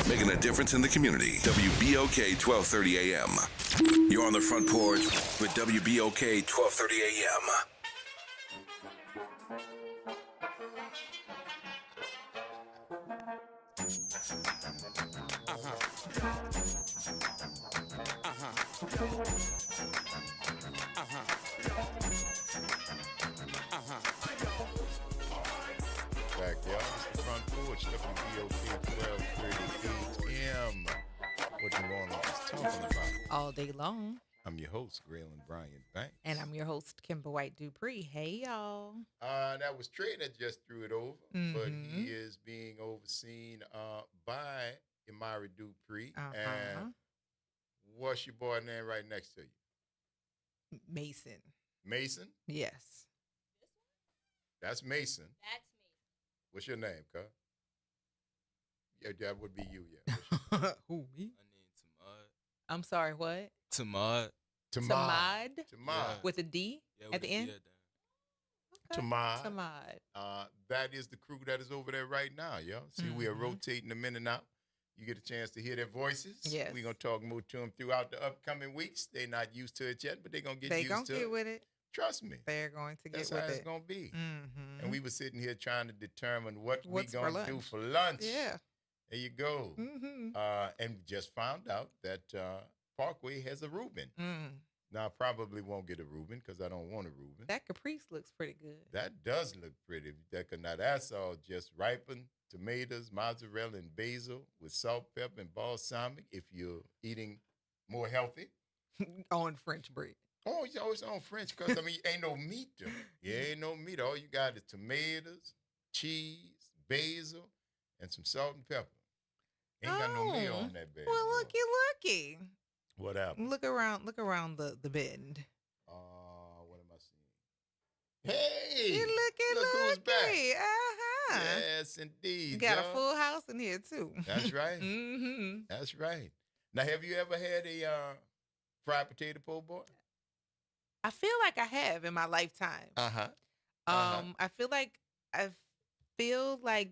Making a difference in the community. WBOK 1230 AM. You're on the front porch with WBOK 1230 AM. Back, y'all. It's the Front Porch, WBOK 1230 AM. What New Orleans is talking about. All day long. I'm your host, Graylin Bryant Banks. And I'm your host, Kimber White Dupree. Hey, y'all. That was Trey that just threw it over, but he is being overseen by Imari Dupree. And what's your boy name right next to you? Mason. Mason? Yes. That's Mason. That's me. What's your name, cuz? Yeah, that would be you, Who, me? I need Tamad. I'm sorry, what? Tamad. Tamad? Tamad. With a D at the end? Okay. Tamad. Tamad. That is the crew that is over there right now, yo. See, we are rotating them in and out. You get a chance to hear their voices. Yes. We're going to talk more to them throughout the upcoming weeks. They're not used to it yet, but they're going to get used to it. They're going to get with it. Trust me. They're going to get That's with how it. it's going to be. Mm-hmm. And we were sitting here trying to determine what we're What's going to do for lunch. Yeah. There you go. Mm-hmm. And just found out that Parkway has a Reuben. Now, I probably won't get a Reuben because I don't want a Reuben. That Caprice looks pretty good. That does look pretty. Now, that's all just ripened tomatoes, mozzarella, and basil with salt, pepper, and balsamic if you're eating more healthy. On French bread. Oh, it's on French because, I mean, ain't no meat to it. Yeah, ain't no meat. All you got is tomatoes, cheese, basil, and some salt and pepper. Ain't got no meat on that bad. Well, looky. What happened? Look around the bend. What am I seeing? Hey! Look who's back. Uh-huh. Yes, indeed. You got y'all. a full house in here, too. That's right. Mm-hmm. That's right. Now, have you ever had a fried potato po' boy? I feel like I have in my lifetime. I feel like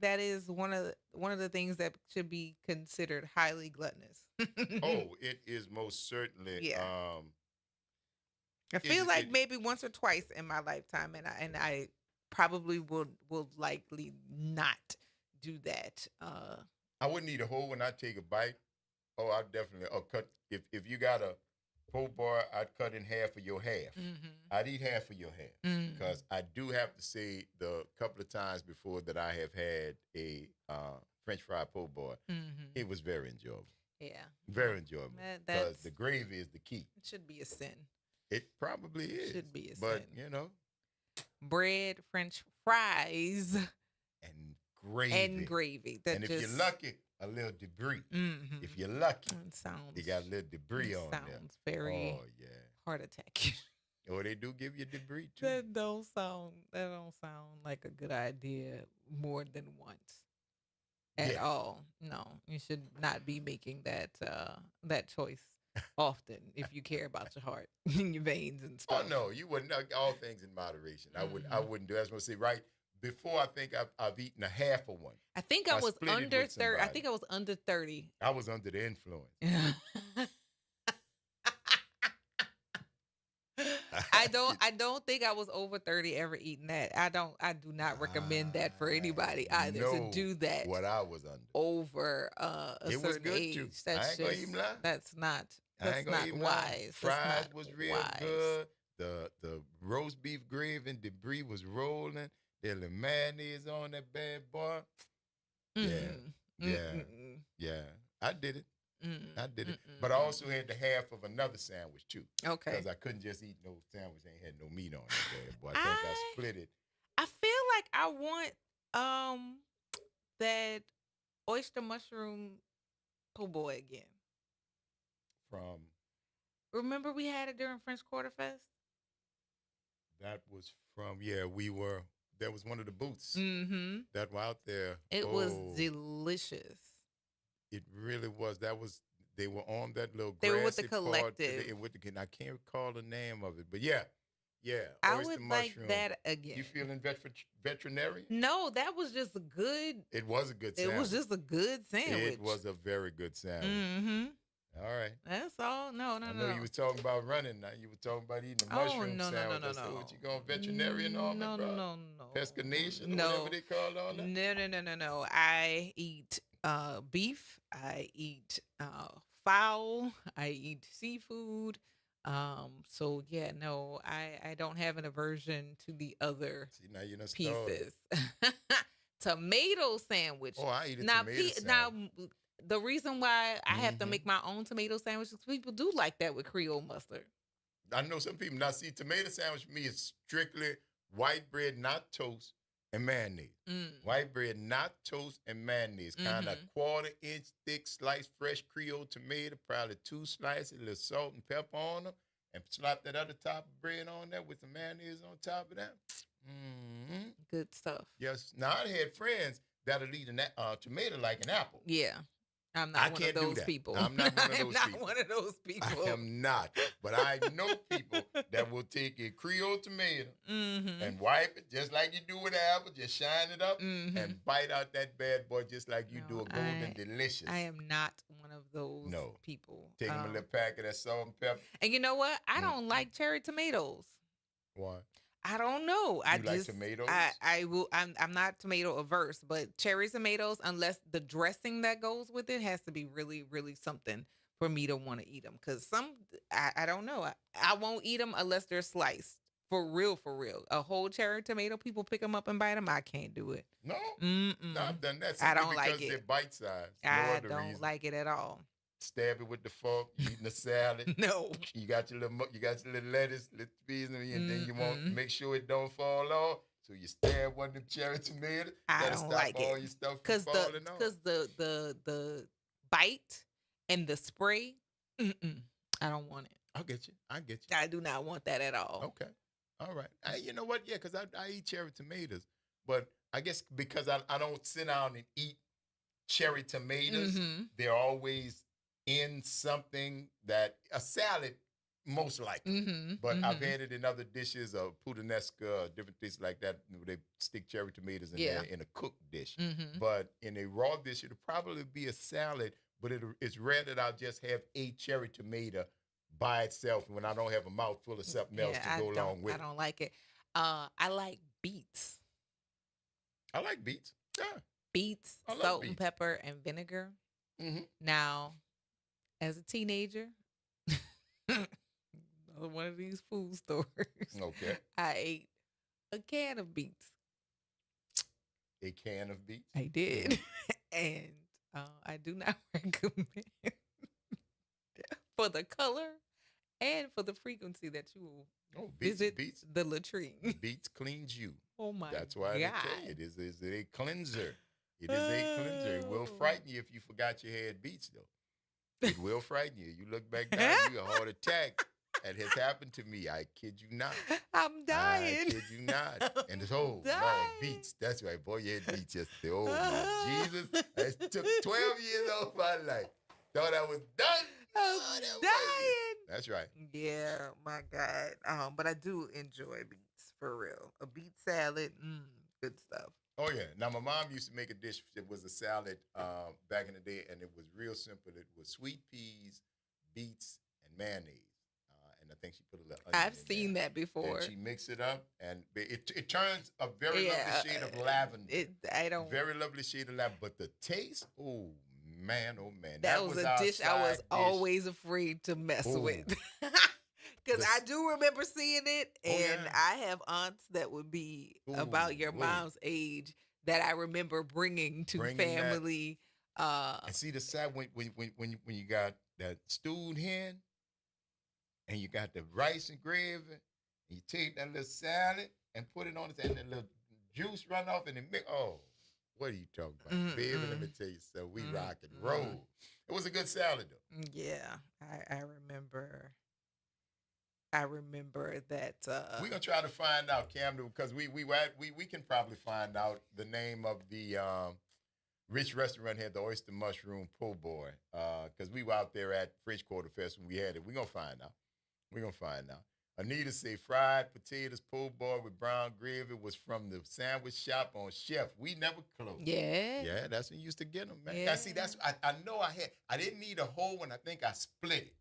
that is one of the things that should be considered highly gluttonous. Oh, it is most certainly. Yeah. I feel like maybe once or twice in my lifetime, and I probably will likely not do that. I wouldn't eat a whole one. I'd take a bite. Oh, I definitely. Cut if you got a po' boy, I'd cut in half of your half. I'd eat half of your half because I do have to say the couple of times before that I have had a French fry po' boy, it was very enjoyable. Yeah, very enjoyable because the gravy is the key. It should be a sin. It probably is. Should be a sin. But you know, bread, French fries, and gravy. And if you're lucky, a little debris. If you're lucky, you got a little debris on there. Sounds very heart attack. Or they do give you debris too. That don't sound like a good idea more than once at all. No, you should not be making that choice often if you care about your heart and your veins and stuff. Oh no, you wouldn't. All things in moderation. I wouldn't do. I was gonna say right before. I think I've eaten a half of one. I think I was under 30. I think I was under 30. I was under the influence. I don't think I was over 30 ever eating that. I do not recommend that for anybody either to do that. What I was under over a certain age. Too. That's I ain't gonna even lie. That's not even wise. Fries was real good. The roast beef gravy and debris was rolling. There was mayonnaise on that bad boy. Yeah. I did it. But I also had the half of another sandwich too. Okay. Because I couldn't just eat no sandwich. Ain't had no meat on it. Bad boy. I think I split it. I feel like I want that oyster mushroom po' boy again. Remember we had it during French Quarter Fest? That was from there was one of the booths that were out there. It was delicious. It really was. They were on that little. They were with the collective. I can't recall the name of it, but yeah. I would like that again. You feeling veterinarian? No, that was just a good. It was a good sandwich. It was just a good sandwich. It was a very good sandwich. All right. That's all. No. I know you was talking about running. Now you were talking about eating a mushroom sandwich. No. What you going veterinarian on? No. Pescanation, whatever they call all that. No. I eat beef. I eat fowl. I eat seafood. So yeah, no, I don't have an aversion to the other pieces. Tomato sandwich. Oh, I eat a tomato sandwich. Now, the reason why I have to make my own tomato sandwiches, people do like that with Creole mustard. I know some people not see tomato sandwich for me is strictly white bread, not toast, and mayonnaise. White bread, not toast, and mayonnaise. Kind of quarter-inch thick sliced fresh Creole tomato, probably 2 slices, a little salt and pepper on them, and slap that other top of bread on there with some mayonnaise on top of that. Good stuff. Yes. Now, I had friends that'll eat a tomato like an apple. Yeah. I'm not one of those people. I'm not one of those I'm people. not one of those people. I am not. But I know people that will take a Creole tomato and wipe it just like you do with an apple, just shine it up and bite out that bad boy just like you do a Golden Delicious. I am not one of those people. Take them a little packet of salt and pepper. And you know what? I don't like cherry tomatoes. Why? I don't know. I like just tomatoes? I will. I'm not tomato averse, but cherry tomatoes, unless the dressing that goes with it has to be really, really something for me to want to eat them. Because I don't know. I won't eat them unless they're sliced. For real, for real. A whole cherry tomato, people pick them up and bite them. I can't do it. No, Mm-mm. no, I've done that. I don't because like it. They're bite sized. I don't like it at all. Stab it with the fork, eating a salad. No. You got your little lettuce, little seasoning, and then you want to make sure it don't fall off. So you stab one of them cherry tomatoes. I don't like all it. your stuff from falling off. Because the bite and the spray, I don't want it. I get you. I do not want that at all. Okay. All right. You know what? Yeah, because I eat cherry tomatoes. But I guess because I don't sit down and eat cherry tomatoes, they're always in something that a salad most likely, but I've had it in other dishes, puttanesca, different things like that. They stick cherry tomatoes in there in a cooked dish, but in a raw dish, it'll probably be a salad. But it's rare that I'll just have a cherry tomato by itself when I don't have a mouthful of something else to go along with. I don't like it. I like beets. I like beets. Yeah, beets, salt and pepper, and vinegar. Now, as a teenager, one of these food stores. Okay. I ate a can of beets. A can of beets? I did. And I do not recommend for the color and for the frequency that you will visit the latrine. Beets cleans you. Oh my God. That's why they tell you it is a cleanser. It is a cleanser. It will frighten you if you forgot you had beets, though. It will frighten you. You look back down, you a heart attack. That has happened to me. I kid you not. I'm dying. I kid you not. And this whole beets. That's right, boy. You had beets yesterday. Oh my Jesus! It took 12 years off my life. Thought I was done. I'm dying. That's right. Yeah, my God. But I do enjoy beets for real. A beet salad, good stuff. Oh yeah. Now my mom used to make a dish. It was a salad back in the day, and it was real simple. It was sweet peas, beets, and mayonnaise. And I think she put a little onion I've seen that before. And she mixed it up, and it turns a very lovely shade of lavender. Very lovely shade of lavender, but the taste, oh man, that was a dish I was always afraid to mess with. Because I do remember seeing it, and I have aunts that would be about your mom's age that I remember bringing to family. And see the side when you got that stewed hen, and you got the rice and gravy, and you take that little salad and put it on it, and the little juice run off, and it mix. Oh, what are you talking about, baby? Let me tell you something. We rock and roll. It was a good salad, though. Yeah, I remember. I remember that. We're gonna try to find out, Camden, because we can probably find out the name of the Rich Restaurant had the oyster mushroom po' boy. Because we were out there at French Quarter Fest when we had it. We're gonna find out. Anita say fried potatoes po' boy with brown gravy was from the sandwich shop on Chef. We never closed. Yeah, that's when you used to get them, man. Yeah. See, that's I know I didn't need a whole one. I think I split it.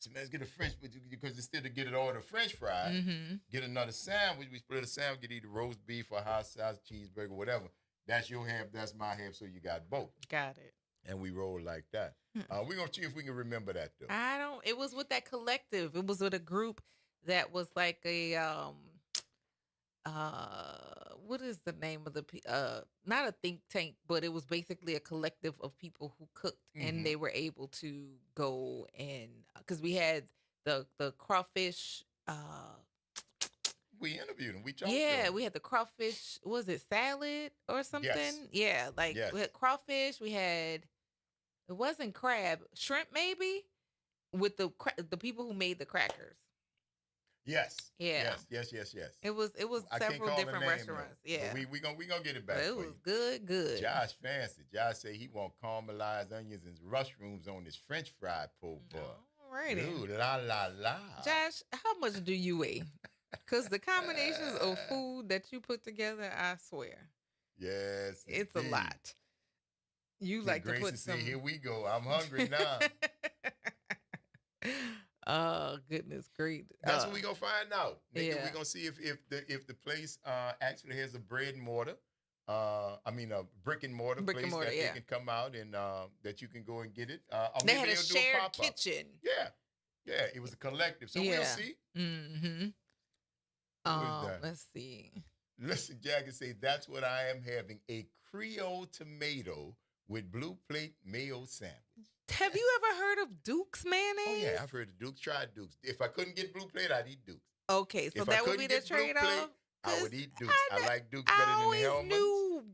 So let's get a French, because instead of get it order French fries, get another sandwich. We split a sandwich, get either roast beef or hot sauce, cheeseburger, whatever. That's your half, that's my half, so you got both. Got it. And we roll like that. We're going to see if we can remember that, though. It was with that collective. It was with a group that was like a, what is the name of the, not a think tank, but it was basically a collective of people who cooked, and they were able to go and, because we had the crawfish. We interviewed him. We talked to Yeah, him. we had the crawfish. Was it salad or something? Yes. Yeah, like Yes. we had crawfish. We had it wasn't crab, shrimp maybe with the people who made the crackers. Yes. Yeah. Yes. It was I can't several call the different name, restaurants. though, Yeah, but we gonna get it back. but it for was you. good. Josh fancy. Josh say he want caramelized onions and mushrooms on his French fry po' boy. Alrighty. Ooh, la. Josh, how much do you weigh? Because the combinations of food that you put together, I swear, Yes, it's a indeed. lot. You See, like to Gracie put say, some. here we go. I'm hungry now. Oh goodness, great. That's what we gonna find out. Nigga, yeah. we gonna see if the place actually has a bread and mortar. I mean a brick and mortar Brick place and mortar, that yeah. they can come out and that you can go and get it. Or They maybe had a they'll do shared pop-up. kitchen. Yeah, it was a collective. So we'll Yeah. see. Mm-hmm. Who is that? Let's see. Listen, Jagger say that's what I am having: a Creole tomato with blue plate mayo sandwich. Have you ever heard of Duke's mayonnaise? Oh yeah, I've heard of Duke's. Tried Duke's. If I couldn't get blue plate, I'd eat Duke's. Okay, so If I that would couldn't be the get blue trade-off. plate, I would eat Duke's. I like Duke's I better than the always Hellman's. knew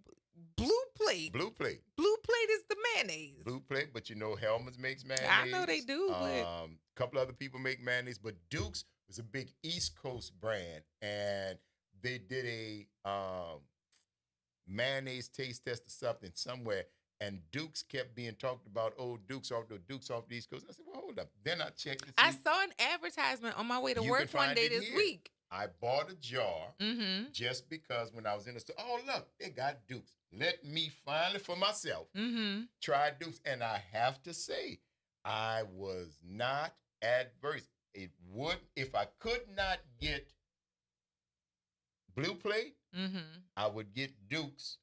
blue plate. Blue plate. Blue plate is the mayonnaise. Blue plate, but you know Hellman's makes mayonnaise. I know they do, but A couple other people make mayonnaise, but Duke's was a big East Coast brand, and they did a mayonnaise taste test or something somewhere, and Duke's kept being talked about. Oh, Duke's off the East Coast. I said, well, hold up. Then I checked. I saw an advertisement on my way to You work can one find day it this here. week. I bought a jar Mm-hmm. just because when I was in the store, oh, look, they got Duke's. Let me finally, for myself, try Duke's. And I have to say, I was not adverse. It would, if I could not get Blue Plate, I would get Duke's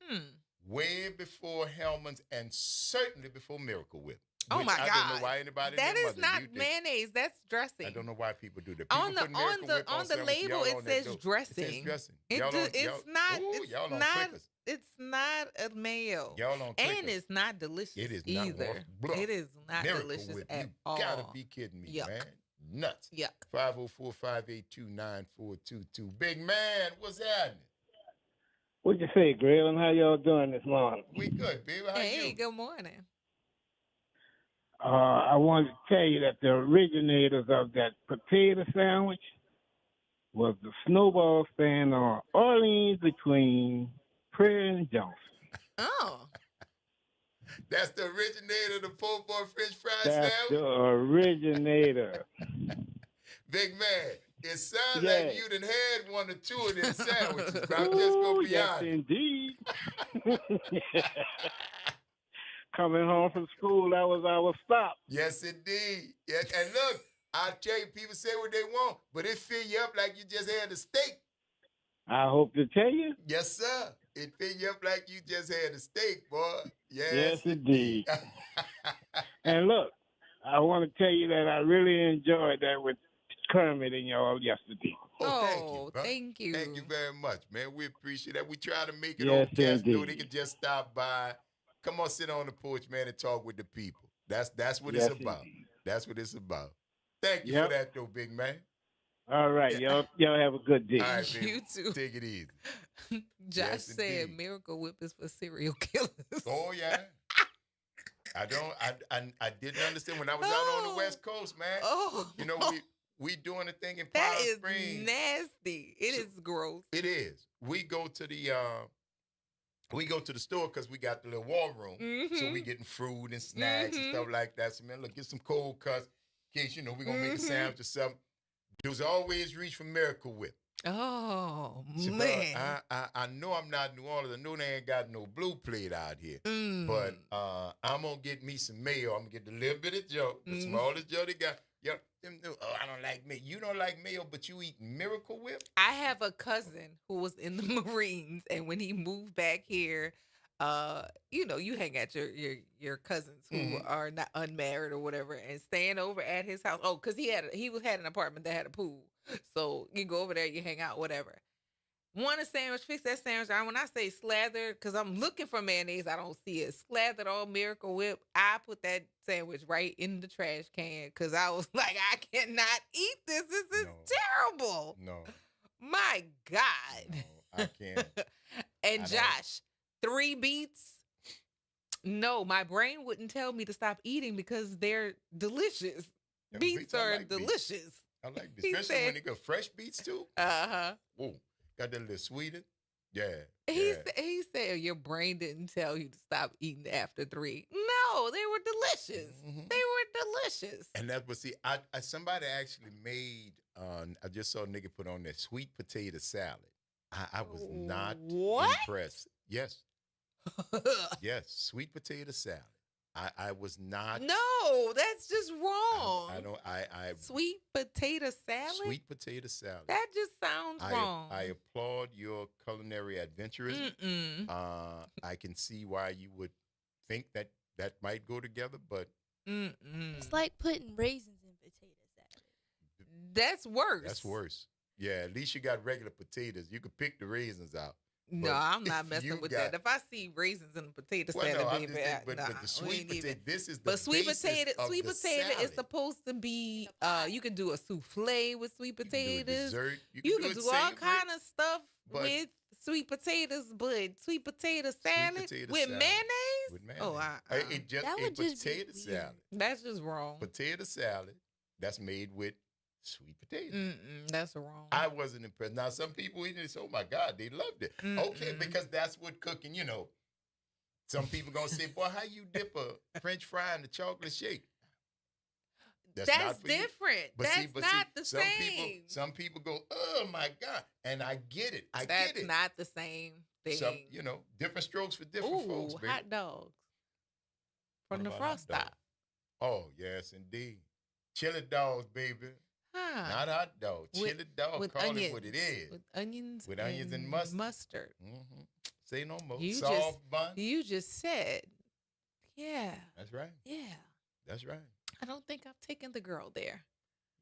way before Hellman's and certainly before Miracle Whip. Oh my God! I don't know why anybody. That their is mother not do that. mayonnaise. That's dressing. I don't know why people do that. On People the put Miracle Whip on the sandwiches. label, Y'all it on that says dope. dressing. It says dressing. It Y'all do, on- it's y'all- not. Ooh, It's y'all on not. clickers. It's not a mayo. Y'all on and clickers. it's not delicious. It is not either. blah. It is not Miracle delicious Whip. at You all. gotta be kidding me, Yuck. man. Nuts. Yuck. 504-582-9422. Big man, what's happening? What you say, Grail, and how y'all doing this morning? We good, baby. How Hey, you? good morning. I wanted to tell you that the originators of that potato sandwich was the Snowball stand on Orleans between Prairie and Johnson. Oh. That's the originator of the po' boy French fry That's sandwich? the originator. Big man, it sounds Yeah. like you done had one or two of them sandwiches, but I'm just going to be yes, honest. indeed. Coming home from school, that was our stop. Yes, indeed. Yeah, and look, I tell you, people say what they want, but it fill you up like you just had a steak. I hope to tell you. Yes, sir. It fill you up like you just had a steak, boy. Yes, indeed. And look, I want to tell you that I really enjoyed that with Kermit and y'all yesterday. Oh, thank you. Thank you very much, man. We appreciate that. We try to make it Yes, on cats know indeed. they can just stop by. Come on, sit on the porch, man, and talk with the people. That's what Yes, it's about. indeed. That's what it's about. Thank you Yep. for that, though, big man. All right, y'all have a good day. All right, baby. You too. Take it easy. Josh Yes, said indeed. Miracle Whip is for serial killers. Oh yeah. I didn't understand when I was out on the West Coast, man. Oh. You know, we doing a thing in That Palm is Springs. nasty. It is gross. It is. We go to the store because we got the little war room. So we getting fruit and snacks and stuff like that. So man, look, get some cold cuts in case, we're gonna make a sandwich or something. Dudes always reach for Miracle Whip. Oh, See, bro, man. I know I'm not New Orleans. I know they ain't got no blue plate out here. But I'm going to get me some mayo. I'm going to get a little bit of Joe. The smallest Joe they got. I don't like mayo. You don't like mayo, but you eat Miracle Whip? I have a cousin who was in the Marines, and when he moved back here, you hang out your cousins who are not unmarried or whatever, and staying over at his house. Oh, because he had an apartment that had a pool, so you go over there, you hang out, whatever. Want a sandwich, fix that sandwich. When I say slather, because I'm looking for mayonnaise, I don't see it. Slathered all Miracle Whip. I put that sandwich right in the trash can because I was like, I cannot eat this. This is terrible. No. My God. No, I can't. And Josh, 3 beets. No, my brain wouldn't tell me to stop eating because they're delicious. Yeah, beets I are like beets. delicious. I like beets, He especially said- when they got fresh beets too. Uh-huh. Whoa, got that little sweeter. Yeah. He said your brain didn't tell you to stop eating after 3. No, they were delicious. Mm-hmm. They were delicious. And that was I somebody actually made. I just saw a nigga put on that sweet potato salad. I was not impressed. Yes. Yes, sweet potato salad. I was not. No, that's just wrong. I don't. I Sweet potato salad. Sweet potato salad. That just sounds wrong. I applaud your culinary adventurism. I can see why you would think that might go together, but It's like putting raisins in potato salad. That's worse. That's worse. Yeah, at least you got regular potatoes. You could pick the raisins out. No, But I'm not if messing you with got- that. If I see raisins in a potato Well, salad, no, I'm baby, just saying, but nah, the we sweet ain't potato, even- this is the But sweet basis potato, of sweet the potato is salad. supposed to be. You can do a souffle with sweet do a potatoes. dessert. You You can can do, do it all savory, kind of stuff but- with sweet potatoes, but sweet potato salad potato with salad. mayonnaise. With Oh, mayonnaise. It just That a would just be potato weird. salad. that's just wrong. Potato salad that's made with sweet potatoes. That's wrong. I wasn't impressed. Now some people eating it, oh my God, they loved it. Okay, because that's what cooking, Some people gonna say, boy, how you dip a French fry in the chocolate shake? That's not for you. different. But That's not the some same. Some people go, oh my God, and I get it. I That's get it. not the same thing. Some, different strokes for different folks, baby. hot dogs from What the about Frost hot dogs? Stop. Oh yes, indeed. Chili dogs, baby. Huh. Not hot dog. Chili dog. Call it what it is. With onions. With onions and mustard. Mm-hmm. Say no more. You Soft bun. You just said, yeah. That's right. Yeah. That's right. I don't think I've taken the girl there.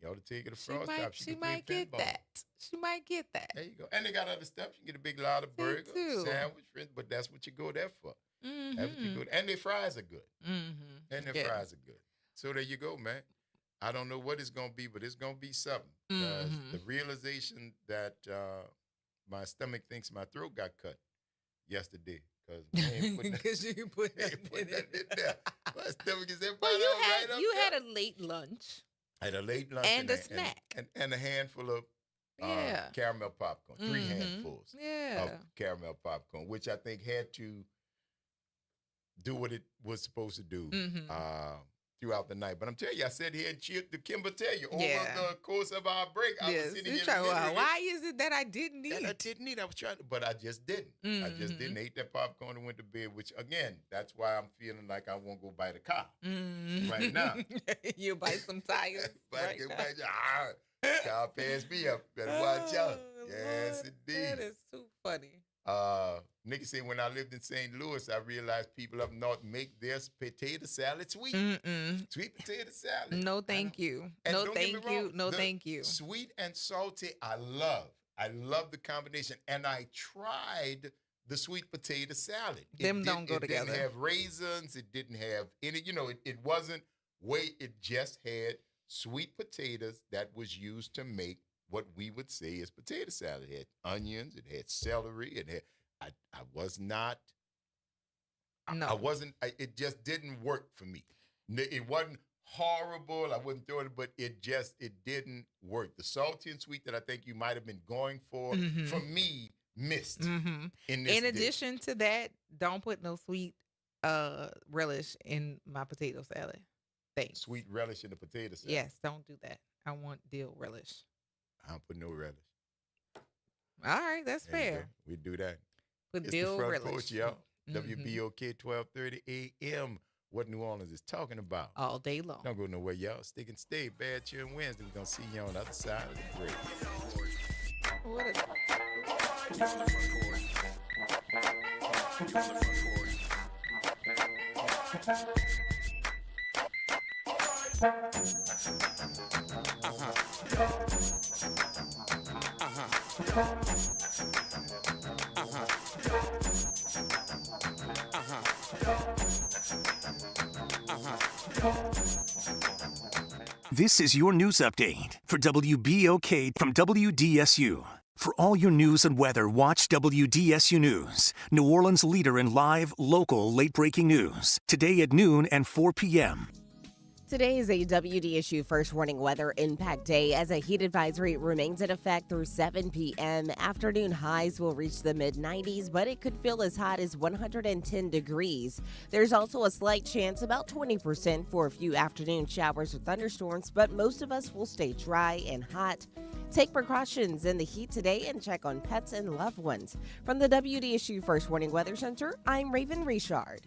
You ought to take it to She Frost might, Top. she might get that. She might get that. There you go. And they got other stuff. You can get a big lot of burger, too. sandwich, but that's what you go there for. Mm-hmm. That's what you go. And their fries are good. Mm-hmm. And their fries are good. So there you go, man. I don't know what it's going to be, but it's going to be something. The realization that my stomach thinks my throat got cut yesterday. Because you put that in there. My stomach is everybody Well, right you up had a late lunch. I had a late lunch and a snack. And a handful of caramel popcorn. 3 handfuls of caramel popcorn, which I think had to do what it was supposed to do throughout the night. But I'm telling you, I sat here and cheered to Kimber tell you over the course of our break. I was sitting here why is it that I didn't eat? And I didn't eat. I was trying to, but I just didn't. I just didn't eat that popcorn and went to bed, which again, that's why I'm feeling like I won't go bite a car right now. You bite some tires. Car passed me up. Better watch out. Yes, indeed. That is too funny. Nikki said, when I lived in St. Louis, I realized people up north make their potato salad sweet. Sweet potato salad. No, thank you. And No, don't get me thank you. wrong, No, the thank you. Sweet and salty, I love. I love the combination. And I tried the sweet potato salad. Them don't go It together. didn't have raisins. It didn't have any, it wasn't it just had sweet potatoes that was used to make what we would say is potato salad. It had onions, it had celery, it had, I was not, No. I wasn't, it just didn't work for me. It wasn't horrible, I wouldn't throw it, but it didn't work. The salty and sweet that I think you might have been going for me, missed. In this In dish. addition to that, don't put no sweet relish in my potato salad. Thanks. Sweet relish in the potato salad. Yes, don't do that. I want dill relish. I don't put no relish. All right, that's There you go. fair. We do that. Put It's dill the Front relish. Porch, y'all. WBOK 1230 AM. What New Orleans is talking about. All day long. Don't go nowhere, y'all. Stick and stay. Bad Cheer and Wednesday. We're going to see you on the other side of the break. What is This is your news update for WBOK from WDSU. For all your news and weather, watch WDSU News, New Orleans' leader in live, local, late-breaking news. Today at noon and 4 p.m. Today is a WDSU first warning weather impact day as a heat advisory remains in effect through 7 p.m. Afternoon highs will reach the mid-90s, but it could feel as hot as 110 degrees. There's also a slight chance, about 20%, for a few afternoon showers or thunderstorms, but most of us will stay dry and hot. Take precautions in the heat today and check on pets and loved ones. From the WDSU First Warning Weather Center, I'm Raven Richard.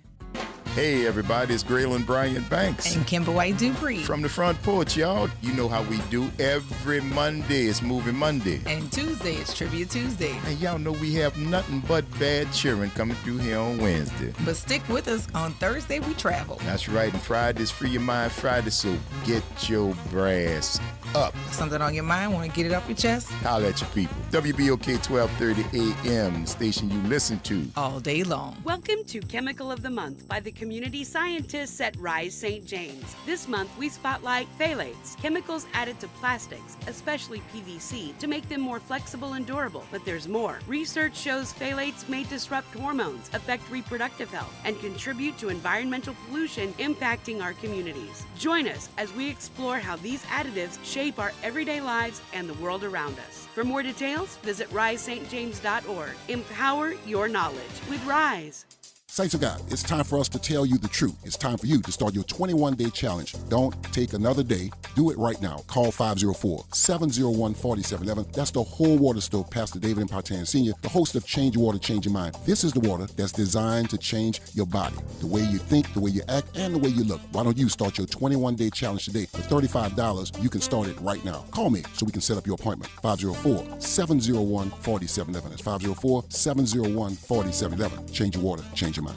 Hey everybody, it's Graylin Bryant Banks. And Kimber White Dupree. From the Front Porch, y'all. You know how we do. Every Monday is Moving Monday. And Tuesday is Trivia Tuesday. And y'all know we have nothing but bad cheering coming through here on Wednesday. But stick with us. On Thursday, we travel. That's right. And Friday is Free Your Mind Friday, so get your brass up. Something on your mind? Want to get it off your chest? Holla at your people. WBOK 1230 AM, the station you listen to all day long. Welcome to Chemical of the Month by the community scientists at Rise St. James. This month, we spotlight phthalates, chemicals added to plastics, especially PVC, to make them more flexible and durable. But there's more. Research shows phthalates may disrupt hormones, affect reproductive health, and contribute to environmental pollution impacting our communities. Join us as we explore how these additives shape our everyday lives and the world around us. For more details, visit risestjames.org. Empower your knowledge with Rise. Saints of God, it's time for us to tell you the truth. It's time for you to start your 21-day challenge. Don't take another day. Do it right now. Call 504-701-4711. That's the whole water stove, Pastor David Impartan Sr., the host of Change Your Water, Change Your Mind. This is the water that's designed to change your body, the way you think, the way you act, and the way you look. Why don't you start your 21-day challenge today? For $35, you can start it right now. Call me so we can set up your appointment. 504-701-4711. That's 504-701-4711. Change your water, change your mind.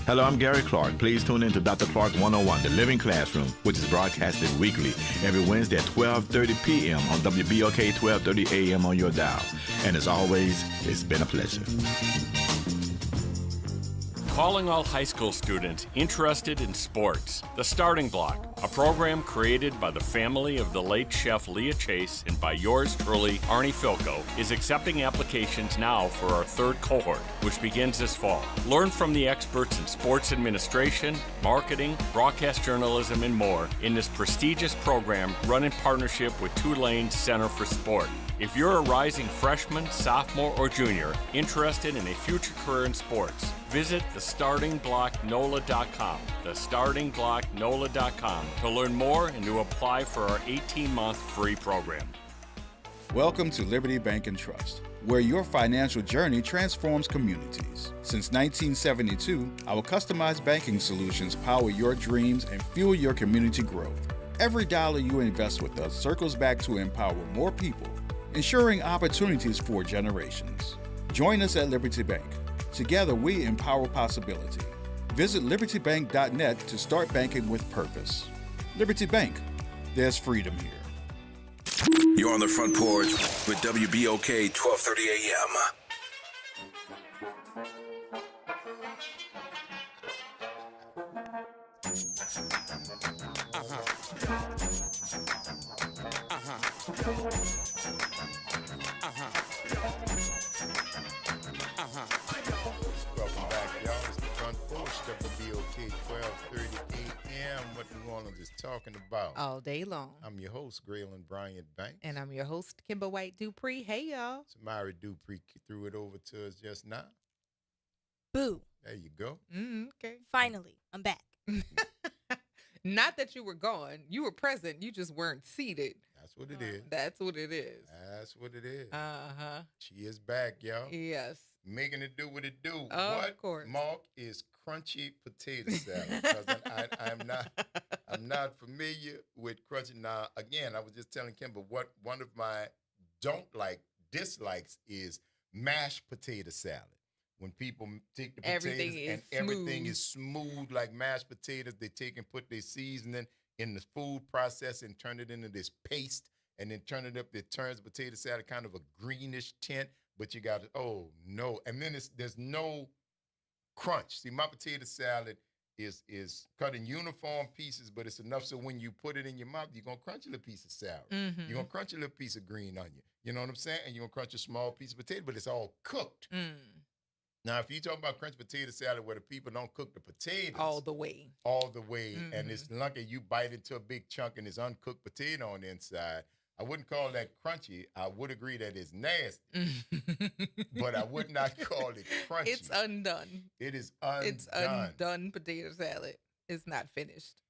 Hello, I'm Gary Clark. Please tune in to Dr. Clark 101, The Living Classroom, which is broadcasted weekly every Wednesday at 12:30 p.m. on WBOK 1230 AM on your dial. And as always, it's been a pleasure. Calling all high school students interested in sports. The Starting Block, a program created by the family of the late chef Leah Chase and by yours truly, Arnie Filko, is accepting applications now for our third cohort, which begins this fall. Learn from the experts in sports administration, marketing, broadcast journalism, and more in this prestigious program run in partnership with Tulane's Center for Sport. If you're a rising freshman, sophomore, or junior interested in a future career in sports, visit thestartingblocknola.com, thestartingblocknola.com, to learn more and to apply for our 18-month free program. Welcome to Liberty Bank and Trust, where your financial journey transforms communities. Since 1972, our customized banking solutions power your dreams and fuel your community growth. Every dollar you invest with us circles back to empower more people, ensuring opportunities for generations. Join us at Liberty Bank. Together, we empower possibility. Visit libertybank.net to start banking with purpose. Liberty Bank, there's freedom here. You're on the Front Porch with WBOK 1230 AM. Welcome back, y'all. It's the Front Porch, WBOK 1230 AM. What New Orleans is talking about all day long. I'm your host, Graylin Bryant Banks. And I'm your host, Kimber White Dupree. Hey, y'all. Samari Dupree threw it over to us just now. Boo. There you go. Okay. Finally, I'm back. Not that you were gone. You were present. You just weren't seated. That's what it is. That's what it is. That's what it is. Uh-huh. She is back, y'all. Yes. Making it do what it do. Of course. Mark, is crunchy potato salad. Because I'm not familiar with crunchy. Now, again, I was just telling Kimber what one of my dislikes is mashed potato salad. When people take the potatoes everything is smooth like mashed potatoes, they take and put their seasoning in the food process and turn it into this paste and then turn it up. It turns the potato salad kind of a greenish tint, but you got and then there's no crunch. See, my potato salad is cut in uniform pieces, but it's enough so when you put it in your mouth, you're gonna crunch a little piece of celery. Mhm. You're gonna crunch a little piece of green onion. You know what I'm saying? And you're gonna crunch a small piece of potato, but it's all cooked. Now, if you talk about crunch potato salad where the people don't cook the potatoes all the way, and it's lucky you bite into a big chunk and it's uncooked potato on the inside, I wouldn't call that crunchy. I would agree that it's nasty, but I would not call it crunchy. It's undone. It is undone. It's undone potato salad. It's not finished.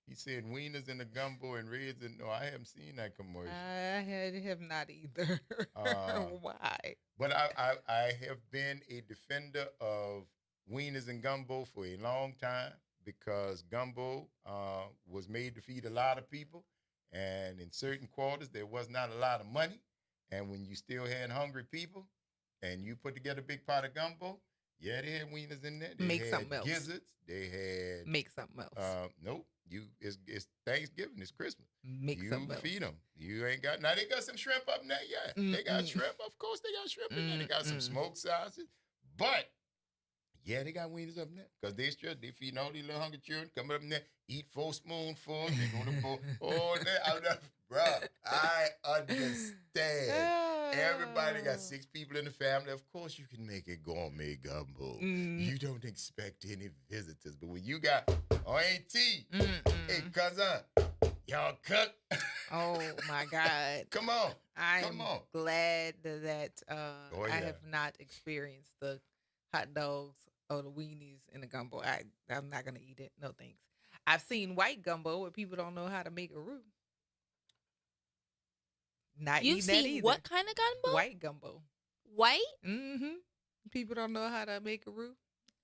He said wieners in the gumbo and reds. And no, I haven't seen that commercial. I have not either. Why? But I have been a defender of wieners and gumbo for a long time because gumbo was made to feed a lot of people. And in certain quarters, there was not a lot of money. And when you still had hungry people and you put together a big pot of gumbo, yeah, they had wieners in there. They Make had something else. gizzards. They had... Make something else. Nope. It's Thanksgiving. It's Christmas. Make something else. You feed them. You ain't got... Now, they got some shrimp up in there, yeah. They got shrimp. Of course, they got shrimp in there. They got some smoked sausage. But... yeah, they got wieners up in there because they feeding all these little hungry children. Come up in there, eat 4 spoonfuls. They gonna pour all that. Bruh, I understand. Everybody got 6 people in the family. Of course, you can make it gourmet gumbo. You don't expect any visitors, but when you got auntie, hey cousin, y'all cook. Oh my God! Come on, I'm glad that I have not experienced the hot dogs or the weenies in the gumbo. I'm not gonna eat it. No thanks. I've seen white gumbo where people don't know how to make a roux. Not You've eating that seen either. what kind of gumbo? White gumbo. White? Mm-hmm. People don't know how to make a roux.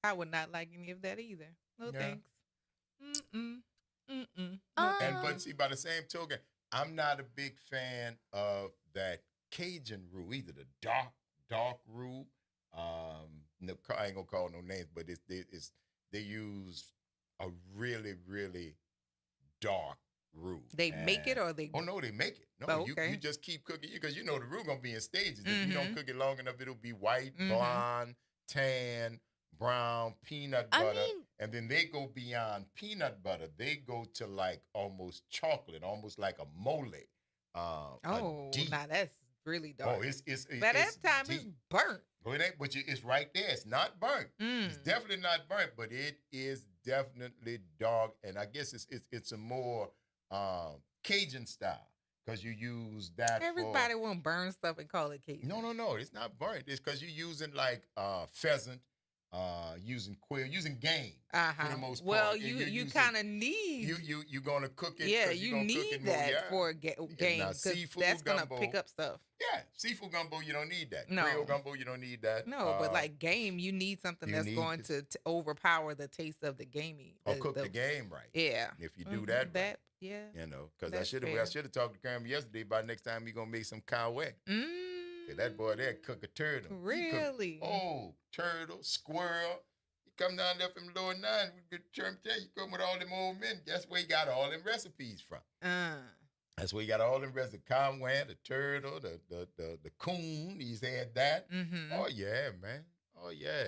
I would not like any of that either. No thanks. Mm-mm. Mm-mm. And but see, by the same token, I'm not a big fan of that Cajun roux either. The dark roux. No, I ain't gonna call no names, but they use a really, really dark roux. They make it or they? Oh no, they make it. No, okay. you just keep cooking because you know the roux gonna be in stages. If you don't cook it long enough, it'll be white, blonde, tan, brown, peanut butter, and then they go beyond peanut butter. They go to like almost chocolate, almost like a mole. Now that's really dark. Oh, it's by that time deep. it's burnt. Oh, it ain't, but it's right there. It's not burnt. It's definitely not burnt, but it is definitely dark. And I guess it's a more Cajun style because you use that. Everybody won't burn stuff and call it Cajun. No, it's not burnt. It's because you're using like pheasant, using quail, using game for the most part. Well, you kind of need you're gonna cook it. Yeah, you need that for game because that's gonna pick up stuff. Yeah, seafood gumbo, you don't need that. No. Creole gumbo, you don't need that. No, but like game, you need something that's going to overpower the taste of the gamey. Or cook the game right. Yeah. If you do that right. Yeah. You know, because I should have talked to Kermit yesterday. By next time, he gonna make some cow wet. That boy there cook a turtle. Really? Turtle, squirrel. He come down there from lower 9. You come with all them old men. Guess where he got all them recipes from? That's where he got all them recipes. The conway, the turtle, the coon. He's had that. Oh yeah, man. Oh yeah.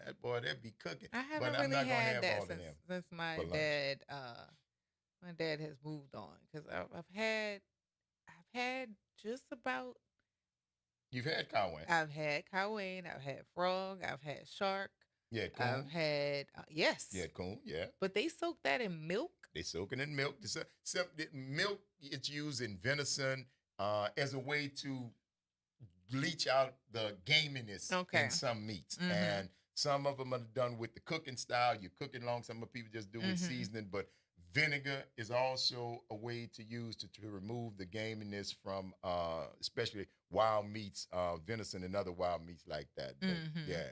That boy there be cooking. I haven't really had that since my dad. My dad has moved on because I've had just about. You've had Cowan. I've had Cowan. I've had frog. I've had shark. Yeah, coon. I've had yes. Yeah, coon. Yeah. But they soak that in milk. They soak it in milk. Milk. It's used in venison as a way to bleach out the gaminess in some meats, and some of them are done with the cooking style. You cook it long. Some people just do with seasoning, but vinegar is also a way to use to remove the gaminess from especially wild meats, venison and other wild meats like that. But, yeah.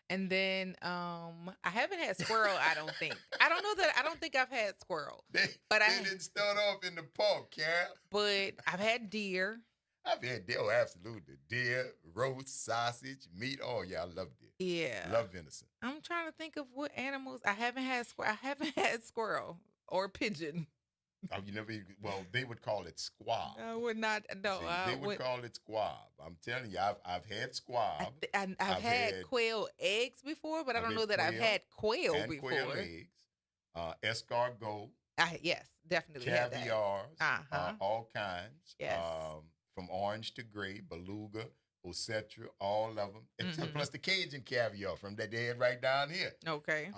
And then I haven't had squirrel, I don't think. I don't think I've had squirrel. They didn't start off in the pork, Cap. But I've had deer. I've had deer, absolutely. Deer, roast, sausage, meat. Oh, yeah, I love deer. Yeah. Love venison. I'm trying to think of what animals. I haven't had squirrel or pigeon. You never. Well, they would call it squab. I would not. No, See, I they would call it squab. I'm telling you, I've had squab. I've had quail eggs before, but I don't know that I've had quail and before. Quail eggs, escargot. Yes, definitely had that. Caviars, Uh-huh. all kinds. Yes. From orange to gray, beluga, osetra, all of them. And Mhm. plus the Cajun caviar from that they had right down here. Okay.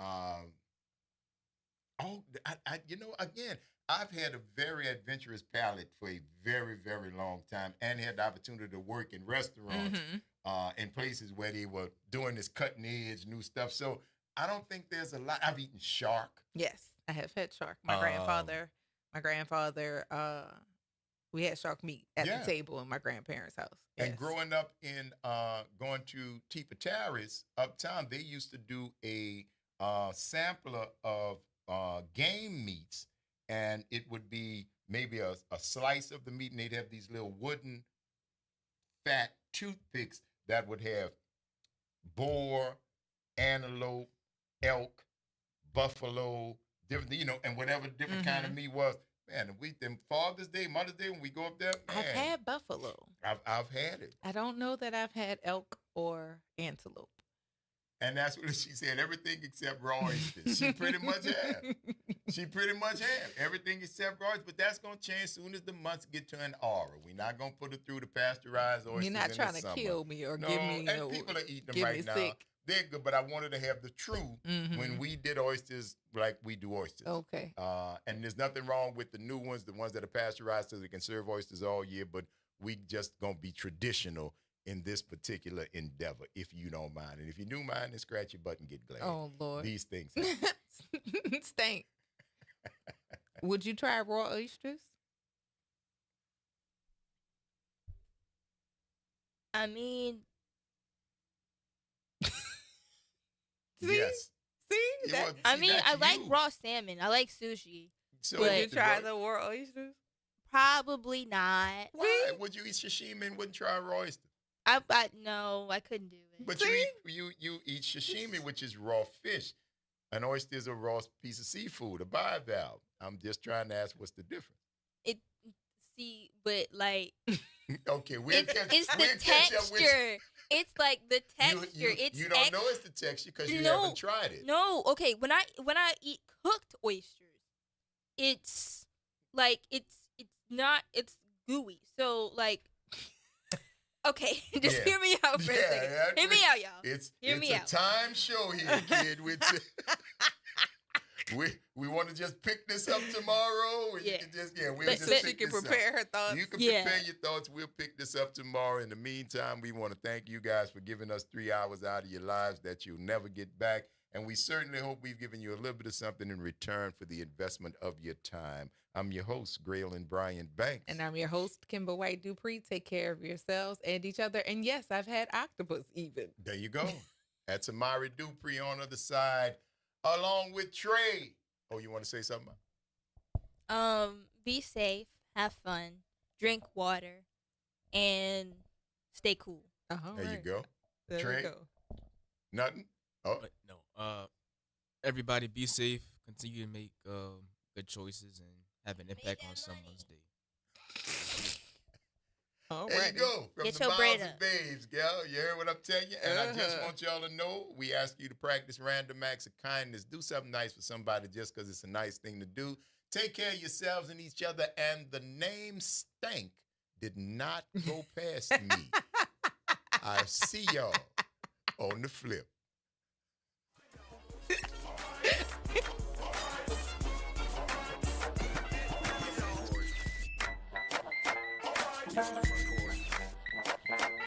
Again, I've had a very adventurous palate for a very, very long time and had the opportunity to work in restaurants in places where they were doing this cutting edge new stuff. So I don't think there's a lot. I've eaten shark. Yes, I have had shark. My grandfather, we had shark meat at the table in my grandparents' house. Yes. And growing up in going to Tipataris uptown, they used to do a sampler of game meats, and it would be maybe a slice of the meat, and they'd have these little wooden fat toothpicks that would have boar, antelope, elk, buffalo, different, and whatever different kind of meat was. Man, them Father's Day, Mother's Day, when we go up there, man, I've had buffalo. I've had it. I don't know that I've had elk or antelope. And that's what she said, everything except raw oysters. She pretty much have. She pretty much have. Everything except raw oysters. But that's going to change as soon as the months get to an aura. We're not going to put it through the pasteurized oysters. You're not in trying the to summer. kill me or No, give me, and people are eating them give right me now. sick. They're good, but I wanted to have the true when we did oysters like we do oysters. Okay. And there's nothing wrong with the new ones, the ones that are pasteurized so they can serve oysters all year, but we just going to be traditional in this particular endeavor, if you don't mind. And if you do mind, then scratch your butt and get glad. Oh, Lord. These things stink. Would you try raw oysters? I mean, yes. See? I like raw salmon. I like sushi. So would you try the raw oysters? Probably not. Why? Would you eat sashimi and wouldn't try raw oyster? No, I couldn't do it. But you eat sashimi, which is raw fish. An oyster is a raw piece of seafood, a bivalve. I'm just trying to ask what's the difference. But like, okay, it's the texture. It's like the texture. You don't know it's the texture because you haven't tried it. No, okay. When I eat cooked oysters, it's like it's gooey. So like, okay, just hear me out for a second. Hear me out, y'all. It's a time show here, kid. We want to just pick this up tomorrow. You can just she can prepare her thoughts. You can prepare your thoughts. We'll pick this up tomorrow. In the meantime, we want to thank you guys for giving us 3 hours out of your lives that you'll never get back. And we certainly hope we've given you a little bit of something in return for the investment of your time. I'm your host, Graylin Brian Banks. And I'm your host, Kimber White Dupree. Take care of yourselves and each other. And yes, I've had octopus even. There you go. That's Amari Dupree on the other side, along with Trey. Oh, you want to say something? Be safe, have fun, drink water, and stay cool. There you go. There Trey? you go. Nothing? Oh. No. Everybody be safe. Continue to make good choices and have an impact on someone's day. There you go. From Get the your moms bread and up. babes, gal. You heard what I'm telling you? And I just want y'all to know, we ask you to practice random acts of kindness. Do something nice for somebody just because it's a nice thing to do. Take care of yourselves and each other. And the name Stank did not go past me. I see y'all on the flip. Time